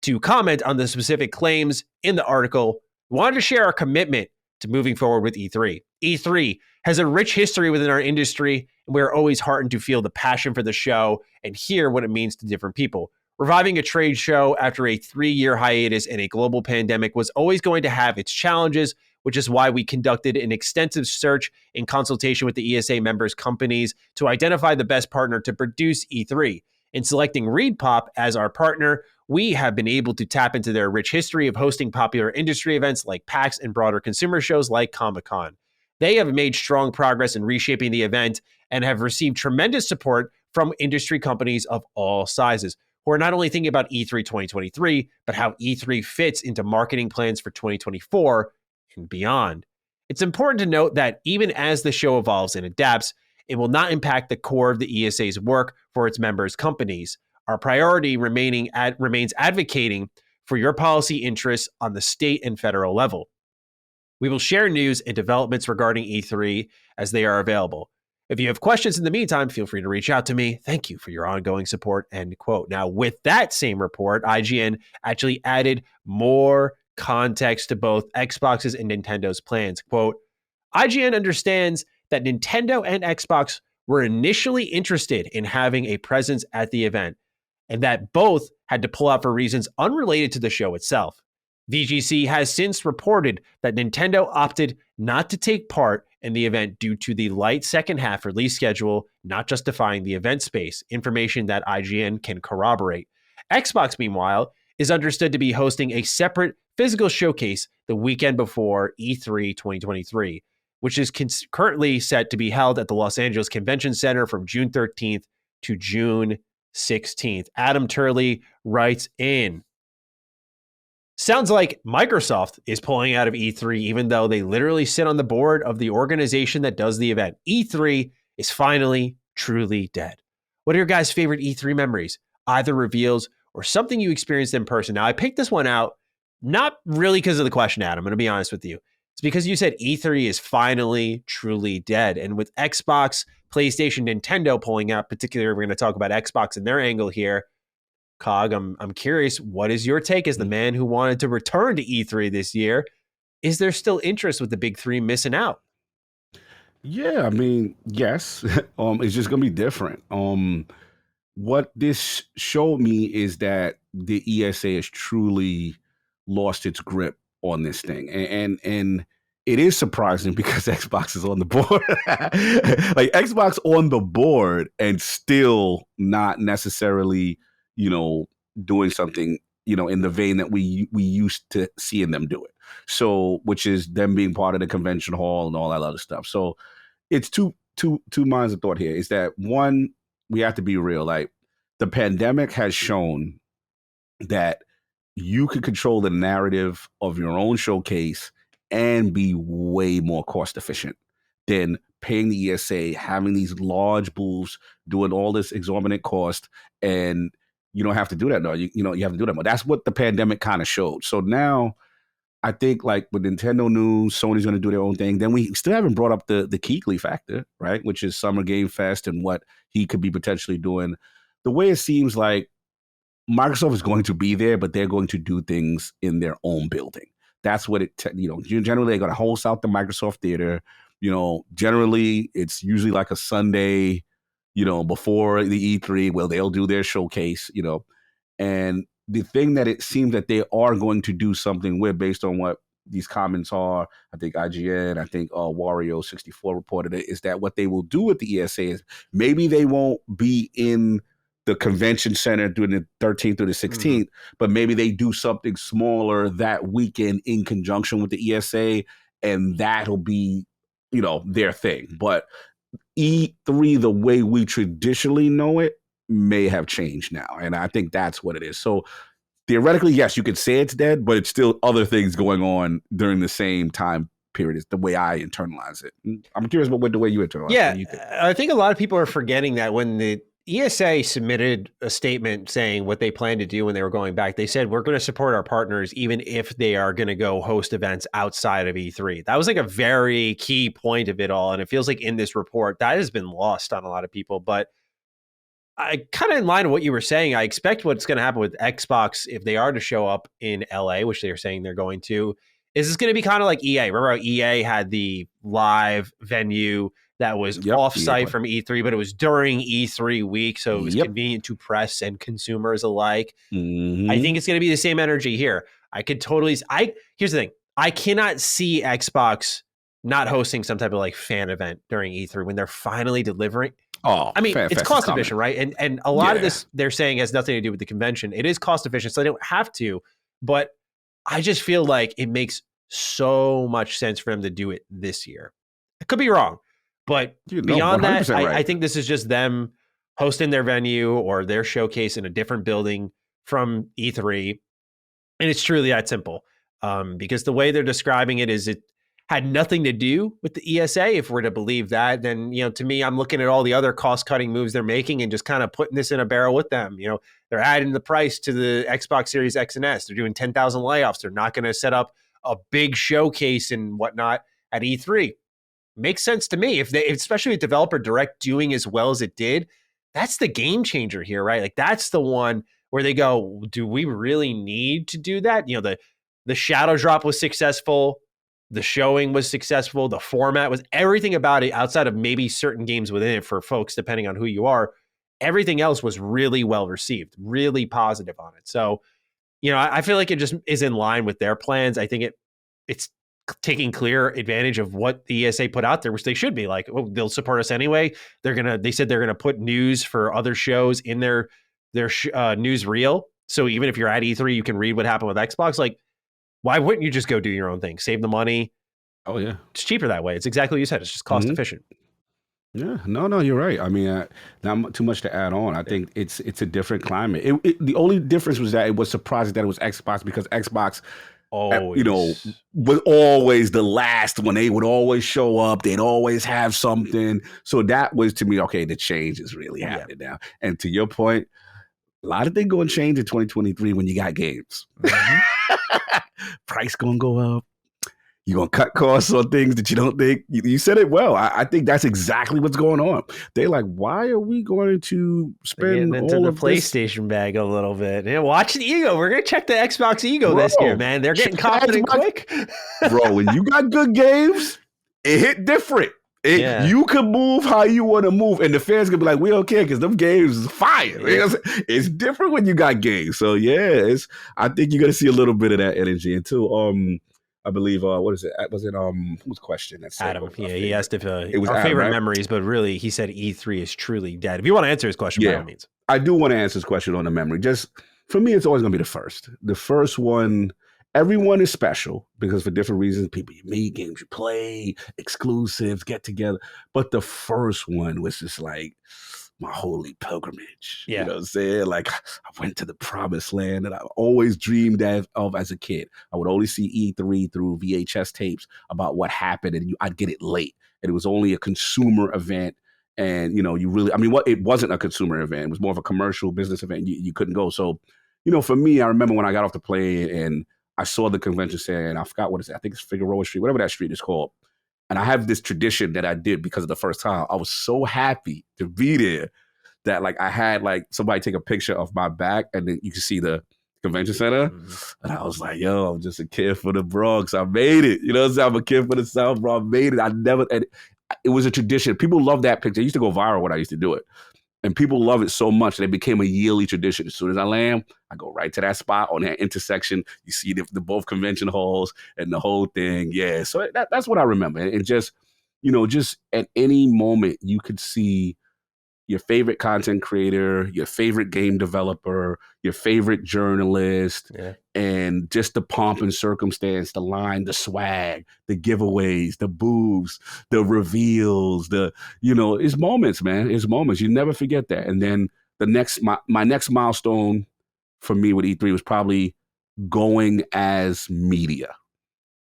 to comment on the specific claims in the article, we wanted to share our commitment to moving forward with E3. E3 has a rich history within our industry, and we are always heartened to feel the passion for the show and hear what it means to different people. Reviving a trade show after a 3-year hiatus and a global pandemic was always going to have its challenges, which is why we conducted an extensive search in consultation with the ESA members' companies to identify the best partner to produce E3. In selecting ReedPop as our partner, we have been able to tap into their rich history of hosting popular industry events like PAX and broader consumer shows like Comic-Con. They have made strong progress in reshaping the event and have received tremendous support from industry companies of all sizes, who are not only thinking about E3 2023, but how E3 fits into marketing plans for 2024 and beyond. It's important to note that even as the show evolves and adapts, it will not impact the core of the ESA's work for its members' companies. Our priority remains advocating for your policy interests on the state and federal level. We will share news and developments regarding E3 as they are available. If you have questions in the meantime, feel free to reach out to me. Thank you for your ongoing support, end quote. Now, with that same report, IGN actually added more context to both Xbox's and Nintendo's plans. Quote, IGN understands that Nintendo and Xbox were initially interested in having a presence at the event, and that both had to pull out for reasons unrelated to the show itself. VGC has since reported that Nintendo opted not to take part in the event due to the light second half release schedule not justifying the event space, information that IGN can corroborate. Xbox, meanwhile, is understood to be hosting a separate physical showcase the weekend before E3 2023, which is currently set to be held at the Los Angeles Convention Center from June 13th to June 16th. Adam Turley writes in, sounds like Microsoft is pulling out of E3, even though they literally sit on the board of the organization that does the event. E3 is finally truly dead. What are your guys' favorite E3 memories? Either reveals or something you experienced in person. Now, I picked this one out, not really because of the question, Adam. I'm going to be honest with you. It's because you said E3 is finally truly dead. And with Xbox, PlayStation, Nintendo pulling out, particularly we're going to talk about Xbox and their angle here. Cog, I'm curious, what is your take as the man who wanted to return to E3 this year? Is there still interest with the big three missing out? Yeah, I mean, yes. It's just gonna be different. What this showed me is that the ESA has truly lost its grip on this thing, and it is surprising because Xbox is on the board, like Xbox on the board, and still not necessarily, doing something, in the vein that we used to seeing them do it. So, which is them being part of the convention hall and all that other stuff. So, it's two minds of thought here. Is that one, we have to be real. Like, the pandemic has shown that you can control the narrative of your own showcase and be way more cost efficient than paying the ESA, having these large booths, doing all this exorbitant cost, and you don't have to do that. No, you have to do that more. That's what the pandemic kind of showed. So now I think, like with Nintendo news, Sony's going to do their own thing. Then we still haven't brought up the Keighley factor, right? Which is Summer Game Fest and what he could be potentially doing. The way it seems like Microsoft is going to be there, but they're going to do things in their own building. That's what generally they're going to host out the Microsoft Theater. Generally it's usually like a Sunday, before the E3, where they'll do their showcase, and the thing that it seems that they are going to do something with, based on what these comments are, I think IGN, I think Wario64 reported it, is that what they will do with the ESA is maybe they won't be in the convention center during the 13th through the 16th, but maybe they do something smaller that weekend in conjunction with the ESA, and that'll be, their thing. But E3, the way we traditionally know it, may have changed now. And I think that's what it is. So theoretically, yes, you could say it's dead, but it's still other things going on during the same time period. Is the way I internalize it. I'm curious about the way you internalize it. Yeah, I think a lot of people are forgetting that when the ESA submitted a statement saying what they plan to do when they were going back, they said, we're going to support our partners even if they are going to go host events outside of E3. That was like a very key point of it all. And it feels like in this report, that has been lost on a lot of people. But I kind of in line with what you were saying, I expect what's going to happen with Xbox if they are to show up in LA, which they're saying they're going to, is it's going to be kind of like EA. Remember how EA had the live venue that was off-site from E3, but it was during E3 week, so it was convenient to press and consumers alike. I think it's going to be the same energy here. Here's the thing. I cannot see Xbox not hosting some type of like fan event during E3 when they're finally delivering. Oh, I mean, it's cost efficient, right? And a lot of this they're saying has nothing to do with the convention. It is cost efficient, so they don't have to. But I just feel like it makes so much sense for them to do it this year. I could be wrong, but beyond that, I think this is just them hosting their venue or their showcase in a different building from E3, and it's truly that simple. Because the way they're describing it is it had nothing to do with the ESA. If we're to believe that, then, to me, I'm looking at all the other cost-cutting moves they're making and just kind of putting this in a barrel with them. They're adding the price to the Xbox Series X and S. They're doing 10,000 layoffs. They're not going to set up a big showcase and whatnot at E3. Makes sense to me. Especially with Developer Direct doing as well as it did, that's the game changer here, right? Like that's the one where they go, do we really need to do that? The shadow drop was successful. The showing was successful. The format was, everything about it outside of maybe certain games within it for folks, depending on who you are, everything else was really well received, really positive on it. So, I feel like it just is in line with their plans. I think it's taking clear advantage of what the ESA put out there, which they should be like, oh, they'll support us anyway. They said they're going to put news for other shows in their news reel. So even if you're at E3, you can read what happened with Xbox. Like, why wouldn't you just go do your own thing? Save the money. Oh, yeah. It's cheaper that way. It's exactly what you said. It's just cost efficient. Yeah, no, you're right. I mean, not too much to add on. I think it's a different climate. The only difference was that it was surprising that it was Xbox, because Xbox, was always the last one. They would always show up. They'd always have something. So that was, to me, okay, the change is really happening now. And to your point, a lot of things going to change in 2023 when you got games. Price going to go up. You're going to cut costs on things that you don't think. You said it well. I think that's exactly what's going on. They're like, why are we going to spend into all the of PlayStation bag a little bit? Yeah, watch the ego. We're going to check the Xbox ego this year, man. They're getting confident quick. Bro, when you got good games, it hit different. You can move how you want to move, and the fans can be like, we don't care because them games is fire. Yeah. It's different when you got games. So, I think you're going to see a little bit of that energy. Until, I believe, what is it? Was it whose question? That's Adam. Yeah, he asked if it was our Adam, favorite memories, but really he said E3 is truly dead. If you want to answer his question, by all means. I do want to answer his question on the memory. Just for me, it's always going to be the first. The first one, everyone is special because for different reasons, people you meet, games you play, exclusives, get together. But the first one was just like my holy pilgrimage. You know what I'm saying? Like, I went to the promised land that I always dreamed of as a kid. I would only see E3 through VHS tapes about what happened, and I'd get it late. And it was only a consumer event. And, it wasn't a consumer event. It was more of a commercial business event. You couldn't go. So, for me, I remember when I got off the plane and I saw the convention center, and I forgot what it's, I think it's Figueroa Street, whatever that street is called. And I have this tradition that I did because of the first time. I was so happy to be there that I had somebody take a picture of my back, and then you can see the convention center. Mm-hmm. And I was like, yo, I'm just a kid for the Bronx. I made it. You know what I'm saying? I'm a kid for the South, bro. I made it. It was a tradition. People love that picture. It used to go viral when I used to do it. And people love it so much that it became a yearly tradition. As soon as I land, I go right to that spot on that intersection. You see the both convention halls and the whole thing. Yeah, so that's what I remember. And just at any moment, you could see your favorite content creator, your favorite game developer, your favorite journalist, and just the pomp and circumstance, the line, the swag, the giveaways, the boobs, the reveals, it's moments, man. It's moments. You never forget that. And then my next milestone for me with E3 was probably going as media.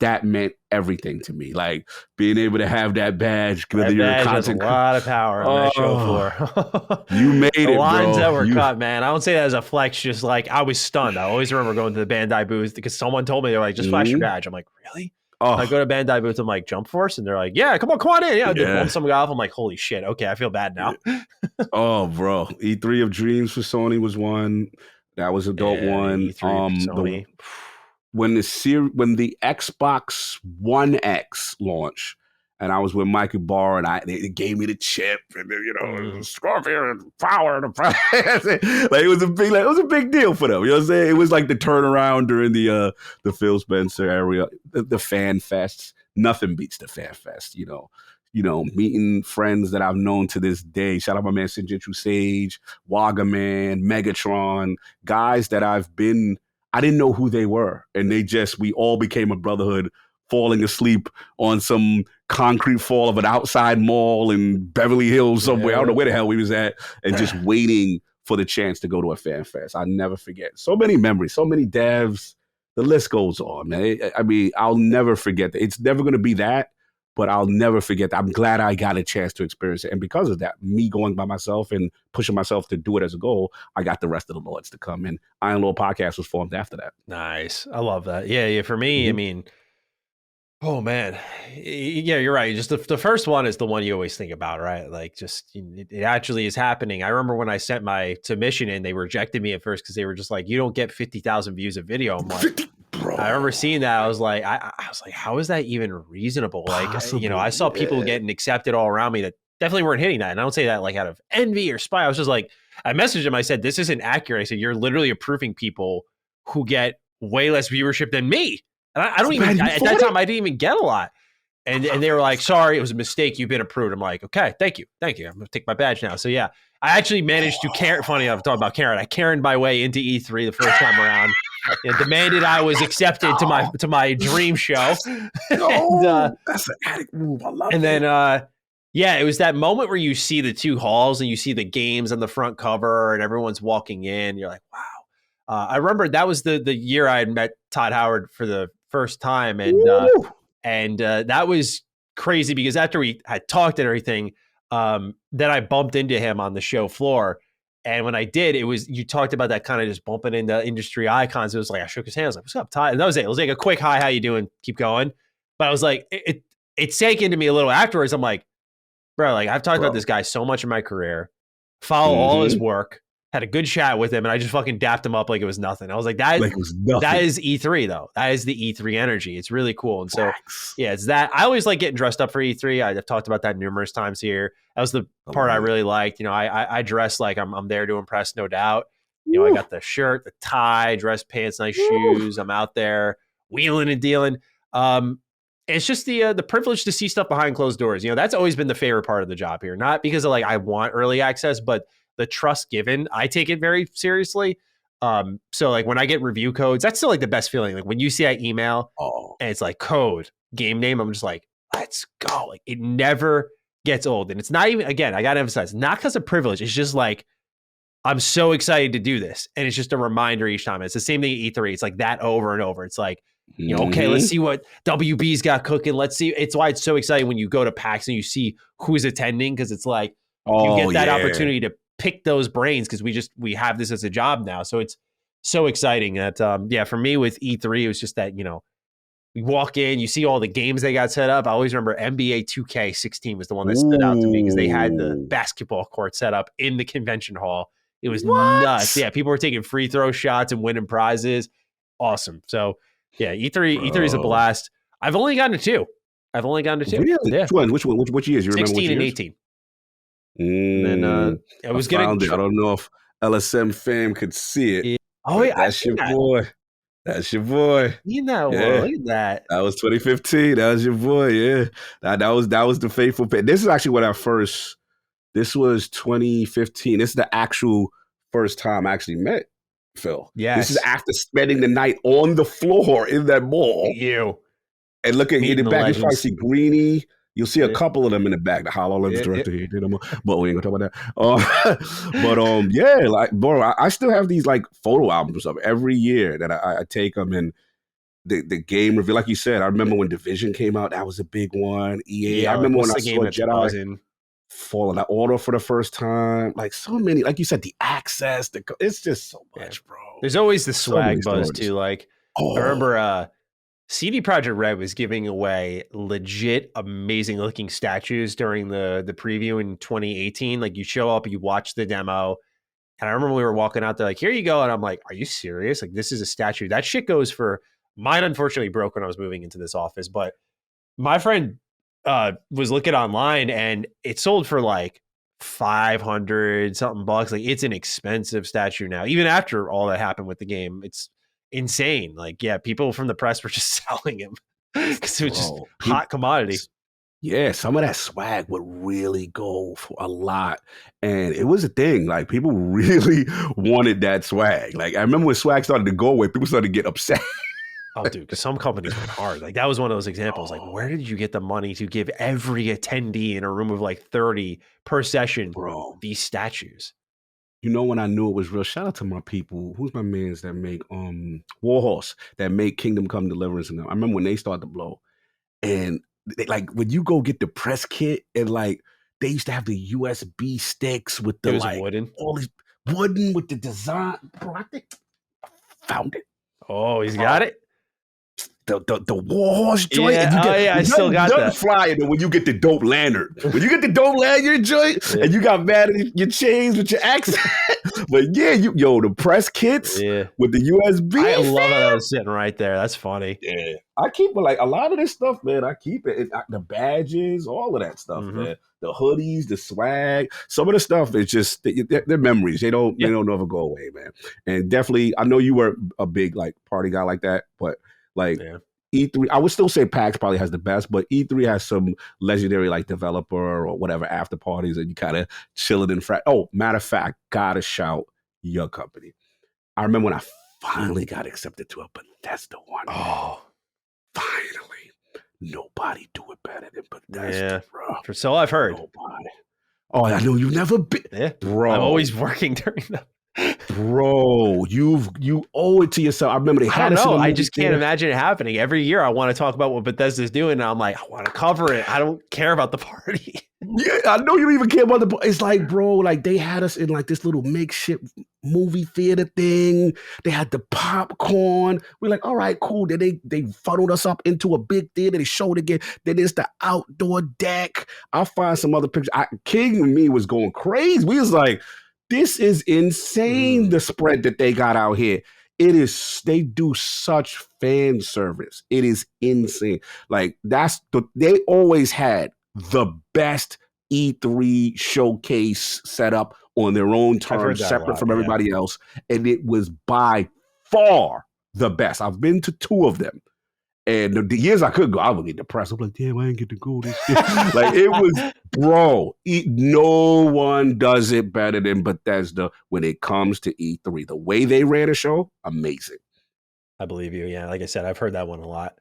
That meant everything to me. Like being able to have that badge. That badge has a lot of power on that show floor. You made it, bro. The lines that were cut, man. I don't say that as a flex. Just I was stunned. I always remember going to the Bandai booth because someone told me, they're like, just flash your badge. I'm like, really? I go to Bandai booth. I'm like, Jump Force, and they're like, yeah, come on in. Yeah, some guy off. I'm like, holy shit. Okay, I feel bad now. Oh, bro. E3 of Dreams for Sony was one. That was a dope one. E3 Sony. When the Xbox One X launched, and I was with Michael Barr, and they gave me the chip, and Scorpion and power, it was a big deal for them. You know what I'm saying? It was like the turnaround during the Phil Spencer area, the fan fests. Nothing beats the fan fest. Meeting friends that I've known to this day. Shout out my man Sinjitru Sage, Wagaman, Megatron, guys that I didn't know who they were. And we all became a brotherhood, falling asleep on some concrete floor of an outside mall in Beverly Hills somewhere. I don't know where the hell we was at. And just waiting for the chance to go to a fan fest. I'll never forget. So many memories, so many devs. The list goes on, man. I mean, I'll never forget that. It's never going to be that, but I'll never forget that. I'm glad I got a chance to experience it. And because of that, me going by myself and pushing myself to do it as a goal, I got the rest of the Lords to come. And Iron Lord Podcast was formed after that. Nice. I love that. Yeah. For me, I mean, oh, man. Yeah, you're right. Just the first one is the one you always think about, right? Like, just it actually is happening. I remember when I sent my submission in, they rejected me at first because they were just like, you don't get 50,000 views of video. I'm like, bro. I remember seeing that. I was like, how is that even reasonable? Possibly, I saw people getting accepted all around me that definitely weren't hitting that. And I don't say that out of envy or spite. I was just like, I messaged him. I said, this isn't accurate. I said, you're literally approving people who get way less viewership than me. And I don't even, at that time, I didn't even get a lot. And they were like, sorry, it was a mistake. You've been approved. I'm like, okay, thank you. I'm going to take my badge now. So yeah, I actually managed to Karen. Funny enough, talking about Karen. I Karened my way into E3 the first time around. And demanded I was accepted to my dream show. That's an addict move. I love it. And then, yeah, it was that moment where you see the two halls and you see the games on the front cover and everyone's walking in. You're like, wow. I remember that was the year I had met Todd Howard for the first time, and that was crazy because after we had talked and everything, then I bumped into him on the show floor. And when I did, you talked about that kind of just bumping into industry icons. It was like, I shook his hand. I was like, what's up, Todd? And that was it. It was like a quick, hi, how you doing? Keep going. But I was like, it sank into me a little afterwards. I'm like, bro, like I've talked about this guy so much in my career, follow all his work, had a good chat with him, and I just fucking dapped him up like it was nothing. I was like, that is E3 though. That is the E3 energy. It's really cool. And so, yeah, it's that. I always like getting dressed up for E3. I've talked about that numerous times here. That was the part I really liked. You know, I dress like I'm there to impress, no doubt. You know, I got the shirt, the tie, dress pants, nice shoes. I'm out there wheeling and dealing. It's just the privilege to see stuff behind closed doors. You know, that's always been the favorite part of the job here. Not because of like I want early access, but the trust given. I take it very seriously. So like when I get review codes, that's still like the best feeling. Like when you see that email and it's like code, game name, I'm just like, let's go. Like it never gets old. And it's not even, again, I got to emphasize, not because of privilege. It's just like, I'm so excited to do this. And it's just a reminder each time. It's the same thing at E3. It's like that over and over. It's like, you know, okay, let's see what WB's got cooking. Let's see. It's why it's so exciting when you go to PAX and you see who's attending, because it's like you get that opportunity to pick those brains because we have this as a job now. So it's so exciting that, for me with E3, it was just that, you know, we walk in, you see all the games they got set up. I always remember NBA 2K16 was the one that stood out to me because they had the basketball court set up in the convention hall. It was nuts. Yeah, people were taking free throw shots and winning prizes. Awesome. So, yeah, E3 is a blast. I've only gotten to two. Really? Yeah. Which one? Which years? You remember 16 and 18. And then I was getting. I don't know if LSM fam could see it. Yeah. Oh, yeah, that's your boy. That's your boy. You know, look at that. That was 2015. That was your boy. Yeah, that was the faithful. This is actually when This was 2015. This is the actual first time I actually met Phil. Yes. This is after spending the night on the floor in that mall. And looking in the back, you probably see Greenie. You'll see a couple of them in the back. The HoloLens director here, but we ain't gonna talk about that. Yeah, like bro, I still have these like photo albums of every year that I take them and the game reveal. Like you said, I remember when Division came out. That was a big one. EA. I remember when I saw Jedi Fallen Order for the first time. Like so many, like you said, the access. It's just so much, bro. There's always the swag buzz too. Like I remember. CD Projekt Red was giving away legit amazing looking statues during the preview in 2018. Like you show up, you watch the demo, and I remember we were walking out there like, here you go. And I'm like, are you serious? Like this is a statue. That shit goes for mine. Unfortunately broke when I was moving into this office, but my friend was looking online and it sold for like 500 something bucks. Like it's an expensive statue now, even after all that happened with the game. It's insane. Like, yeah, people from the press were just selling him because it was just hot commodity. Yeah, some of that swag would really go for a lot. And it was a thing. Like, people really wanted that swag. Like, I remember when swag started to go away, people started to get upset. Oh, dude, because some companies went hard. Like, that was one of those examples. Like, where did you get the money to give every attendee in a room of like 30 per session these statues? You know when I knew it was real? Shout out to my people. Who's my mans that make Warhorse, that make Kingdom Come Deliverance and them. I remember when they started to blow. And they, like when you go get the press kit and like they used to have the USB sticks with the like wooden. All these wooden with the design. Bro, I think I found it. Oh, he's got it. The Warhorse joint. I still got that. Flyer than when you get the dope lanyard. When you get the dope lanyard joint and you got mad at your chains with your accent. But yeah, the press kits with the USB. I love how that was sitting right there. That's funny. Yeah. I keep it like a lot of this stuff, man. I keep it. The badges, all of that stuff, man. The hoodies, the swag. Some of the stuff is just they're memories. They don't never go away, man. And definitely, I know you were a big like party guy like that, but like E3, I would still say PAX probably has the best, but E3 has some legendary like developer or whatever after parties, and you kind of chilling in front. Oh, matter of fact, gotta shout your company. I remember when I finally got accepted to a Bethesda one. Oh, finally, nobody do it better than Bethesda, bro. For so I've heard. Nobody. Oh, I know you've never been, bro. I'm always working during them. Bro, you owe it to yourself. I remember they had us. I just can't imagine it happening. Every year I want to talk about what Bethesda's doing, and I'm like, I want to cover it. I don't care about the party. Yeah, I know you don't even care about the. It's like, bro, like they had us in like this little makeshift movie theater thing. They had the popcorn. We're like, all right, cool. Then they funneled us up into a big theater. They showed again. Then there's the outdoor deck. I'll find some other pictures. King and me was going crazy. We was like, this is insane, the spread that they got out here. They do such fan service. It is insane. Like they always had the best E3 showcase set up on their own terms, separate from everybody else. And it was by far the best. I've been to 2 of them. And the years I could go, I would get depressed. I'm like, damn, I ain't get to go this year. Like, it was, bro, no one does it better than Bethesda when it comes to E3. The way they ran a show, amazing. I believe you. Yeah, like I said, I've heard that one a lot.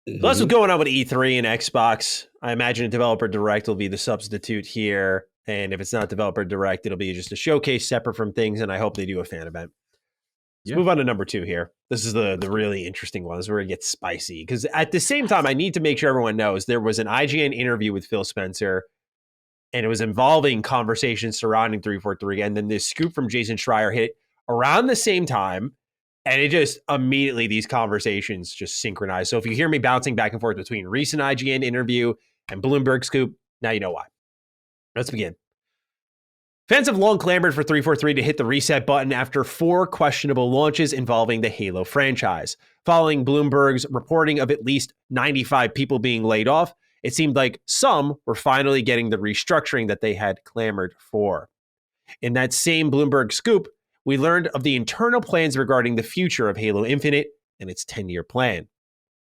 So that's what's going on with E3 and Xbox. I imagine a developer direct will be the substitute here. And if it's not developer direct, it'll be just a showcase separate from things. And I hope they do a fan event. Let's move on to number 2 here. This is the really interesting one. This is where it gets spicy. Because at the same time, I need to make sure everyone knows there was an IGN interview with Phil Spencer, and it was involving conversations surrounding 343. And then this scoop from Jason Schreier hit around the same time. And it just immediately, these conversations just synchronized. So if you hear me bouncing back and forth between recent IGN interview and Bloomberg scoop, now you know why. Let's begin. Fans have long clamored for 343 to hit the reset button after 4 questionable launches involving the Halo franchise. Following Bloomberg's reporting of at least 95 people being laid off, it seemed like some were finally getting the restructuring that they had clamored for. In that same Bloomberg scoop, we learned of the internal plans regarding the future of Halo Infinite and its 10-year plan,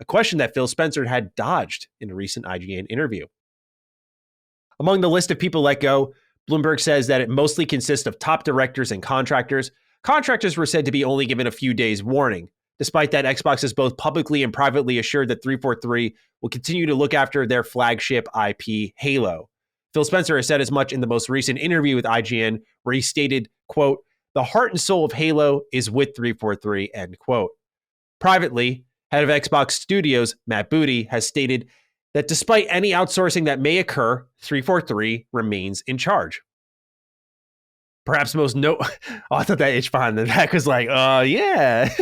a question that Phil Spencer had dodged in a recent IGN interview. Among the list of people let go, Bloomberg says that it mostly consists of top directors and contractors. Contractors were said to be only given a few days warning. Despite that, Xbox has both publicly and privately assured that 343 will continue to look after their flagship IP, Halo. Phil Spencer has said as much in the most recent interview with IGN, where he stated, quote, "The heart and soul of Halo is with 343, end quote." Privately, head of Xbox Studios, Matt Booty, has stated that despite any outsourcing that may occur, 343 remains in charge. Perhaps most oh, I thought that itch behind the back was like, yeah.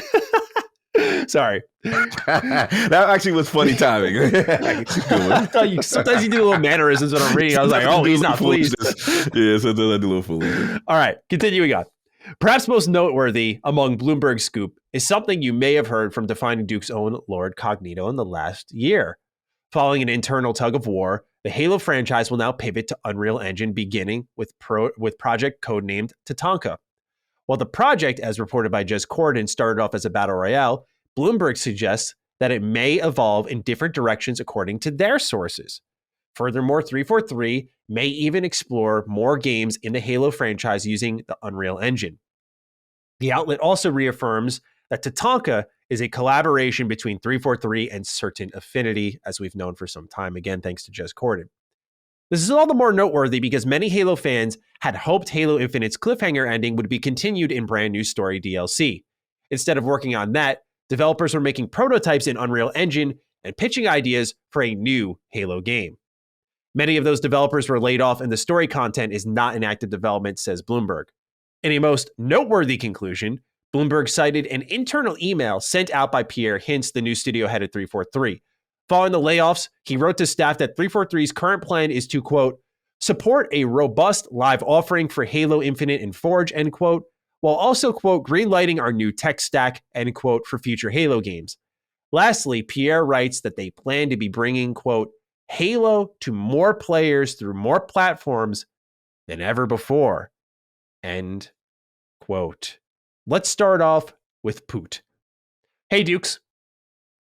Sorry. That actually was funny timing. I thought sometimes you do little mannerisms when I'm reading. I was like, oh, he's not pleased. Yeah, sometimes I do a little foolishness. All right, continuing on. Perhaps most noteworthy among Bloomberg's scoop is something you may have heard from Defining Duke's own Lord Cognito in the last year. Following an internal tug of war, the Halo franchise will now pivot to Unreal Engine, beginning with project codenamed Tatanka. While the project, as reported by Jez Corden, started off as a battle royale, Bloomberg suggests that it may evolve in different directions according to their sources. Furthermore, 343 may even explore more games in the Halo franchise using the Unreal Engine. The outlet also reaffirms that Tatanka is a collaboration between 343 and Certain Affinity, as we've known for some time, again, thanks to Jez Corden. This is all the more noteworthy because many Halo fans had hoped Halo Infinite's cliffhanger ending would be continued in brand new story DLC. Instead of working on that, developers were making prototypes in Unreal Engine and pitching ideas for a new Halo game. Many of those developers were laid off and the story content is not in active development, says Bloomberg. In a most noteworthy conclusion, Bloomberg cited an internal email sent out by Pierre Hintz, the new studio head at 343. Following the layoffs, he wrote to staff that 343's current plan is to, quote, support a robust live offering for Halo Infinite and Forge, end quote, while also, quote, greenlighting our new tech stack, end quote, for future Halo games. Lastly, Pierre writes that they plan to be bringing, quote, Halo to more players through more platforms than ever before, end quote. Let's start off with Poot. Hey, Dukes.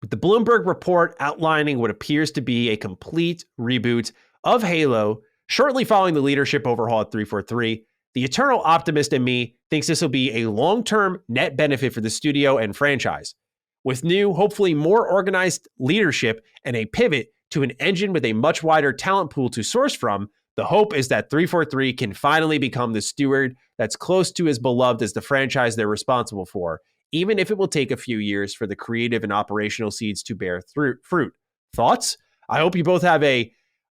with the Bloomberg report outlining what appears to be a complete reboot of Halo shortly following the leadership overhaul at 343. The eternal optimist in me thinks this will be a long-term net benefit for the studio and franchise. With new, hopefully more organized leadership and a pivot to an engine with a much wider talent pool to source from, the hope is that 343 can finally become the steward that's close to as beloved as the franchise they're responsible for, even if it will take a few years for the creative and operational seeds to bear fruit. Thoughts? I hope you both have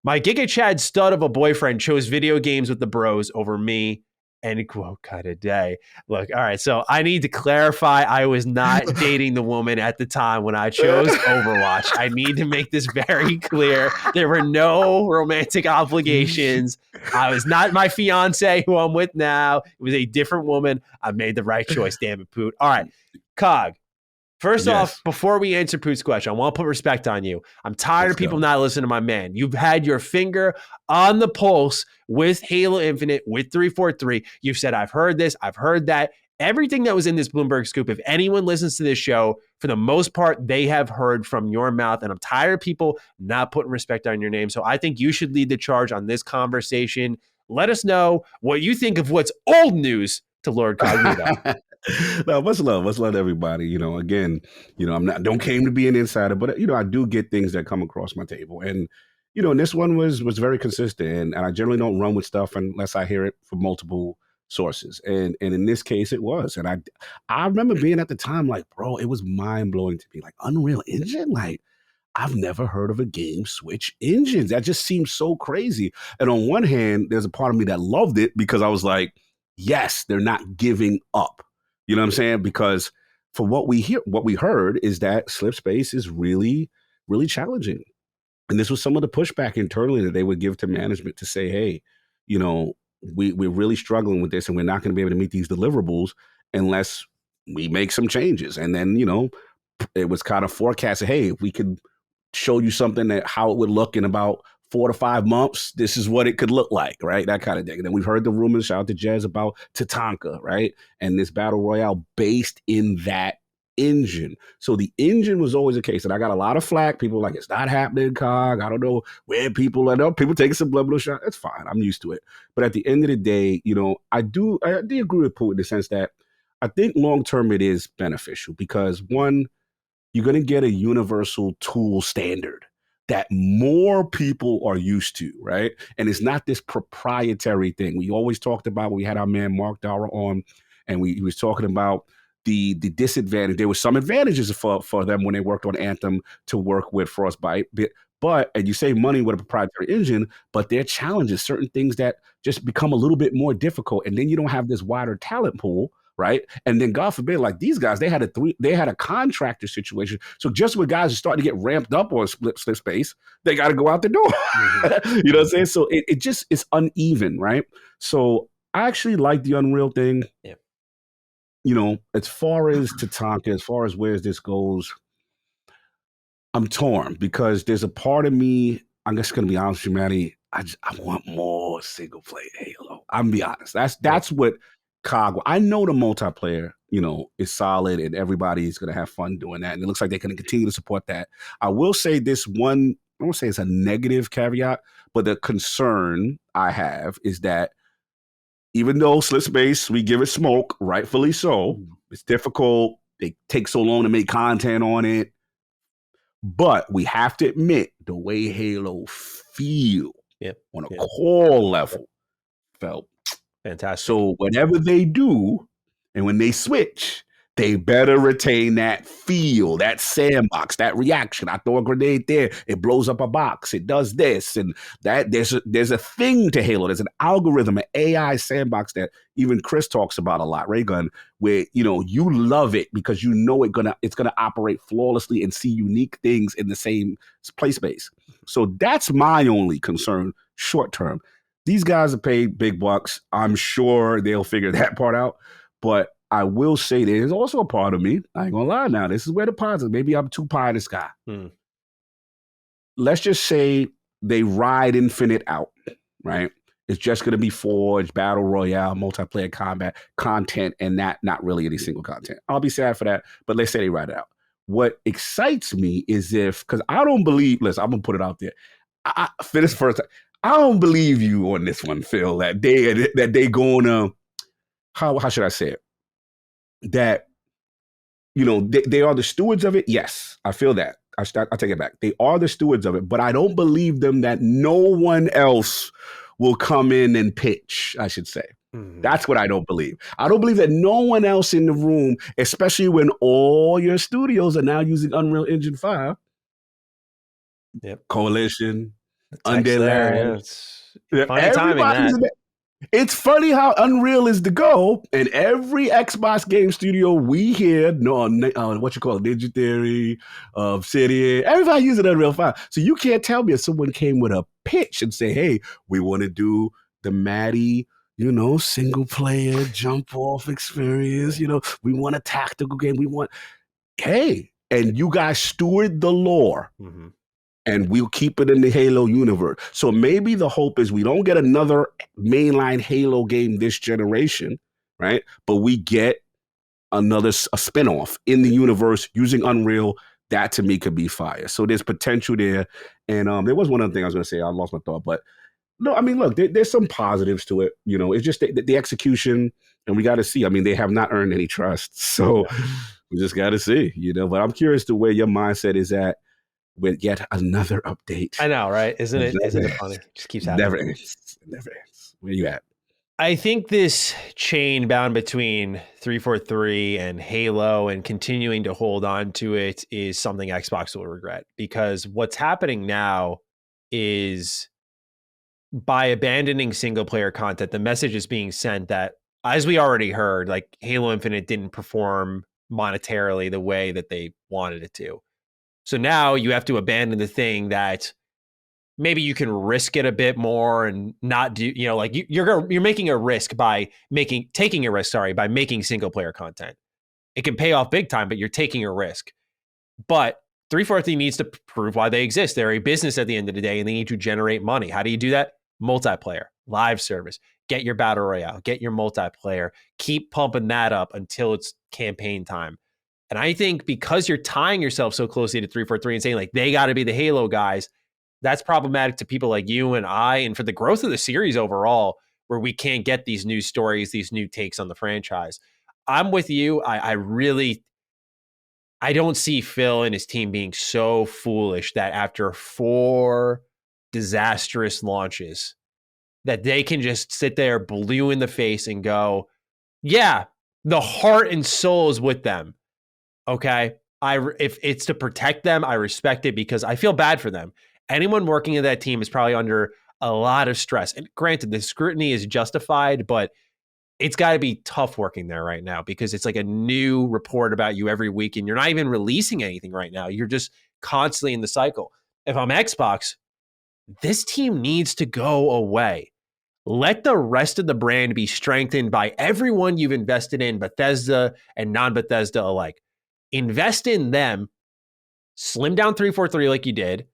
my Giga Chad stud of a boyfriend chose video games with the bros over me. End quote kind of day. Look, all right, so I need to clarify I was not dating the woman at the time when I chose Overwatch. I need to make this very clear. There were no romantic obligations. I was not my fiance who I'm with now. It was a different woman. I made the right choice, damn it, Poot. All right, Cog. First off, before we answer Poot's question, I want to put respect on you. I'm tired of people not listening to my man. You've had your finger on the pulse with Halo Infinite, with 343. You've said, I've heard this, I've heard that. Everything that was in this Bloomberg scoop, if anyone listens to this show, for the most part, they have heard from your mouth. And I'm tired of people not putting respect on your name. So I think you should lead the charge on this conversation. Let us know what you think of what's old news to Lord Cognito. No, much love to everybody. Again, don't claim to be an insider, but I do get things that come across my table, and and this one was very consistent. And I generally don't run with stuff unless I hear it from multiple sources, and in this case, it was. And I remember being at the time like, bro, it was mind blowing to me, like Unreal Engine, like I've never heard of a game switch engines. That just seems so crazy. And on one hand, there's a part of me that loved it because I was like, yes, they're not giving up. You know what I'm saying? Because for what we heard is that Slip Space is really, really challenging. And this was some of the pushback internally that they would give to management to say, hey, we're really struggling with this and we're not going to be able to meet these deliverables unless we make some changes. And then, it was kind of forecasted, hey, if we could show you something that how it would look in about 4 to 5 months, this is what it could look like, right? That kind of thing. And then we've heard the rumors, shout out to Jez, about Tatanka, right? And this battle royale based in that engine. So the engine was always a case. And I got a lot of flack. People were like, it's not happening, Cog. I don't know where people, I know people taking some subliminal shot. That's fine. I'm used to it. But at the end of the day, I do agree with Pooh in the sense that I think long-term it is beneficial because one, you're going to get a universal tool standard that more people are used to, right? And it's not this proprietary thing. We always talked about when we had our man Mark Dara on, and he was talking about the disadvantage. There were some advantages for them when they worked on Anthem to work with Frostbite, and you save money with a proprietary engine, but there are challenges, certain things that just become a little bit more difficult. And then you don't have this wider talent pool, right? And then God forbid, like these guys, they had a contractor situation. So just when guys are starting to get ramped up on Slip Space, they got to go out the door. Mm-hmm. You know what I'm saying? So it's uneven, right? So I actually like the Unreal thing. Yeah. As far as Tatanka, as far as where this goes, I'm torn because there's a part of me, I'm just going to be honest with you, Maddie, I want more single player Halo. I'm going to be honest. That's what Cog. I know the multiplayer, is solid and everybody is going to have fun doing that. And it looks like they're going to continue to support that. I will say this one, I won't say it's a negative caveat, but the concern I have is that even though Slip Space, we give it smoke, rightfully so, it's difficult. They take so long to make content on it. But we have to admit the way Halo feel on a core level felt fantastic. So whatever they do, and when they switch, they better retain that feel, that sandbox, that reaction. I throw a grenade there, it blows up a box, it does this, and that. There's a thing to Halo. There's an algorithm, an AI sandbox that even Chris talks about a lot, Raygun, where you love it because you know it's gonna operate flawlessly and see unique things in the same play space. So that's my only concern short term. These guys are paid big bucks. I'm sure they'll figure that part out. But I will say there's also a part of me, I ain't gonna lie now, this is where the positive, maybe I'm too pie in the sky. Let's just say they ride Infinite out, right? It's just gonna be Forge, Battle Royale, multiplayer combat, content, and not really any single content. I'll be sad for that, but let's say they ride it out. what excites me is because I don't believe, listen, I'm going to put it out there. For this first time, I don't believe you on this one, Phil, that they going to, how should I say it? That, they are the stewards of it. Yes, I feel that. I take it back. They are the stewards of it, but I don't believe them that no one else will come in and pitch, I should say. Mm-hmm. That's what I don't believe. I don't believe that no one else in the room, especially when all your studios are now using Unreal Engine 5. Yep. Coalition, Undead Labs. Yeah, funny timing that. It's funny how Unreal is the go, and every Xbox game studio we hear, what you call it, Ninja Theory, Obsidian, everybody using Unreal 5. So you can't tell me if someone came with a pitch and say, hey, we want to do the Maddie, single player jump off experience. We want a tactical game. And you guys steward the lore. Mm-hmm. And we'll keep it in the Halo universe. So maybe the hope is we don't get another mainline Halo game this generation, right? But we get a spinoff in the universe using Unreal. That to me could be fire. So there's potential there. And there was one other thing I was going to say. I lost my thought. But no, I mean, look, there's some positives to it. It's just the execution. And we got to see. I mean, they have not earned any trust. So we just got to see, But I'm curious to where your mindset is at with yet another update. I know, right? Isn't it funny? It just keeps happening. Never ends. Where you at? I think this chain bound between 343 and Halo and continuing to hold on to it is something Xbox will regret, because what's happening now is by abandoning single player content, the message is being sent that, as we already heard, like Halo Infinite didn't perform monetarily the way that they wanted it to. So now you have to abandon the thing that maybe you can risk it a bit more and not do, you're making a risk by making single player content. It can pay off big time, but you're taking a risk. But 343 needs to prove why they exist. They're a business at the end of the day, and they need to generate money. How do you do that? Multiplayer, live service, get your battle royale, get your multiplayer, keep pumping that up until it's campaign time. And I think because you're tying yourself so closely to 343 and saying like they got to be the Halo guys, that's problematic to people like you and I, and for the growth of the series overall, where we can't get these new stories, these new takes on the franchise. I'm with you. I don't see Phil and his team being so foolish that after 4 disastrous launches that they can just sit there blue in the face and go, yeah, the heart and soul is with them. Okay, if it's to protect them, I respect it because I feel bad for them. Anyone working in that team is probably under a lot of stress. And granted, the scrutiny is justified, but it's got to be tough working there right now because it's like a new report about you every week and you're not even releasing anything right now. You're just constantly in the cycle. If I'm Xbox, this team needs to go away. Let the rest of the brand be strengthened by everyone you've invested in, Bethesda and non-Bethesda alike. Invest in them, slim down 343 like you did,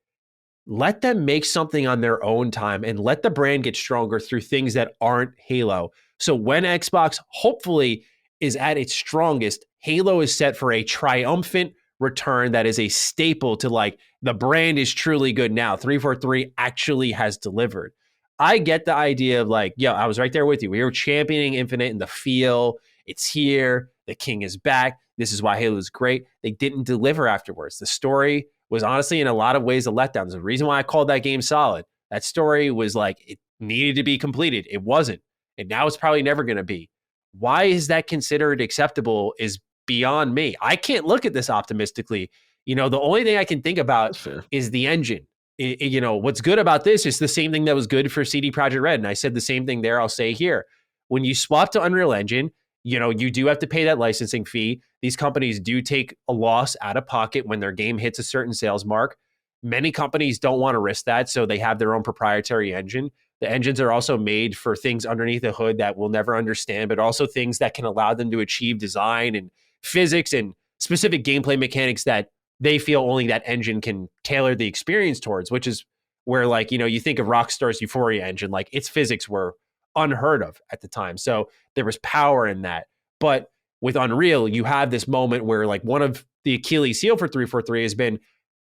let them make something on their own time and let the brand get stronger through things that aren't Halo. So when Xbox hopefully is at its strongest, Halo is set for a triumphant return that is a staple to like the brand is truly good now. 343 actually has delivered. I get the idea of like, yo, I was right there with you. We were championing Infinite in the feel. It's here. The king is back. This is why Halo is great. They didn't deliver afterwards. The story was honestly in a lot of ways a letdown. There's a reason why I called that game solid. That story was like, it needed to be completed. It wasn't. And now it's probably never going to be. Why is that considered acceptable is beyond me. I can't look at this optimistically. The only thing I can think about is the engine. What's good about this is the same thing that was good for CD Projekt Red. And I said the same thing there. I'll say here. When you swap to Unreal Engine, you do have to pay that licensing fee. These companies do take a loss out of pocket when their game hits a certain sales mark. Many companies don't want to risk that, so they have their own proprietary engine. The engines are also made for things underneath the hood that we'll never understand, but also things that can allow them to achieve design and physics and specific gameplay mechanics that they feel only that engine can tailor the experience towards, which is where, like, you think of Rockstar's Euphoria engine, like its physics were unheard of at the time. So there was power in that. But with Unreal, you have this moment where like one of the Achilles heel for 343 has been,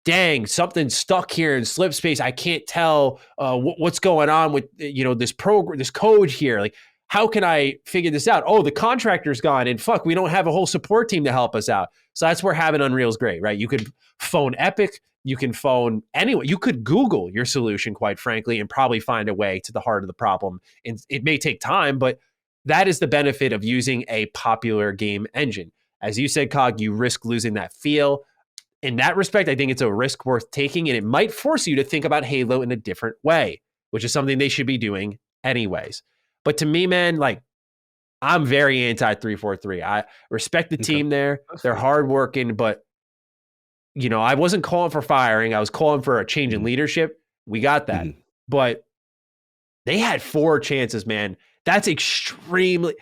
dang, something's stuck here in slip space. I can't tell what's going on with this program, this code here. Like, how can I figure this out? Oh, the contractor's gone, and fuck, we don't have a whole support team to help us out. So that's where having Unreal's great, right? You could phone Epic, you can phone anyone. You could Google your solution, quite frankly, and probably find a way to the heart of the problem. And it may take time, but that is the benefit of using a popular game engine. As you said, Cog, you risk losing that feel. In that respect, I think it's a risk worth taking, and it might force you to think about Halo in a different way, which is something they should be doing anyways. But to me, man, like, I'm very anti 343. I respect the team there. They're hardworking, but I wasn't calling for firing. I was calling for a change in leadership. We got that. But they had 4 chances, man. That's extremely...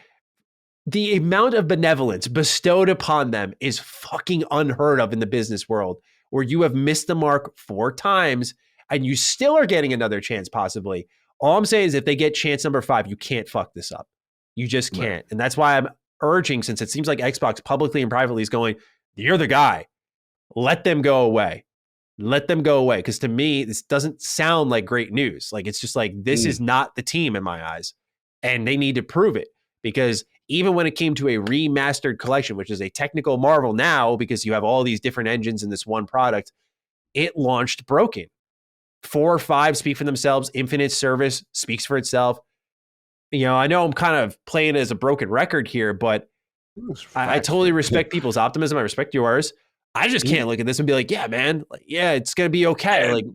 The amount of benevolence bestowed upon them is fucking unheard of in the business world, where you have missed the mark 4 times and you still are getting another chance possibly. All I'm saying is if they get chance number 5, you can't fuck this up. You just can't. Right. And that's why I'm urging, since it seems like Xbox publicly and privately is going, you're the guy. Let them go away. Let them go away. Because to me, this doesn't sound like great news. Like, it's just like, this is not the team in my eyes. And they need to prove it. Because even when it came to a remastered collection, which is a technical marvel now because you have all these different engines in this one product, it launched broken. 4 or 5 speak for themselves. Infinite Service speaks for itself. I know I'm kind of playing as a broken record here, but I totally respect people's optimism. I respect yours. I just can't look at this and be like, yeah, man, it's going to be okay. Like,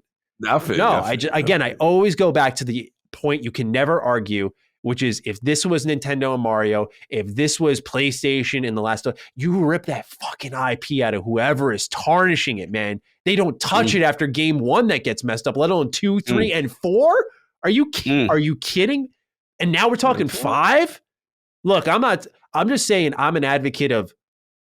nothing. I always go back to the point you can never argue, which is if this was Nintendo and Mario, if this was PlayStation in the last, you rip that fucking IP out of whoever is tarnishing it, man. They don't touch it after game 1 that gets messed up, let alone 2, 3, and 4. Are you kidding? And now we're talking 5? Look, I'm just saying I'm an advocate of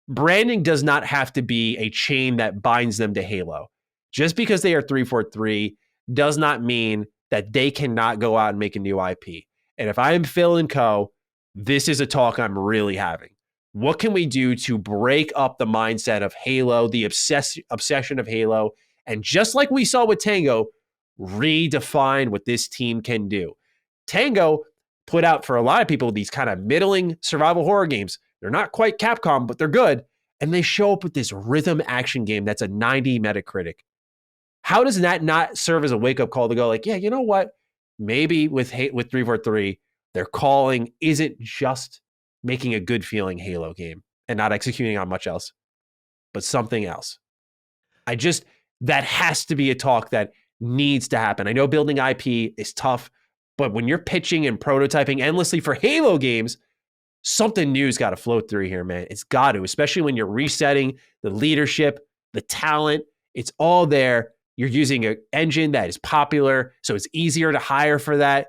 branding does not have to be a chain that binds them to Halo. Just because they are 343 does not mean that they cannot go out and make a new IP. And if I am Phil and co, this is a talk I'm really having. What can we do to break up the mindset of Halo, the obsession of Halo, and just like we saw with Tango, redefine what this team can do? Tango put out for a lot of people these kind of middling survival horror games. They're not quite Capcom, but they're good. And they show up with this rhythm action game that's a 90 Metacritic. How does that not serve as a wake-up call to go like, yeah, you know what? Maybe with 343, their calling isn't just making a good feeling Halo game and not executing on much else, but something else. That has to be a talk that needs to happen. I know building IP is tough, but when you're pitching and prototyping endlessly for Halo games, something new's got to float through here, man. It's got to, especially when you're resetting the leadership, the talent. It's all there. You're using an engine that is popular, so it's easier to hire for that.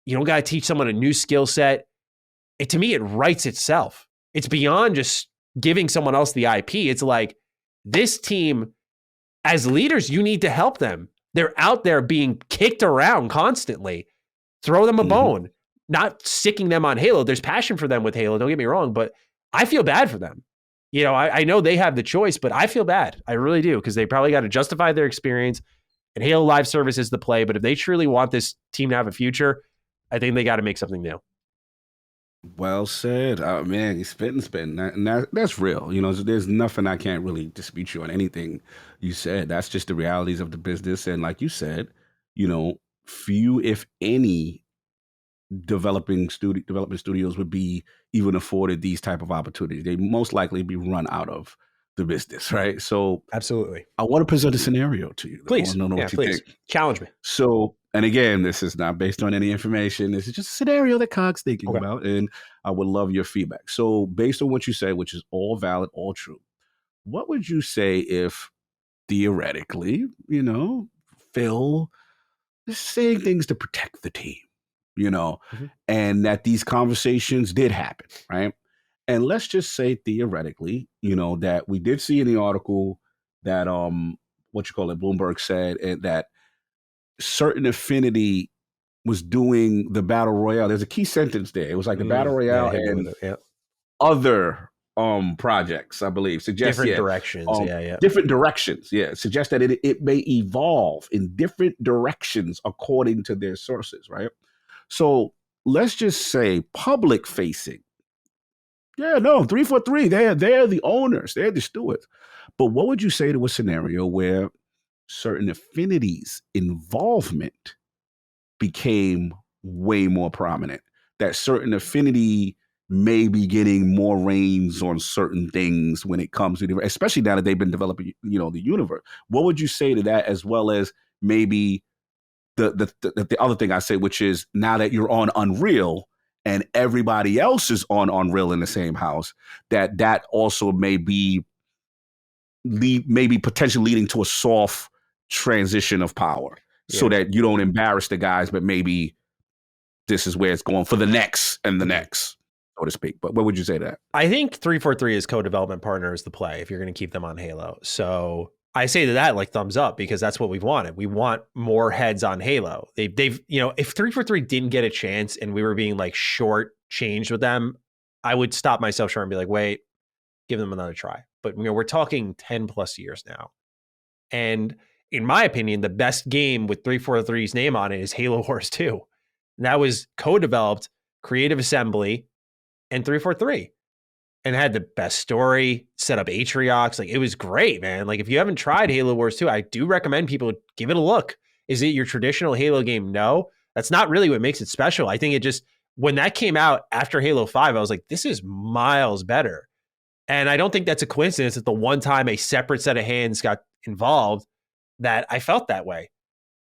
You don't got to teach someone a new skill set. To me, it writes itself. It's beyond just giving someone else the IP. It's like, this team, as leaders, you need to help them. They're out there being kicked around constantly. Throw them a bone. Not sticking them on Halo. There's passion for them with Halo, don't get me wrong, but I feel bad for them. I know they have the choice, but I feel bad. I really do, because they probably got to justify their experience, and Halo Live Service is the play. But if they truly want this team to have a future, I think they got to make something new. Well said. Man, you're spitting. And that's real. There's nothing I can't really dispute you on anything you said. That's just the realities of the business. And like you said, few, if any, development studios would be even afforded these type of opportunities. They most likely be run out of the business, right? So absolutely, I want to present a scenario to you. Please, think. Challenge me. So, and again, this is not based on any information. This is just a scenario that Cog's thinking about, and I would love your feedback. So, based on what you say, which is all valid, all true, what would you say if theoretically, Phil is saying things to protect the team? And that these conversations did happen, right? And let's just say theoretically, that we did see in the article that Bloomberg said, and that certain affinity was doing the battle royale. There's a key sentence there. It was like the battle royale and other projects, I believe. Suggests different directions. Different directions. Yeah. Suggests that it may evolve in different directions according to their sources, right? So let's just say public facing. Yeah, no, 343. They're the owners, they're the stewards. But what would you say to a scenario where certain affinities involvement became way more prominent? That certain affinity may be getting more reins on certain things when it comes to especially now that they've been developing, the universe. What would you say to that, as well as maybe the other thing I say, which is now that you're on Unreal and everybody else is on Unreal in the same house, that also may be maybe potentially leading to a soft transition of power, so that you don't embarrass the guys, but maybe this is where it's going for the next and the next, so to speak. But what would you say to that? I think 343 as co-development partner is the play if you're going to keep them on Halo. So I say to that, like, thumbs up, because that's what we've wanted. We want more heads on Halo. They've if 343 didn't get a chance and we were being like short changed with them, I would stop myself short and be like, wait, give them another try. But we're talking 10 plus years now. And in my opinion, the best game with 343's name on it is Halo Wars 2. And that was co-developed, Creative Assembly, and 343. And had the best story, set up Atriox. Like, it was great, man. Like, if you haven't tried Halo Wars 2, I do recommend people give it a look. Is it your traditional Halo game? No. That's not really what makes it special. I think it just, when that came out after Halo 5, I was like, this is miles better. And I don't think that's a coincidence that the one time a separate set of hands got involved that I felt that way.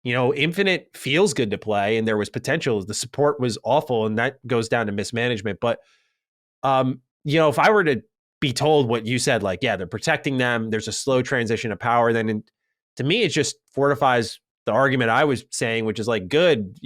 Infinite feels good to play, and there was potential. The support was awful, and that goes down to mismanagement. But, if I were to be told what you said, like, yeah, they're protecting them, there's a slow transition of power, then to me, it just fortifies the argument I was saying, which is like, good,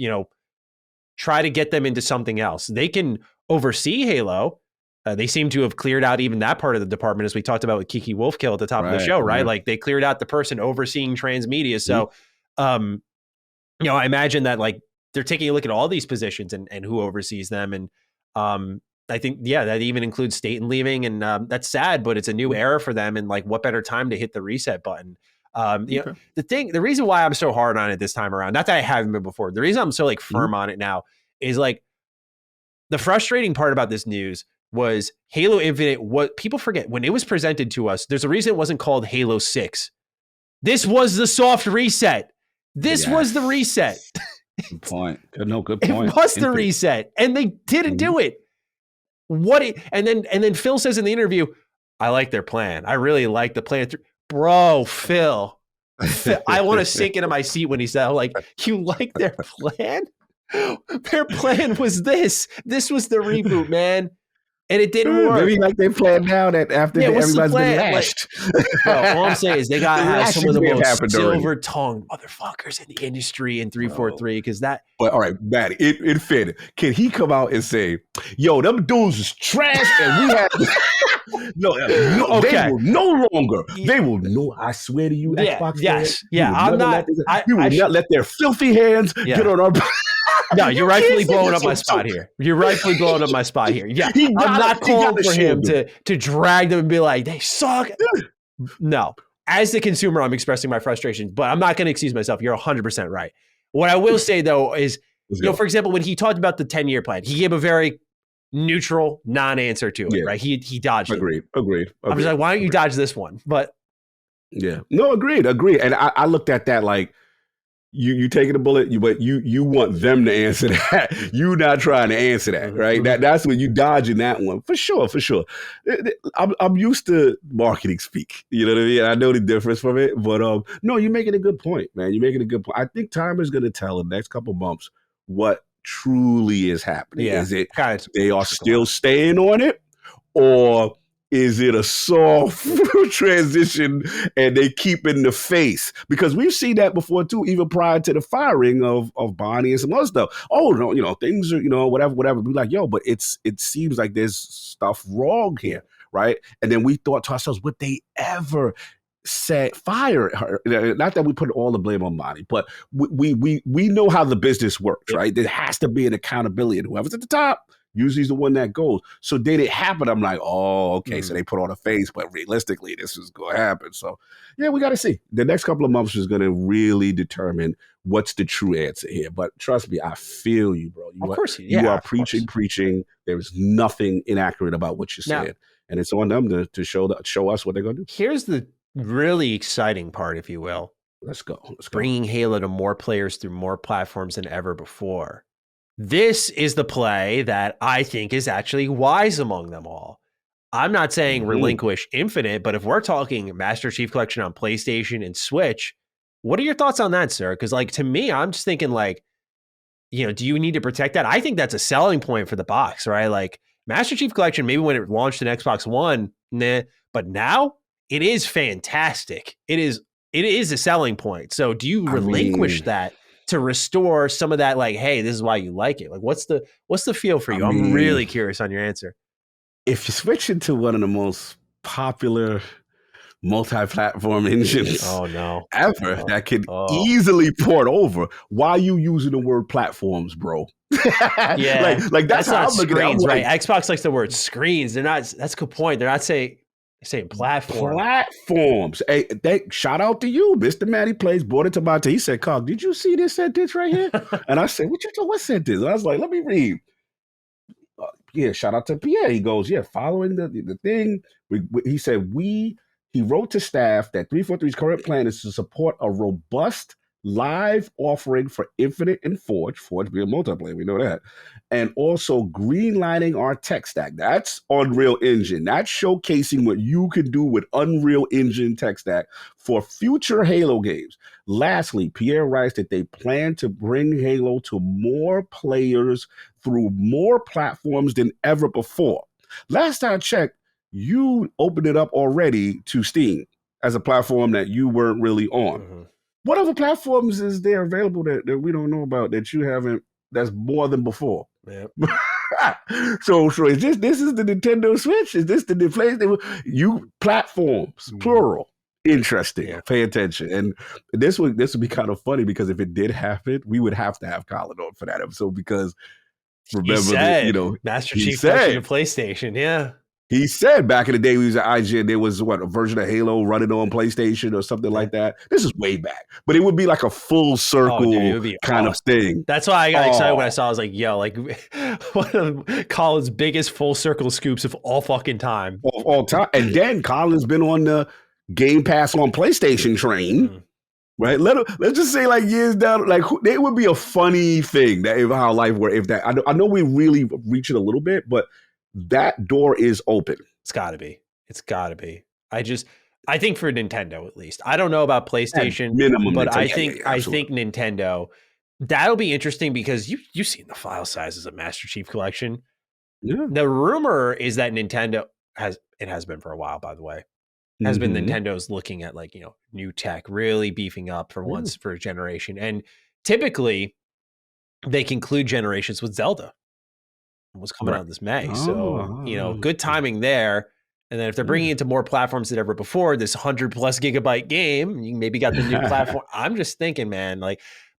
try to get them into something else. They can oversee Halo. They seem to have cleared out even that part of the department, as we talked about with Kiki Wolfkill at the top of the show, right? Yeah. Like, they cleared out the person overseeing transmedia. So, I imagine that, like, they're taking a look at all these positions and who oversees them. And I think, that even includes Staten leaving. And that's sad, but it's a new era for them. And, like, what better time to hit the reset button? The reason why I'm so hard on it this time around, not that I haven't been before, the reason I'm so, like, firm on it now is, like, the frustrating part about this news was Halo Infinite. What people forget, when it was presented to us, there's a reason it wasn't called Halo 6. This was the soft reset. This was the reset. Good point. Good point. It was the reset, and they didn't do it. And then Phil says in the interview, I like their plan. I really like the plan. Bro, Phil, I want to sink into my seat when he said, like, you like their plan? Their plan was this. This was the reboot, man. And it didn't work. Maybe like they planned now that after everybody's been lashed. All I'm saying is they got to have some of the most silver-tongued motherfuckers in the industry in 343, because that. But all right, Matt, it fit. Can he come out and say, yo, them dudes is trash and we had. They will no longer. They will no. I swear to you, Xbox. Yes. I'm not. We will not let their filthy hands get on our. No, you're rightfully blowing up my spot here. Yeah, I'm not calling for him to drag them and be like, they suck. No. As the consumer, I'm expressing my frustration, but I'm not going to excuse myself. You're 100% right. What I will say, though, is, for example, when he talked about the 10-year plan, he gave a very neutral non-answer to it, right? He dodged it. Agreed. I'm just like, why don't you dodge this one? But agreed. And I looked at that like, you taking a bullet, but you want them to answer that. You not trying to answer that, right? That's when you dodging that one for sure. I'm used to marketing speak. You know what I mean? I know the difference from it, but no, you're making a good point, man. You're making a good point. I think time is going to tell in the next couple months what truly is happening. Yeah. Is it they are still staying on it, or is it a soft transition and they keep in the face? Because we've seen that before too, even prior to the firing of Bonnie and some other stuff. Oh, no, things are, whatever. Be like, yo, but it seems like there's stuff wrong here, right? And then we thought to ourselves, would they ever fire her? Not that we put all the blame on Bonnie, but we know how the business works, right? There has to be an accountability, and whoever's at the top usually is the one that goes. So did it happen? I'm like, oh, okay. So they put on a face, but realistically, this is going to happen. So yeah, we got to see. The next couple of months is going to really determine what's the true answer here. But trust me, I feel you, bro. You are preaching. There is nothing inaccurate about what you're saying. And it's on them to show us what they're going to do. Here's the really exciting part, if you will. Let's go. Bringing Halo to more players through more platforms than ever before. This is the play that I think is actually wise among them all. I'm not saying relinquish Infinite, but if we're talking Master Chief Collection on PlayStation and Switch, what are your thoughts on that, sir? Because like to me, I'm just thinking like, you know, do you need to protect that? I think that's a selling point for the box, right? Like Master Chief Collection, maybe when it launched in Xbox One, nah, but now it is fantastic. It is a selling point. So do you relinquish that to restore some of that? Like, hey, this is why you like it. Like, what's the feel for you? I'm really curious on your answer. If you switch into one of the most popular multi-platform engines ever that could easily port over, why are you using the word platforms, bro? Yeah, like that's how I'm looking at it. Right? Xbox likes the word screens. They're not. That's a good point. They're not saying platform. Platforms. Hey, shout out to you, Mr. Matty Plays. Brought it to my team. He said, "Cog, did you see this sentence right here?" And I said, "What sentence?" And I was like, "Let me read." Yeah, shout out to Pierre. He goes, "Yeah, following the thing." He said, He wrote to staff that 343's current plan is to support a robust live offering for Infinite and Forge being multiplayer, we know that, and also greenlighting our tech stack. That's Unreal Engine. That's showcasing what you can do with Unreal Engine tech stack for future Halo games. Lastly, Pierre writes that they plan to bring Halo to more players through more platforms than ever before. Last I checked, you opened it up already to Steam as a platform that you weren't really on. What other platforms is there available that we don't know about that you haven't, that's more than before? Yep. So is this is the Nintendo Switch? Is this the PlayStation? Platforms, plural. Interesting. Yeah. Pay attention. And this would be kind of funny because if it did happen, we would have to have Colin on for that episode because remember Master Chief Collection to PlayStation, yeah. He said back in the day we was at IGN, there was a version of Halo running on PlayStation or something like that. This is way back, but it would be like a full circle kind of thing. That's why I got excited when I saw. I was like, "Yo, like one of Colin's biggest full circle scoops of all fucking time, all time." And then Colin's been on the Game Pass on PlayStation train. Right, let's just say like years down, like it would be a funny thing that if how life were if that. I know we really reach it a little bit, but that door is open. It's got to be. I think for Nintendo at least. I don't know about PlayStation, but I think Nintendo. That'll be interesting because you've seen the file sizes of Master Chief Collection. Yeah. The rumor is that Nintendo has been for a while, by the way. Has been Nintendo's looking at like, new tech, really beefing up for once for a generation. And typically they conclude generations with Zelda. What's coming out this May. So, good timing there. And then if they're bringing it to more platforms than ever before, this 100+ gigabyte game, you maybe got the new platform. I'm just thinking, man,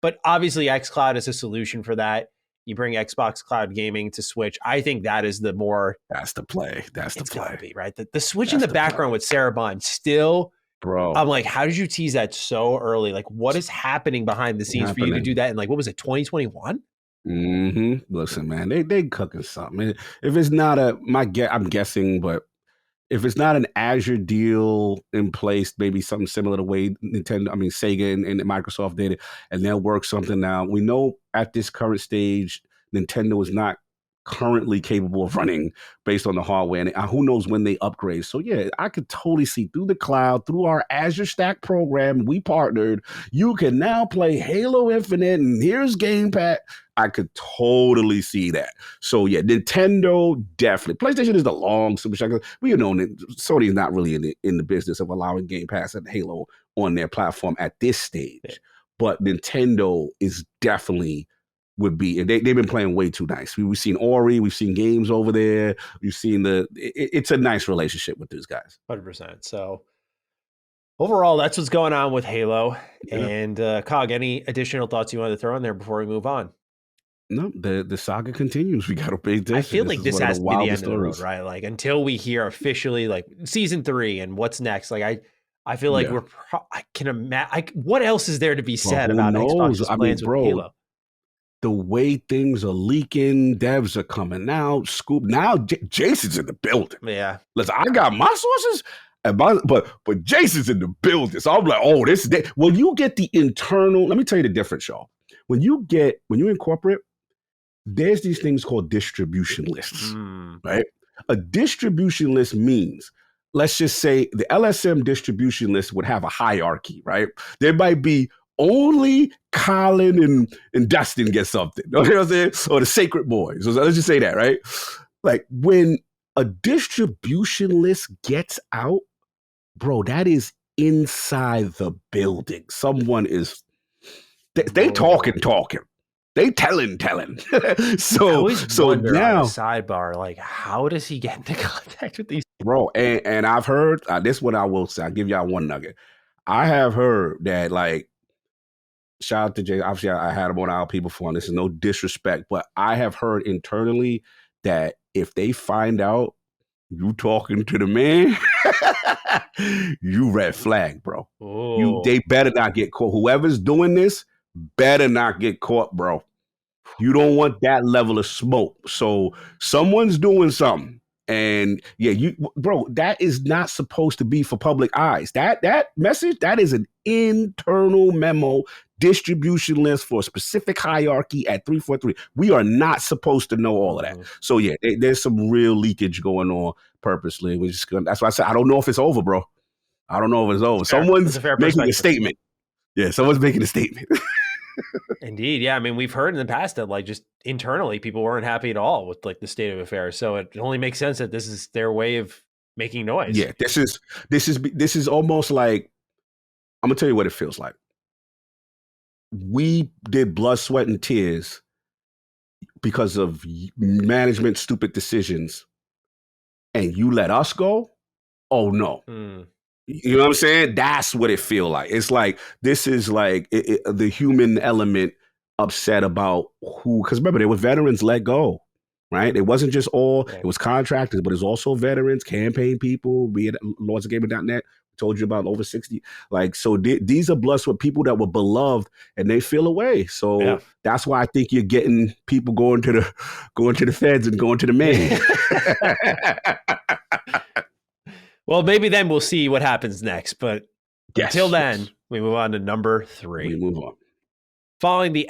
but obviously xCloud is a solution for that. You bring Xbox Cloud Gaming to Switch. I think that is the more. That's the play. That's the play. Gotta be, right? The Switch in the background with Sarabon still. Bro. I'm like, how did you tease that so early? Like, what is happening behind the scenes for you to do that? And like, what was it, 2021? Listen, man, they cooking something. If it's not I'm guessing, but if it's not an Azure deal in place, maybe something similar to the way Sega and Microsoft did it, and they'll work something out. We know at this current stage, Nintendo is not currently capable of running based on the hardware, and who knows when they upgrade. So yeah, I could totally see through the cloud, through our Azure Stack program, we partnered, you can now play Halo Infinite, and here's GamePass. I could totally see that. So yeah, Nintendo definitely. PlayStation is the long super shot. We know Sony is not really in the business of allowing Game Pass and Halo on their platform at this stage, but Nintendo is definitely would be, and they've been playing way too nice. We've seen Ori, we've seen games over there, we've seen it's a nice relationship with these guys. 100%. So overall, that's what's going on with Halo. Yeah. And Cog, any additional thoughts you want to throw in there before we move on? No, the saga continues. We got to pay attention. I feel like this has to be the end stories. of the road, right? Like until we hear officially like season 3 and what's next. Like I feel like I can imagine. What else is there to be said about Xbox's plans with Halo? The way things are leaking, devs are coming out. Scoop now. Jason's in the building. Yeah, listen, I got my sources. But Jason's in the building. So I'm like, oh, this is that. When you get the internal, let me tell you the difference, y'all. When you incorporate, there's these things called distribution lists, right? A distribution list means, let's just say the LSM distribution list would have a hierarchy, right? There might be only Colin and Dustin get something. You know what I'm saying? Or the Sacred Boys. So let's just say that, right? Like when a distribution list gets out, bro, that is inside the building. Someone is they talking. They telling. so now sidebar, like, how does he get into contact with these bro? And I've heard this is what I will say. I'll give y'all one nugget. I have heard that, like, shout out to Jay. Obviously, I had him on our people before, and this is no disrespect, but I have heard internally that if they find out you talking to the man, you red flag, bro. They better not get caught. Whoever's doing this better not get caught, bro. You don't want that level of smoke. So someone's doing something. And bro, that is not supposed to be for public eyes. That message, that is an internal memo distribution list for a specific hierarchy at 343. We are not supposed to know all of that. So there's some real leakage going on purposely. That's why I said I don't know if it's over, bro. I don't know if it's over. Someone's making a statement. Yeah, someone's making a statement. Indeed. Yeah. I mean, we've heard in the past that, like, just internally people weren't happy at all with, like, the state of affairs. So it only makes sense that this is their way of making noise. Yeah. This is almost like, I'm gonna tell you what it feels like. We did blood, sweat, and tears because of management's stupid decisions, and you let us go? Oh no. You know what I'm saying? That's what it feel like. It's like, this is like the human element upset about who, because remember, there were veterans let go, right? It wasn't just it was contractors, but it's also veterans, campaign people, be it lordsofgaming.net, told you about over 60. Like, so these are blood sweat people that were beloved, and they feel away. So that's why I think you're getting people going to the feds and going to the main. Well, maybe then we'll see what happens next. But until then, we move on to number 3. We move on. Following the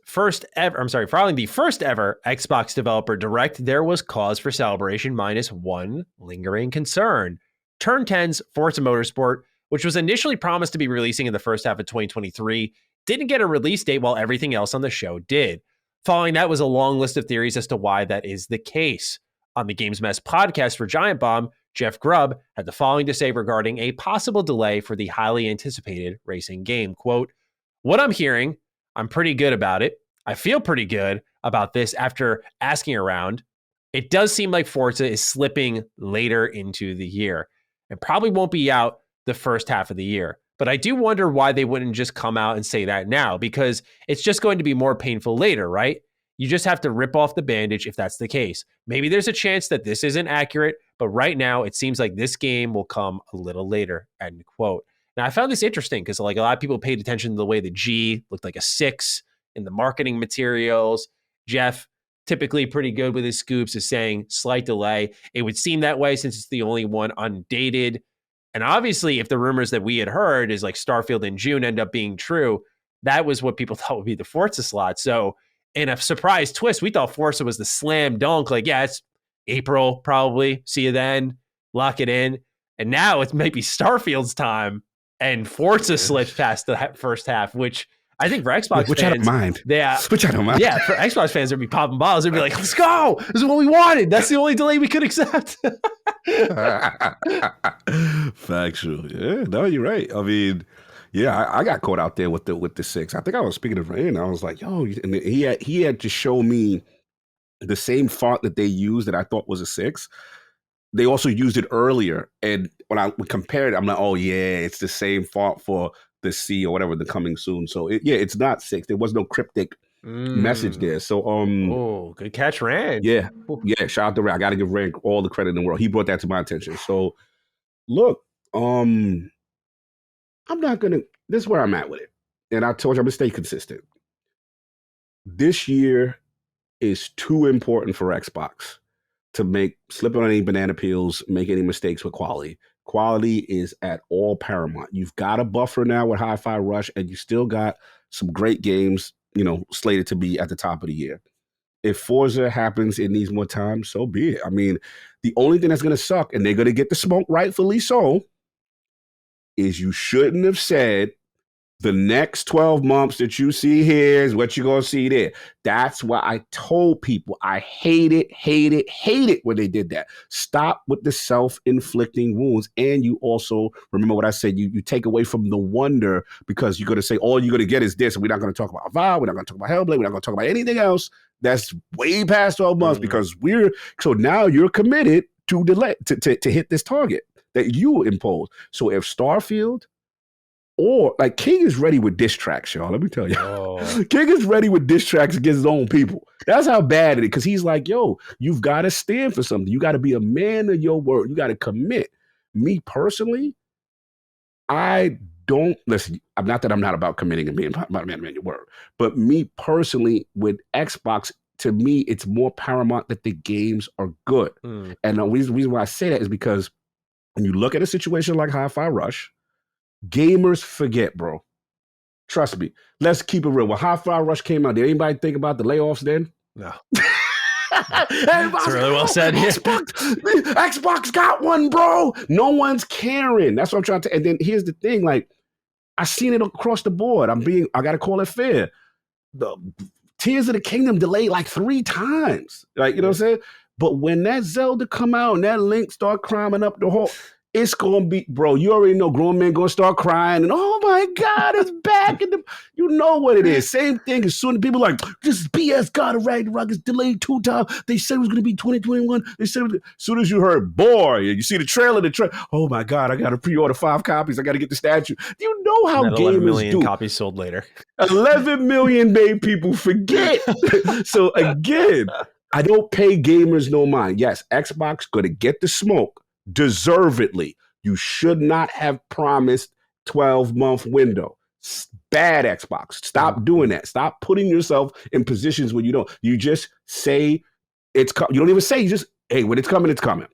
first ever Xbox Developer Direct, there was cause for celebration minus one lingering concern. Turn 10's Forza Motorsport, which was initially promised to be releasing in the first half of 2023, didn't get a release date while everything else on the show did. Following that was a long list of theories as to why that is the case. On the Games Mess podcast for Giant Bomb, Jeff Grubb had the following to say regarding a possible delay for the highly anticipated racing game. Quote, "What I'm hearing, I'm pretty good about it. I feel pretty good about this after asking around. It does seem like Forza is slipping later into the year. It probably won't be out the first half of the year. But I do wonder why they wouldn't just come out and say that now, because it's just going to be more painful later, right? You just have to rip off the bandage if that's the case. Maybe there's a chance that this isn't accurate, but right now it seems like this game will come a little later," end quote. Now, I found this interesting because, like, a lot of people paid attention to the way the G looked like a 6 in the marketing materials. Jeff, typically pretty good with his scoops, is saying slight delay. It would seem that way since it's the only one undated. And obviously, if the rumors that we had heard is like Starfield in June end up being true, that was what people thought would be the Forza slot. So in a surprise twist, we thought Forza was the slam dunk. Like, yeah, it's April probably. See you then. Lock it in. And now it might be Starfield's time, and Forza slips past the first half, which I think for Xbox fans, I don't mind. Which I don't mind. Yeah, for Xbox fans, they'd be popping bottles. They'd be like, "Let's go! This is what we wanted. That's the only delay we could accept." Factual. Yeah, no, you're right. I mean, yeah, I got caught out there with the 6. I think I was speaking to Rand. I was like, "Yo," and he had to show me the same font that they used that I thought was a 6. They also used it earlier, and when I compared it, I'm like, "Oh yeah, it's the same font for the C or whatever, the coming soon." So it's not 6. There was no cryptic message there. So oh, good catch, Rand. Yeah. Shout out to Rand. I got to give Rand all the credit in the world. He brought that to my attention. So look, I'm not gonna. This is where I'm at with it, and I told you I'm gonna stay consistent. This year is too important for Xbox to slip on any banana peels, make any mistakes with quality. Quality is at all paramount. You've got a buffer now with Hi-Fi Rush, and you still got some great games, slated to be at the top of the year. If Forza happens, it needs more time, so be it. I mean, the only thing that's going to suck, and they're going to get the smoke, rightfully so, is you shouldn't have said the next 12 months that you see here is what you're going to see there. That's why I told people I hate it when they did that. Stop with the self-inflicting wounds. And you also, remember what I said, you take away from the wonder, because you're going to say, all you're going to get is this. And we're not going to talk about VOW. We're not going to talk about Hellblade. We're not going to talk about anything else that's way past 12 months because so now you're committed to to hit this target that you impose. So if Starfield, or like King is ready with diss tracks, y'all. Let me tell you. Oh. King is ready with diss tracks against his own people. That's how bad it is. Because he's like, yo, you've got to stand for something. You got to be a man of your word. You got to commit. Me personally, I don't listen. I'm not that I'm not about committing and being about a man of your word. But me personally, with Xbox, to me, it's more paramount that the games are good. And the reason why I say that is because when you look at a situation like Hi-Fi Rush, gamers forget, bro. Trust me. Let's keep it real. When Hi-Fi Rush came out, did anybody think about the layoffs then? No. That's really well said. Xbox got one, bro. No one's caring. That's what I'm trying to. And then here's the thing: like, I seen it across the board. I gotta call it fair. The Tears of the Kingdom delayed like 3 times. Like, you know what I'm saying? But when that Zelda come out and that Link start climbing up the hole, it's going to be, bro, you already know grown men going to start crying and, oh my God, it's back. You know what it is. Same thing as soon as people like, this is BS, God of Ragnarok is delayed 2 times. They said it was going to be 2021. They said as soon as you heard, boy, you see the trailer, oh my God, I got to pre-order 5 copies. I got to get the statue. You know how gamers 11 million copies sold later. 11 million made people forget. So again, I don't pay gamers no mind. Yes, Xbox going to get the smoke. Deservedly. You should not have promised 12-month window. Bad Xbox. Stop doing that. Stop putting yourself in positions where you don't. You just say it's coming. You don't even say, you just, hey, when it's coming, it's coming.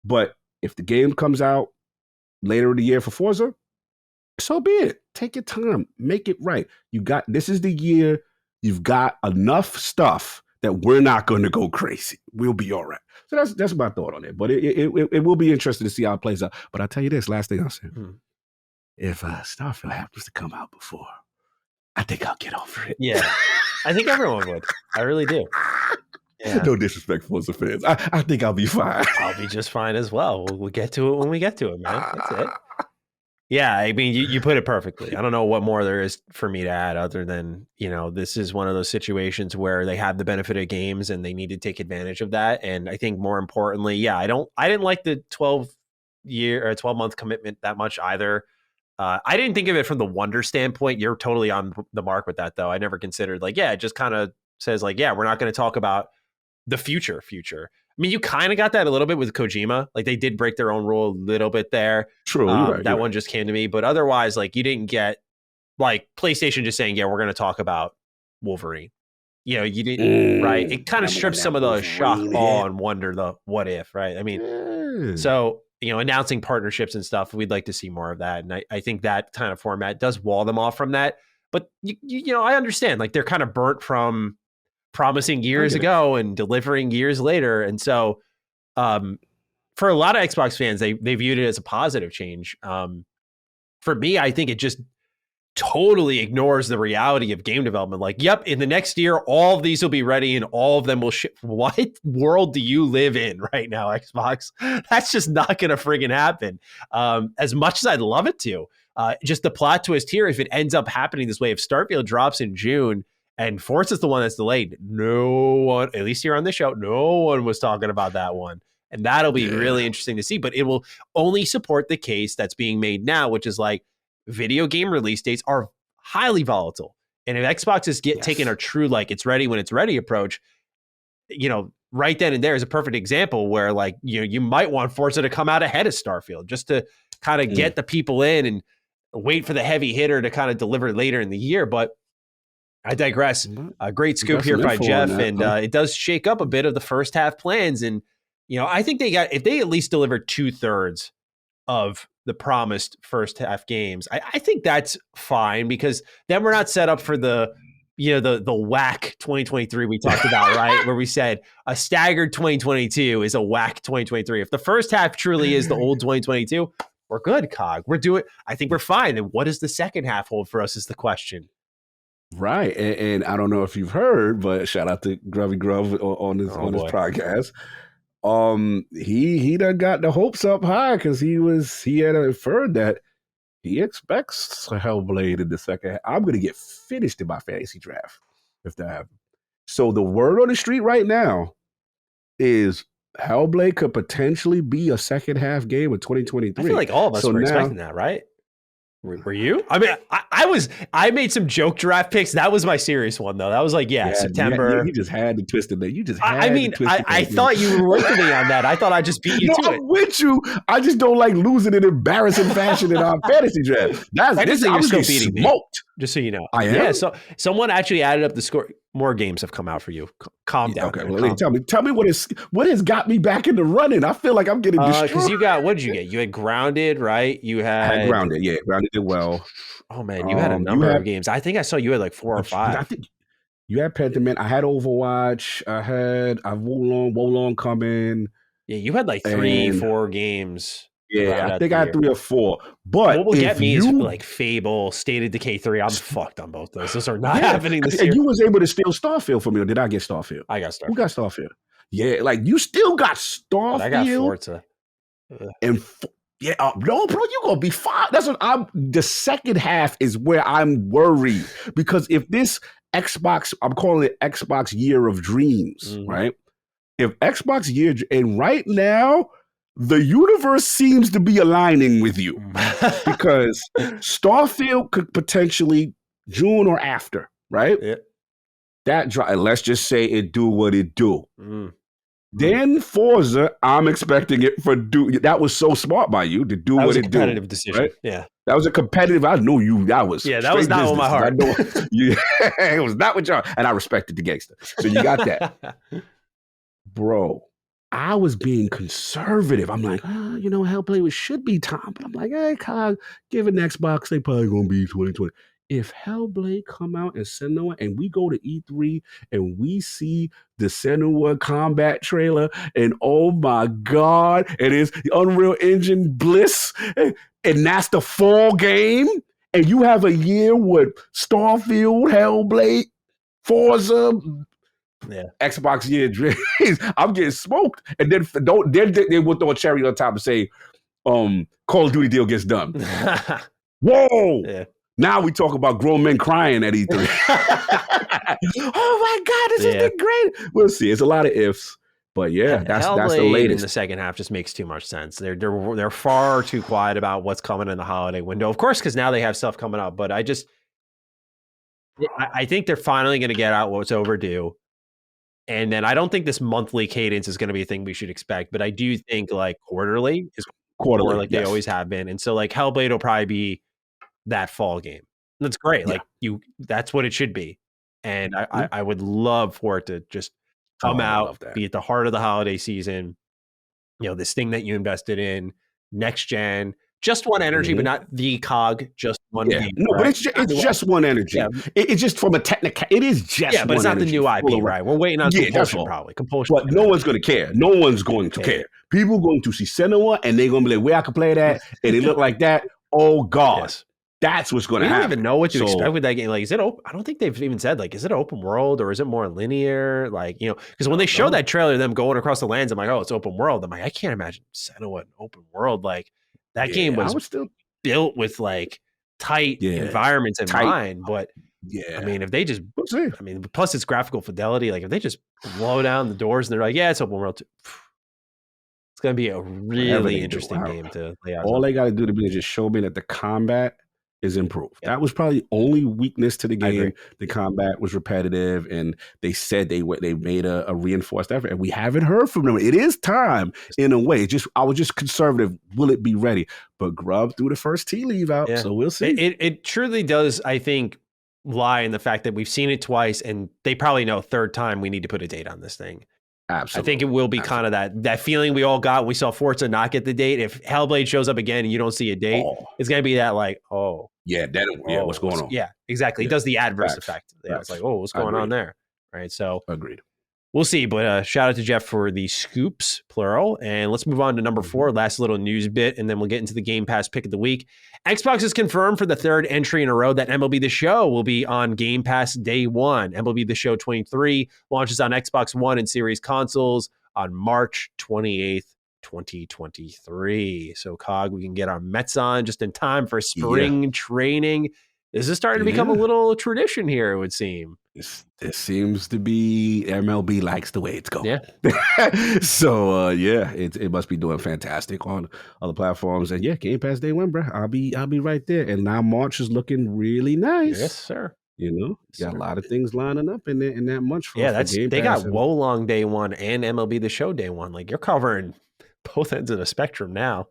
But if the game comes out later in the year for Forza, so be it. Take your time. Make it right. This is the year. You've got enough stuff that we're not going to go crazy. We'll be all right. So that's my thought on it. But it will be interesting to see how it plays out. But I'll tell you this, last thing I'll say. If Starfield happens to come out before, I think I'll get over it. Yeah. I think everyone would. I really do. Yeah. No disrespect for the fans. I think I'll be fine. I'll be just fine as well. We'll get to it when we get to it, man. That's it. Yeah, I mean, you put it perfectly. I don't know what more there is for me to add other than, this is one of those situations where they have the benefit of games and they need to take advantage of that. And I think more importantly, I didn't like the 12-month commitment that much either. I didn't think of it from the wonder standpoint. You're totally on the mark with that, though. I never considered it just kind of says we're not going to talk about the future. I mean, you kind of got that a little bit with Kojima. Like, they did break their own rule a little bit there. True. That one just came to me. But otherwise, you didn't get, PlayStation just saying, we're going to talk about Wolverine. You didn't, right? It kind of strips some of the shock, awe, and wonder, the what if, right? I mean, so, announcing partnerships and stuff, we'd like to see more of that. And I think that kind of format does wall them off from that. But, I understand. They're kind of burnt from promising years ago and delivering years later. And so for a lot of Xbox fans, they viewed it as a positive change. For me, I think it just totally ignores the reality of game development. In the next year, all of these will be ready and all of them will ship. What world do you live in right now, Xbox? That's just not going to friggin' happen. As much as I'd love it to. Just the plot twist here, if it ends up happening this way, if Starfield drops in June, and Forza's the one that's delayed, no one, at least here on this show, no one was talking about that one. And that'll be really interesting to see. But it will only support the case that's being made now, which is video game release dates are highly volatile. And if Xbox is taking a true, like, it's ready when it's ready approach, right then and there is a perfect example where, like, you might want Forza to come out ahead of Starfield just to kind of get the people in and wait for the heavy hitter to kind of deliver later in the year. But I digress. A great scoop here by Jeff, and it does shake up a bit of the first half plans. And I think if they at least delivered 2/3 of the promised first half games, I think that's fine, because then we're not set up for the whack 2023 we talked about, right? Where we said a staggered 2022 is a whack 2023. If the first half truly is the old 2022, we're good, Cog. I think we're fine. And what does the second half hold for us is the question. Right. And I don't know if you've heard, but shout out to Grubby Grub on his podcast. He done got the hopes up high, because he had inferred that he expects Hellblade in the second half. I'm going to get finished in my fantasy draft if that happens. So the word on the street right now is Hellblade could potentially be a second half game in 2023. I feel like all of us were expecting that, right? Were you? I mean, I made some joke draft picks. That was my serious one, though. That was like, September. You just had to twist it. You just had I thought you were with me on that. I thought I just beat you to it. I'm with you. I just don't like losing in embarrassing fashion in our fantasy draft. I was still beating smoked. Me, just so you know. I am? Yeah, so someone actually added up the score. More games have come out for you. Calm down. Okay, well, tell me what has got me back in the running. I feel like I'm getting destroyed. Because what did you get? You had Grounded, right? I had Grounded. Yeah, Grounded did well. Oh man, you had a number of games. I think I saw you had like 4 or 5. I think you had Pentiment. I had Overwatch. I've Wolong coming. Yeah, you had like 3-4 games. Yeah, I think I had 3 or 4. But what will get me is like Fable, State of Decay 3. I'm fucked on both those. Those are not happening this year. And you was able to steal Starfield from me, or did I get Starfield? I got Starfield. Who got Starfield? Yeah, like you still got Starfield. I got Forza. And no, bro, you gonna be fine. That's what the second half is where I'm worried, because if this Xbox, I'm calling it Xbox Year of Dreams, right? If Xbox Year, and right now, the universe seems to be aligning with you, because Starfield could potentially June or after, right? Yeah. Let's just say it do what it do. Then Forza, I'm expecting it that was so smart by you to do what it do. That was a competitive decision. Right? Yeah. That was a competitive. I knew you. That was that was not business. with my heart. I know, it was not with y'all. And I respected the gangster. So you got that. Bro, I was being conservative. I'm like, Hellblade should be time. But I'm like, hey, Cog, give it Xbox. They probably going to be 2020. If Hellblade come out and Senua, and we go to E3 and we see the Senua combat trailer, and oh my God, it is the Unreal Engine Bliss, and that's the fall game, and you have a year with Starfield, Hellblade, Forza, Xbox Year Dreams, I'm getting smoked. And then they will throw a cherry on top and say, Call of Duty deal gets done. Whoa! Yeah. Now we talk about grown men crying at E3. Oh my God, this has been great. We'll see. It's a lot of ifs, but that's the latest. In the second half just makes too much sense. They're far too quiet about what's coming in the holiday window, of course, because now they have stuff coming up. But I think they're finally going to get out what's overdue. And then I don't think this monthly cadence is going to be a thing we should expect, but I do think like quarterly is quarterly like they always have been. And so like Hellblade will probably be that fall game. That's great. Like that's what it should be. And I would love for it to just come out, be at the heart of the holiday season. This thing that you invested in, next gen, just one energy, but not the cog, just one game. No, right? But it's just one energy. Yeah. It's just from a technical, it is just but it's not the new IP, right? We're waiting on Compulsion, probably. Compulsion. But no one's going to care. No one's going to care. People are going to see Senua, and they're going to be like, where I can play that, and it look like that. Oh, God. Yes. That's what's going to happen. I don't even know what you expect with that game. Like, is it open? I don't think they've even said, like, is it open world or is it more linear? Like, because when they show that trailer, them going across the lands, I'm like, oh, it's open world. I'm like, I can't imagine Senua an open world. Like, that game was still built with like tight environments in mind. But I mean, if they just, plus it's graphical fidelity. Like, if they just blow down the doors and they're like, it's open world too. It's going to be a really interesting game to lay out. All they got to do to be is just show me that the combat is improved. Yep. That was probably the only weakness to the game. The combat was repetitive, and they said they made a reinforced effort, and we haven't heard from them. It is time in a way. I was just conservative. Will it be ready? But Grubb threw the first tea leave out, so we'll see. It truly does, I think, lie in the fact that we've seen it twice, and they probably know third time we need to put a date on this thing. Absolutely. I think it will be kind of that feeling we all got when we saw Forza not get the date. If Hellblade shows up again and you don't see a date, it's going to be that like, what's going on? Yeah, exactly. It does the adverse effect. Yeah, it's like, what's going on there? Right. So agreed. We'll see, but shout out to Jeff for the scoops, plural. And let's move on to number 4, last little news bit, and then we'll get into the Game Pass pick of the week. Xbox has confirmed for the third entry in a row that MLB The Show will be on Game Pass day one. MLB The Show 23 launches on Xbox One and Series consoles on March 28th, 2023. So, Cog, we can get our Mets on just in time for spring training. This is starting to become a little tradition here, it would seem. This seems to be MLB likes the way it's going. Yeah. So it must be doing fantastic on other platforms. And Game Pass day one, bro. I'll be right there. And now March is looking really nice. Yes, sir. You know, got a lot of things lining up in that month for Game Pass. They got Wolong day one and MLB The Show day one. Like, you're covering both ends of the spectrum now.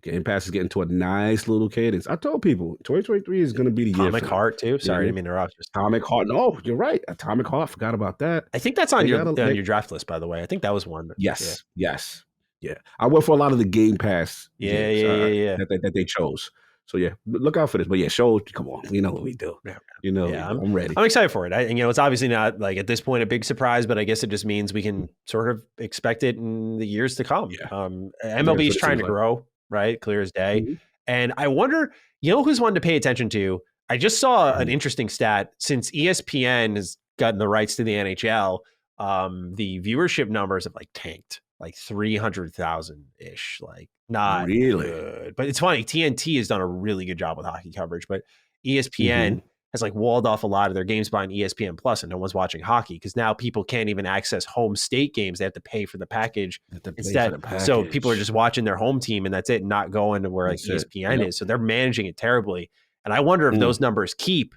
Game Pass is getting to a nice little cadence. I told people 2023 is going to be the year. Atomic Heart too. Sorry, I didn't mean to interrupt. Atomic Heart. No, you're right. Atomic Heart. Forgot about that. I think that's on your draft list, by the way. I think that was one. Yes. Yeah. I went for a lot of the Game Pass. Yeah. That they chose. So look out for this. But show. Come on, we know what we do. Yeah. I'm ready. I'm excited for it. It's obviously not like at this point a big surprise, but I guess it just means we can sort of expect it in the years to come. Yeah. MLB is trying to grow. Right, clear as day. Mm-hmm. And I wonder, who's one to pay attention to? I just saw an interesting stat. Since ESPN has gotten the rights to the NHL, the viewership numbers have tanked, 300,000 ish. Not really good. But it's funny. TNT has done a really good job with hockey coverage, but ESPN has walled off a lot of their games behind ESPN Plus, and no one's watching hockey because now people can't even access home state games. They have to pay for the package instead. So people are just watching their home team, and that's it, not going to where ESPN is. So they're managing it terribly. And I wonder if those numbers keep,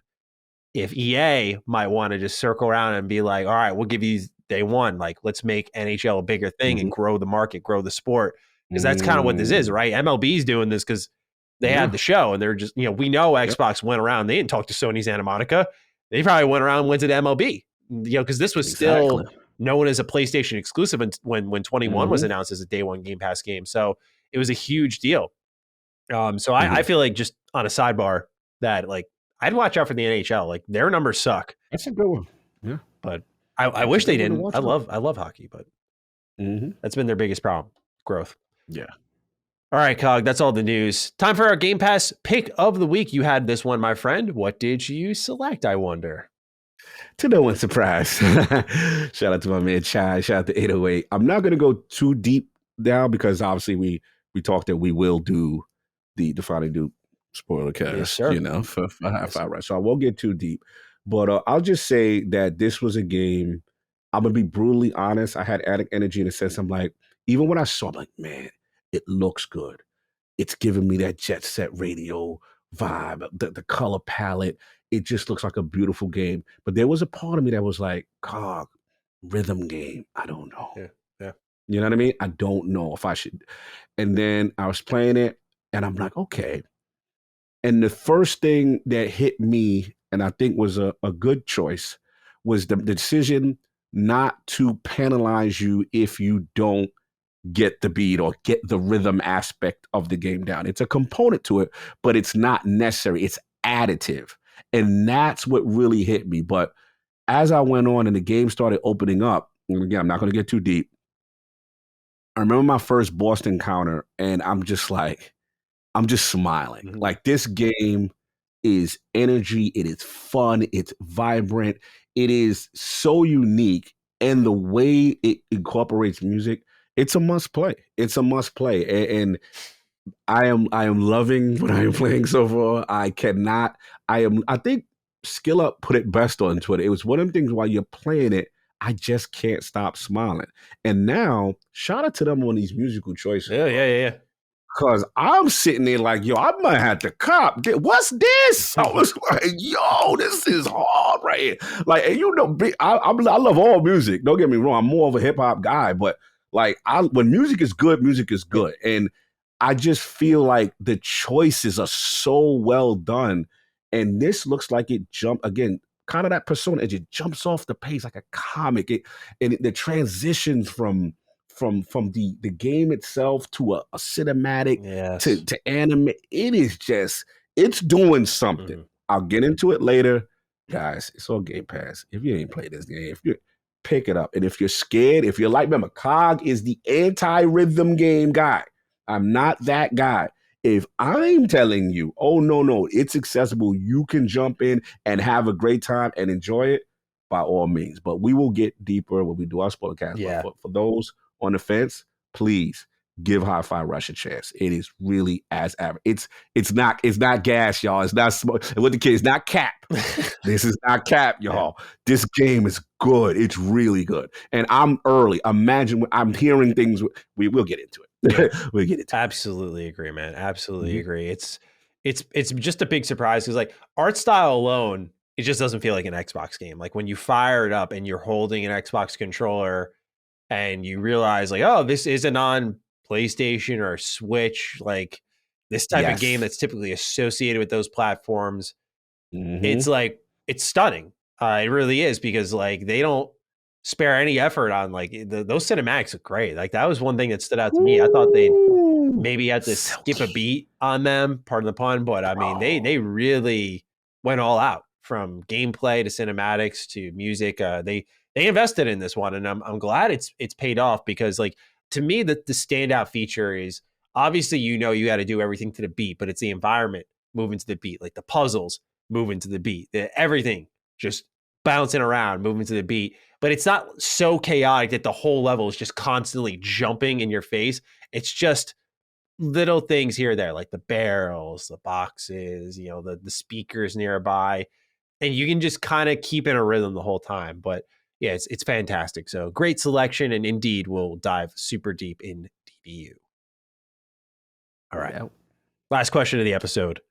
if EA might want to just circle around and be like, all right, we'll give you day one. Let's make NHL a bigger thing and grow the market, grow the sport. Because that's kind of what this is, right? MLB's doing this because they had the show, and they're just, we know Xbox went around. They didn't talk to Sony Santa Monica. They probably went around and went to the MLB, because this was still known as a PlayStation exclusive when 21 was announced as a day one Game Pass game. So it was a huge deal. So I feel like, just on a sidebar, that I'd watch out for the NHL. Their numbers suck. That's a good one. Yeah. But I wish they didn't. I love hockey, but that's been their biggest problem, growth. Yeah. All right, Cog, that's all the news. Time for our Game Pass pick of the week. You had this one, my friend. What did you select, I wonder? To no one's surprise. Shout out to my man Chai. Shout out to 808. I'm not going to go too deep now because obviously we talked that we will do the Defining Duke spoiler cast, for half hour. So I won't get too deep. But I'll just say that this was a game. I'm going to be brutally honest. I had addict energy in a sense. I'm like, even when I saw, I'm like, man, it looks good. It's giving me that Jet Set Radio vibe, the color palette. It just looks like a beautiful game. But there was a part of me that was like, Cog, rhythm game. I don't know. Yeah. You know what I mean? I don't know if I should. And then I was playing it, and I'm like, okay. And the first thing that hit me, and I think was a good choice, was the decision not to penalize you if you don't get the beat or get the rhythm aspect of the game down. It's a component to it, but it's not necessary. It's additive. And that's what really hit me. But as I went on and the game started opening up, and again, I'm not going to get too deep. I remember my first boss encounter, and I'm just smiling. Like, this game is energy. It is fun. It's vibrant. It is so unique. And the way it incorporates music, it's a must play. It's a must play. And I am loving what I am playing so far. I think Skill Up put it best on Twitter. It was one of the things while you're playing it, I just can't stop smiling. And now, shout out to them on these musical choices. Yeah. Cause I'm sitting there like, yo, I might have to cop. What's this? I was like, yo, this is hard right here. Like, and you know, I love all music. Don't get me wrong. I'm more of a hip hop guy, but like, when music is good, and I just feel like the choices are so well done. And this looks like it jumped again, kind of that Persona. It just jumps off the page like a comic. The transitions from the game itself to a cinematic to anime. It is just, it's doing something. I'll get into it later. Guys, it's on Game Pass. If you ain't played this game, if you pick it up. And if you're scared, if you're like, remember, COG is the anti-rhythm game guy. I'm not that guy. If I'm telling you, oh, no, it's accessible, you can jump in and have a great time and enjoy it, by all means. But we will get deeper when we do our spoiler cast. Yeah. But for those on the fence, please give Hi-Fi Rush a chance. It is really as average. It's not gas, y'all. It's not smoke. And with the kids, not cap. This is not cap, y'all. This game is good. It's really good. And I'm early. Imagine I'm hearing things. We'll get into it. We'll get into it. Absolutely agree, man. Absolutely agree. It's just a big surprise because like art style alone, it just doesn't feel like an Xbox game. Like when you fire it up and you're holding an Xbox controller and you realize like, oh, this isn't on PlayStation or Switch, like this type of game that's typically associated with those platforms. It's like, it's stunning. It really is, because like they don't spare any effort on like those cinematics are great. Like that was one thing that stood out to me. I thought they maybe had to skip a beat on them, pardon the pun, but I mean they really went all out, from gameplay to cinematics to music. They invested in this one, and I'm glad it's paid off, because like to me the standout feature is obviously you got to do everything to the beat, but it's the environment moving to the beat, like the puzzles moving to the beat, everything just bouncing around, moving to the beat. But it's not so chaotic that the whole level is just constantly jumping in your face. It's just little things here or there, like the barrels, the boxes, the speakers nearby. And you can just kind of keep in a rhythm the whole time. But yeah, it's fantastic. So great selection. And indeed, we'll dive super deep in DBU. All right. Yeah. Last question of the episode.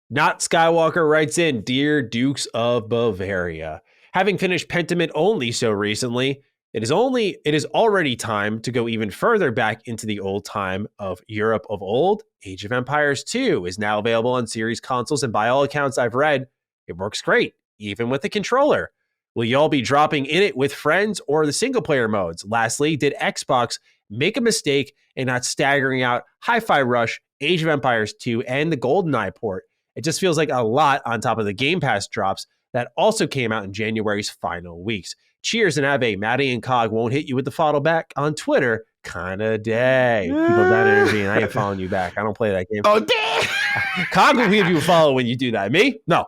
Not Skywalker writes in, Dear Dukes of Bavaria, having finished Pentiment only so recently, it is already time to go even further back into the old time of Europe of old. Age of Empires 2 is now available on series consoles, and by all accounts I've read, it works great, even with the controller. Will y'all be dropping in it with friends or the single player modes? Lastly, did Xbox make a mistake in not staggering out Hi-Fi Rush, Age of Empires 2, and the GoldenEye port? It just feels like a lot on top of the Game Pass drops that also came out in January's final weeks. Cheers, and have a Maddie and Cog won't hit you with the follow back on Twitter kind of day. People have that energy, and I ain't following you back. I don't play that game. Oh, damn. Cog will give you a follow when you do that. Me? No.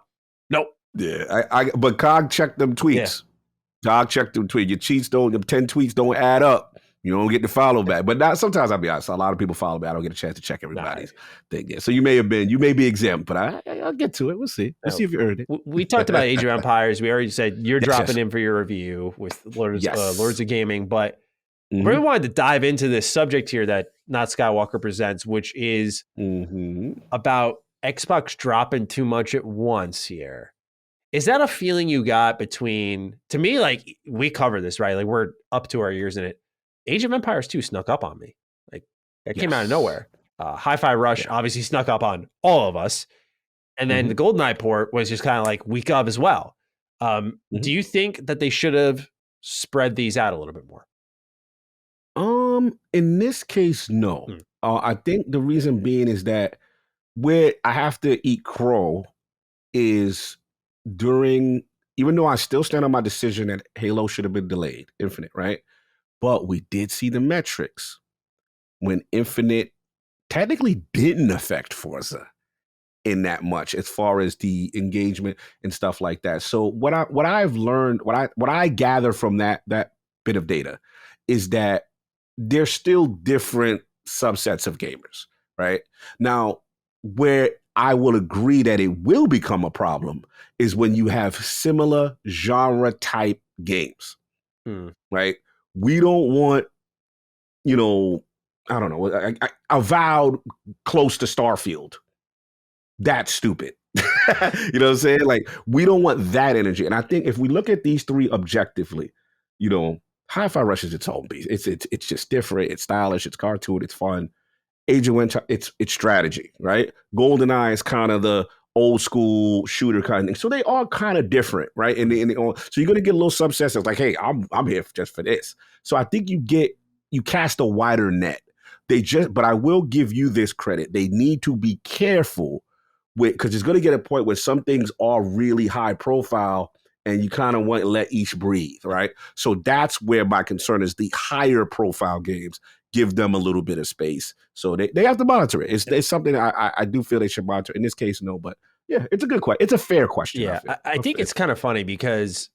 Nope. Yeah, but Cog checked them tweets. Yeah. Cog checked them tweets. Your cheats them 10 tweets don't add up. You don't get the follow back. But now sometimes I'll be honest, a lot of people follow me. I don't get a chance to check everybody's thing. Yeah. So you may be exempt, but I'll get to it. We'll see. We'll see if you earned it. We talked about Age of Empires. We already said you're dropping in for your review with Lords of Gaming, but we really wanted to dive into this subject here that Not Skywalker presents, which is about Xbox dropping too much at once here. Is that a feeling you got between, to me, like we cover this, right? Like we're up to our ears in it. Age of Empires 2 snuck up on me. Like that came out of nowhere. Hi-Fi Rush obviously snuck up on all of us. And then the GoldenEye port was just kind of like week of as well. Do you think that they should have spread these out a little bit more? In this case, no. I think the reason being is that where I have to eat crow is during, even though I still stand on my decision that Halo should have been delayed, Infinite, right? But we did see the metrics when Infinite technically didn't affect Forza in that much as far as the engagement and stuff like that. So what I've learned, what I gather from that bit of data is that there's still different subsets of gamers, right? Now, where I will agree that it will become a problem is when you have similar genre type games, right? We don't want, I don't know, avowed close to Starfield. That's stupid. You know what I'm saying? Like, we don't want that energy. And I think if we look at these three objectively, you know, Hi-Fi Rush is its own beast. It's just different. It's stylish. It's cartoon. It's fun. Age of Winter, it's strategy, right? Goldeneye is kind of the old school shooter kind of thing. So they are kind of different, right? And so you're gonna get a little subsets of like, hey, I'm here just for this. So I think you cast a wider net. But I will give you this credit. They need to be careful because it's going to get a point where some things are really high profile and you kind of want to let each breathe, right? So that's where my concern is. The higher profile games, give them a little bit of space. So they have to monitor it. It's something I do feel they should monitor. In this case, no, but yeah, it's a good question. It's a fair question. Yeah, I think it's kind of funny because,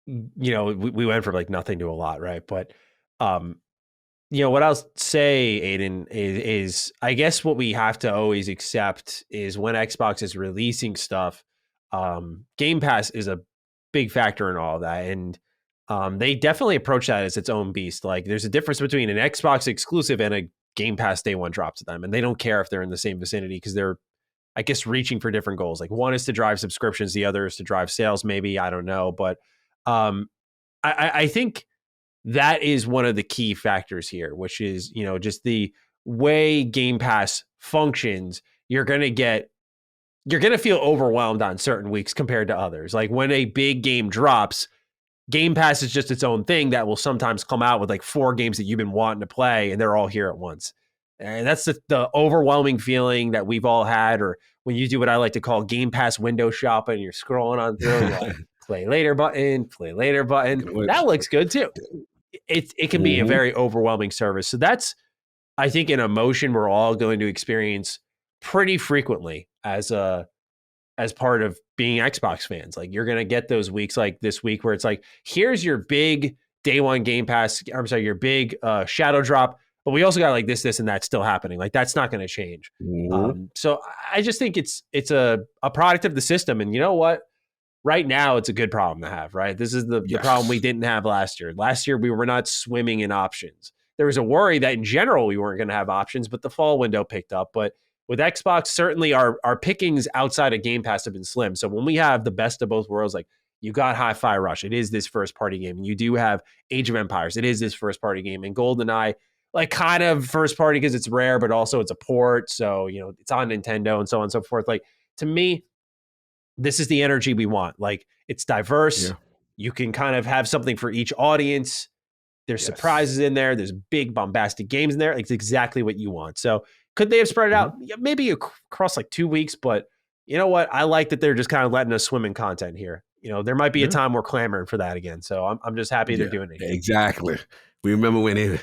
you know, we went from like nothing to a lot, right? But, you know, what I'll say, Aiden, is I guess what we have to always accept is when Xbox is releasing stuff, Game Pass is a big factor in all of that. And they definitely approach that as its own beast. Like, there's a difference between an Xbox exclusive and a Game Pass day one drop to them. And they don't care if they're in the same vicinity because they're, I guess, reaching for different goals. Like, one is to drive subscriptions, the other is to drive sales, maybe. I don't know. But I think that is one of the key factors here, which is, you know, just the way Game Pass functions. You're going to feel overwhelmed on certain weeks compared to others. Like, when a big game drops, Game Pass is just its own thing that will sometimes come out with like 4 games that you've been wanting to play and they're all here at once. And that's the overwhelming feeling that we've all had, or when you do what I like to call Game Pass window shopping and you're scrolling on through, you're like, play later button. That looks good too. It can be a very overwhelming service. So that's, I think, an emotion we're all going to experience pretty frequently as part of being Xbox fans. Like, you're going to get those weeks like this week where it's like, here's your big day one Game Pass, your big shadow drop, but we also got like this and that's still happening. Like, that's not going to change. So I just think it's a product of the system. And you know what? Right now, it's a good problem to have, right? This is the problem we didn't have last year. Last year, we were not swimming in options. There was a worry that in general, we weren't going to have options, but the fall window picked up. But with Xbox, certainly our pickings outside of Game Pass have been slim. So when we have the best of both worlds, like, you got Hi-Fi Rush, it is this first-party game. And you do have Age of Empires, it is this first-party game. And GoldenEye, like, kind of first-party because it's rare, but also it's a port. So, you know, it's on Nintendo and so on and so forth. Like, to me, this is the energy we want. Like, it's diverse. Yeah. You can kind of have something for each audience. There's surprises in there. There's big bombastic games in there. It's exactly what you want. So could they have spread it out? Yeah, maybe across like 2 weeks, but you know what? I like that they're just kind of letting us swim in content here. You know, there might be a time we're clamoring for that again. So I'm just happy they're doing it. Exactly. We remember when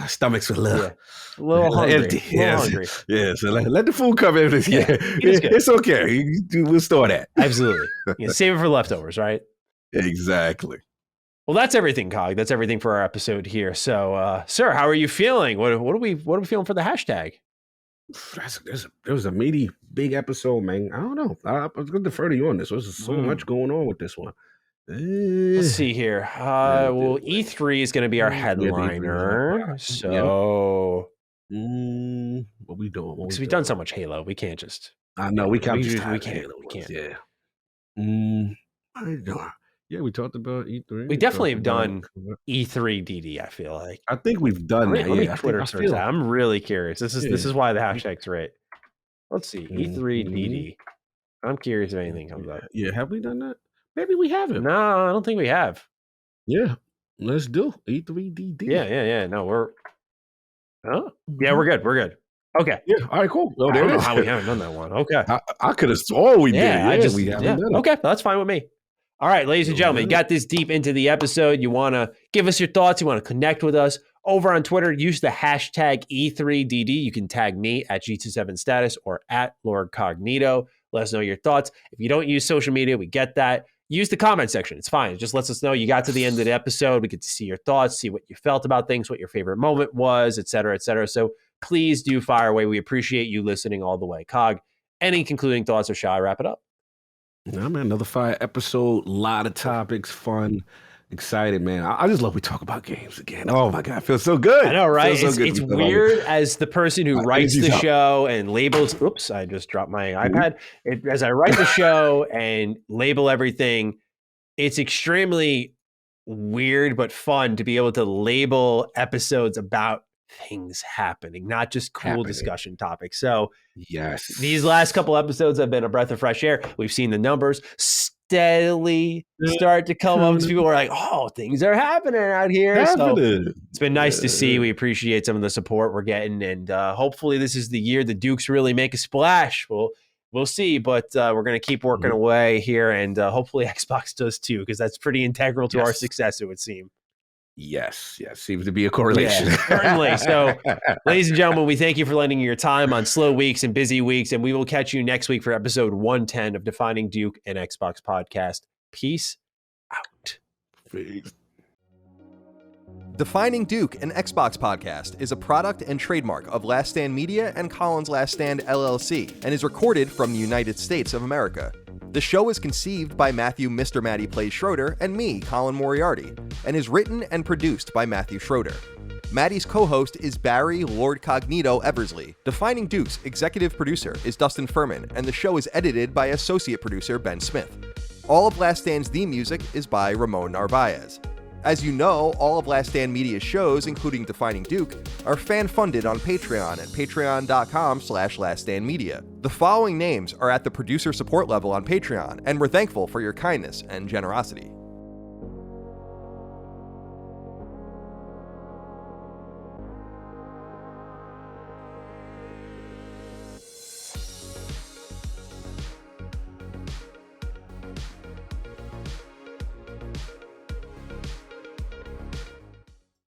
stomachs were a little hungry. Empty. Hungry. Yeah, so let the food come in. It's okay. We'll store that. Absolutely. Save it for leftovers, right? Exactly. Well, that's everything, Cog. That's everything for our episode here. So, sir, how are you feeling? What are we feeling for the hashtag? It was a meaty, big episode, man. I don't know. I was going to defer to you on this. There's so much going on with this one. Let's see here. Well, E3 is going to be our headliner. So, what we doing? Because we've done so much Halo, we can't just. I know we can't. We can't. Yeah. Yeah, we talked about E3. We definitely have done E3 DD. I feel like. I think we've done that. Let me Twitter search that. I'm really curious. This is why the hashtag's right. Let's see. E3 DD. I'm curious if anything comes up. Yeah, have we done that? Maybe we haven't. No, I don't think we have. Yeah, let's do E3DD. Yeah. No, we're. Oh, yeah, we're good. Okay. Yeah. All right. Cool. I don't know how we haven't done that one. Okay. I could have sworn we did. Yeah, we haven't done it. Okay, that's fine with me. All right, ladies and gentlemen, you got this deep into the episode. You want to give us your thoughts. You want to connect with us over on Twitter. Use the hashtag E3DD. You can tag me at G27status or at Lord Cognito. Let us know your thoughts. If you don't use social media, we get that. Use the comment section. It's fine. It just lets us know you got to the end of the episode. We get to see your thoughts, see what you felt about things, what your favorite moment was, et cetera, et cetera. So please do fire away. We appreciate you listening all the way. Cog, any concluding thoughts, or shall I wrap it up? Yeah, man, another fire episode, a lot of topics, fun. Excited, man. I just love we talk about games again. Oh my God, it feels so good. I know, right? So It's weird as the person who writes the show and labels. Oops, I just dropped my iPad. As I write the show and label everything, it's extremely weird but fun to be able to label episodes about things happening, not just cool discussion topics. So yes, these last couple episodes have been a breath of fresh air. We've seen the numbers steadily start to come up. People are like, oh, things are happening out here. So it's been nice to see. We appreciate some of the support we're getting. And hopefully this is the year the Dukes really make a splash. We'll see, but we're going to keep working away here. And hopefully Xbox does too, because that's pretty integral to our success, it would seem. Yes, seems to be a correlation. Yeah, certainly. So, ladies and gentlemen, we thank you for lending your time on slow weeks and busy weeks, and we will catch you next week for episode 110 of Defining Duke and Xbox Podcast. Peace out. Peace. Defining Duke, an Xbox Podcast, is a product and trademark of Last Stand Media and Collins Last Stand LLC, and is recorded from the United States of America. The show is conceived by Matthew Mr. Matty Plays Schroeder and me, Colin Moriarty, and is written and produced by Matthew Schroeder. Matty's co-host is Barry Lord Cognito Eversley. Defining Duke's executive producer is Dustin Furman, and the show is edited by associate producer Ben Smith. All of Last Stand's theme music is by Ramon Narvaez. As you know, all of Last Stand Media's shows, including Defining Duke, are fan-funded on Patreon at patreon.com/laststandmedia. The following names are at the producer support level on Patreon, and we're thankful for your kindness and generosity.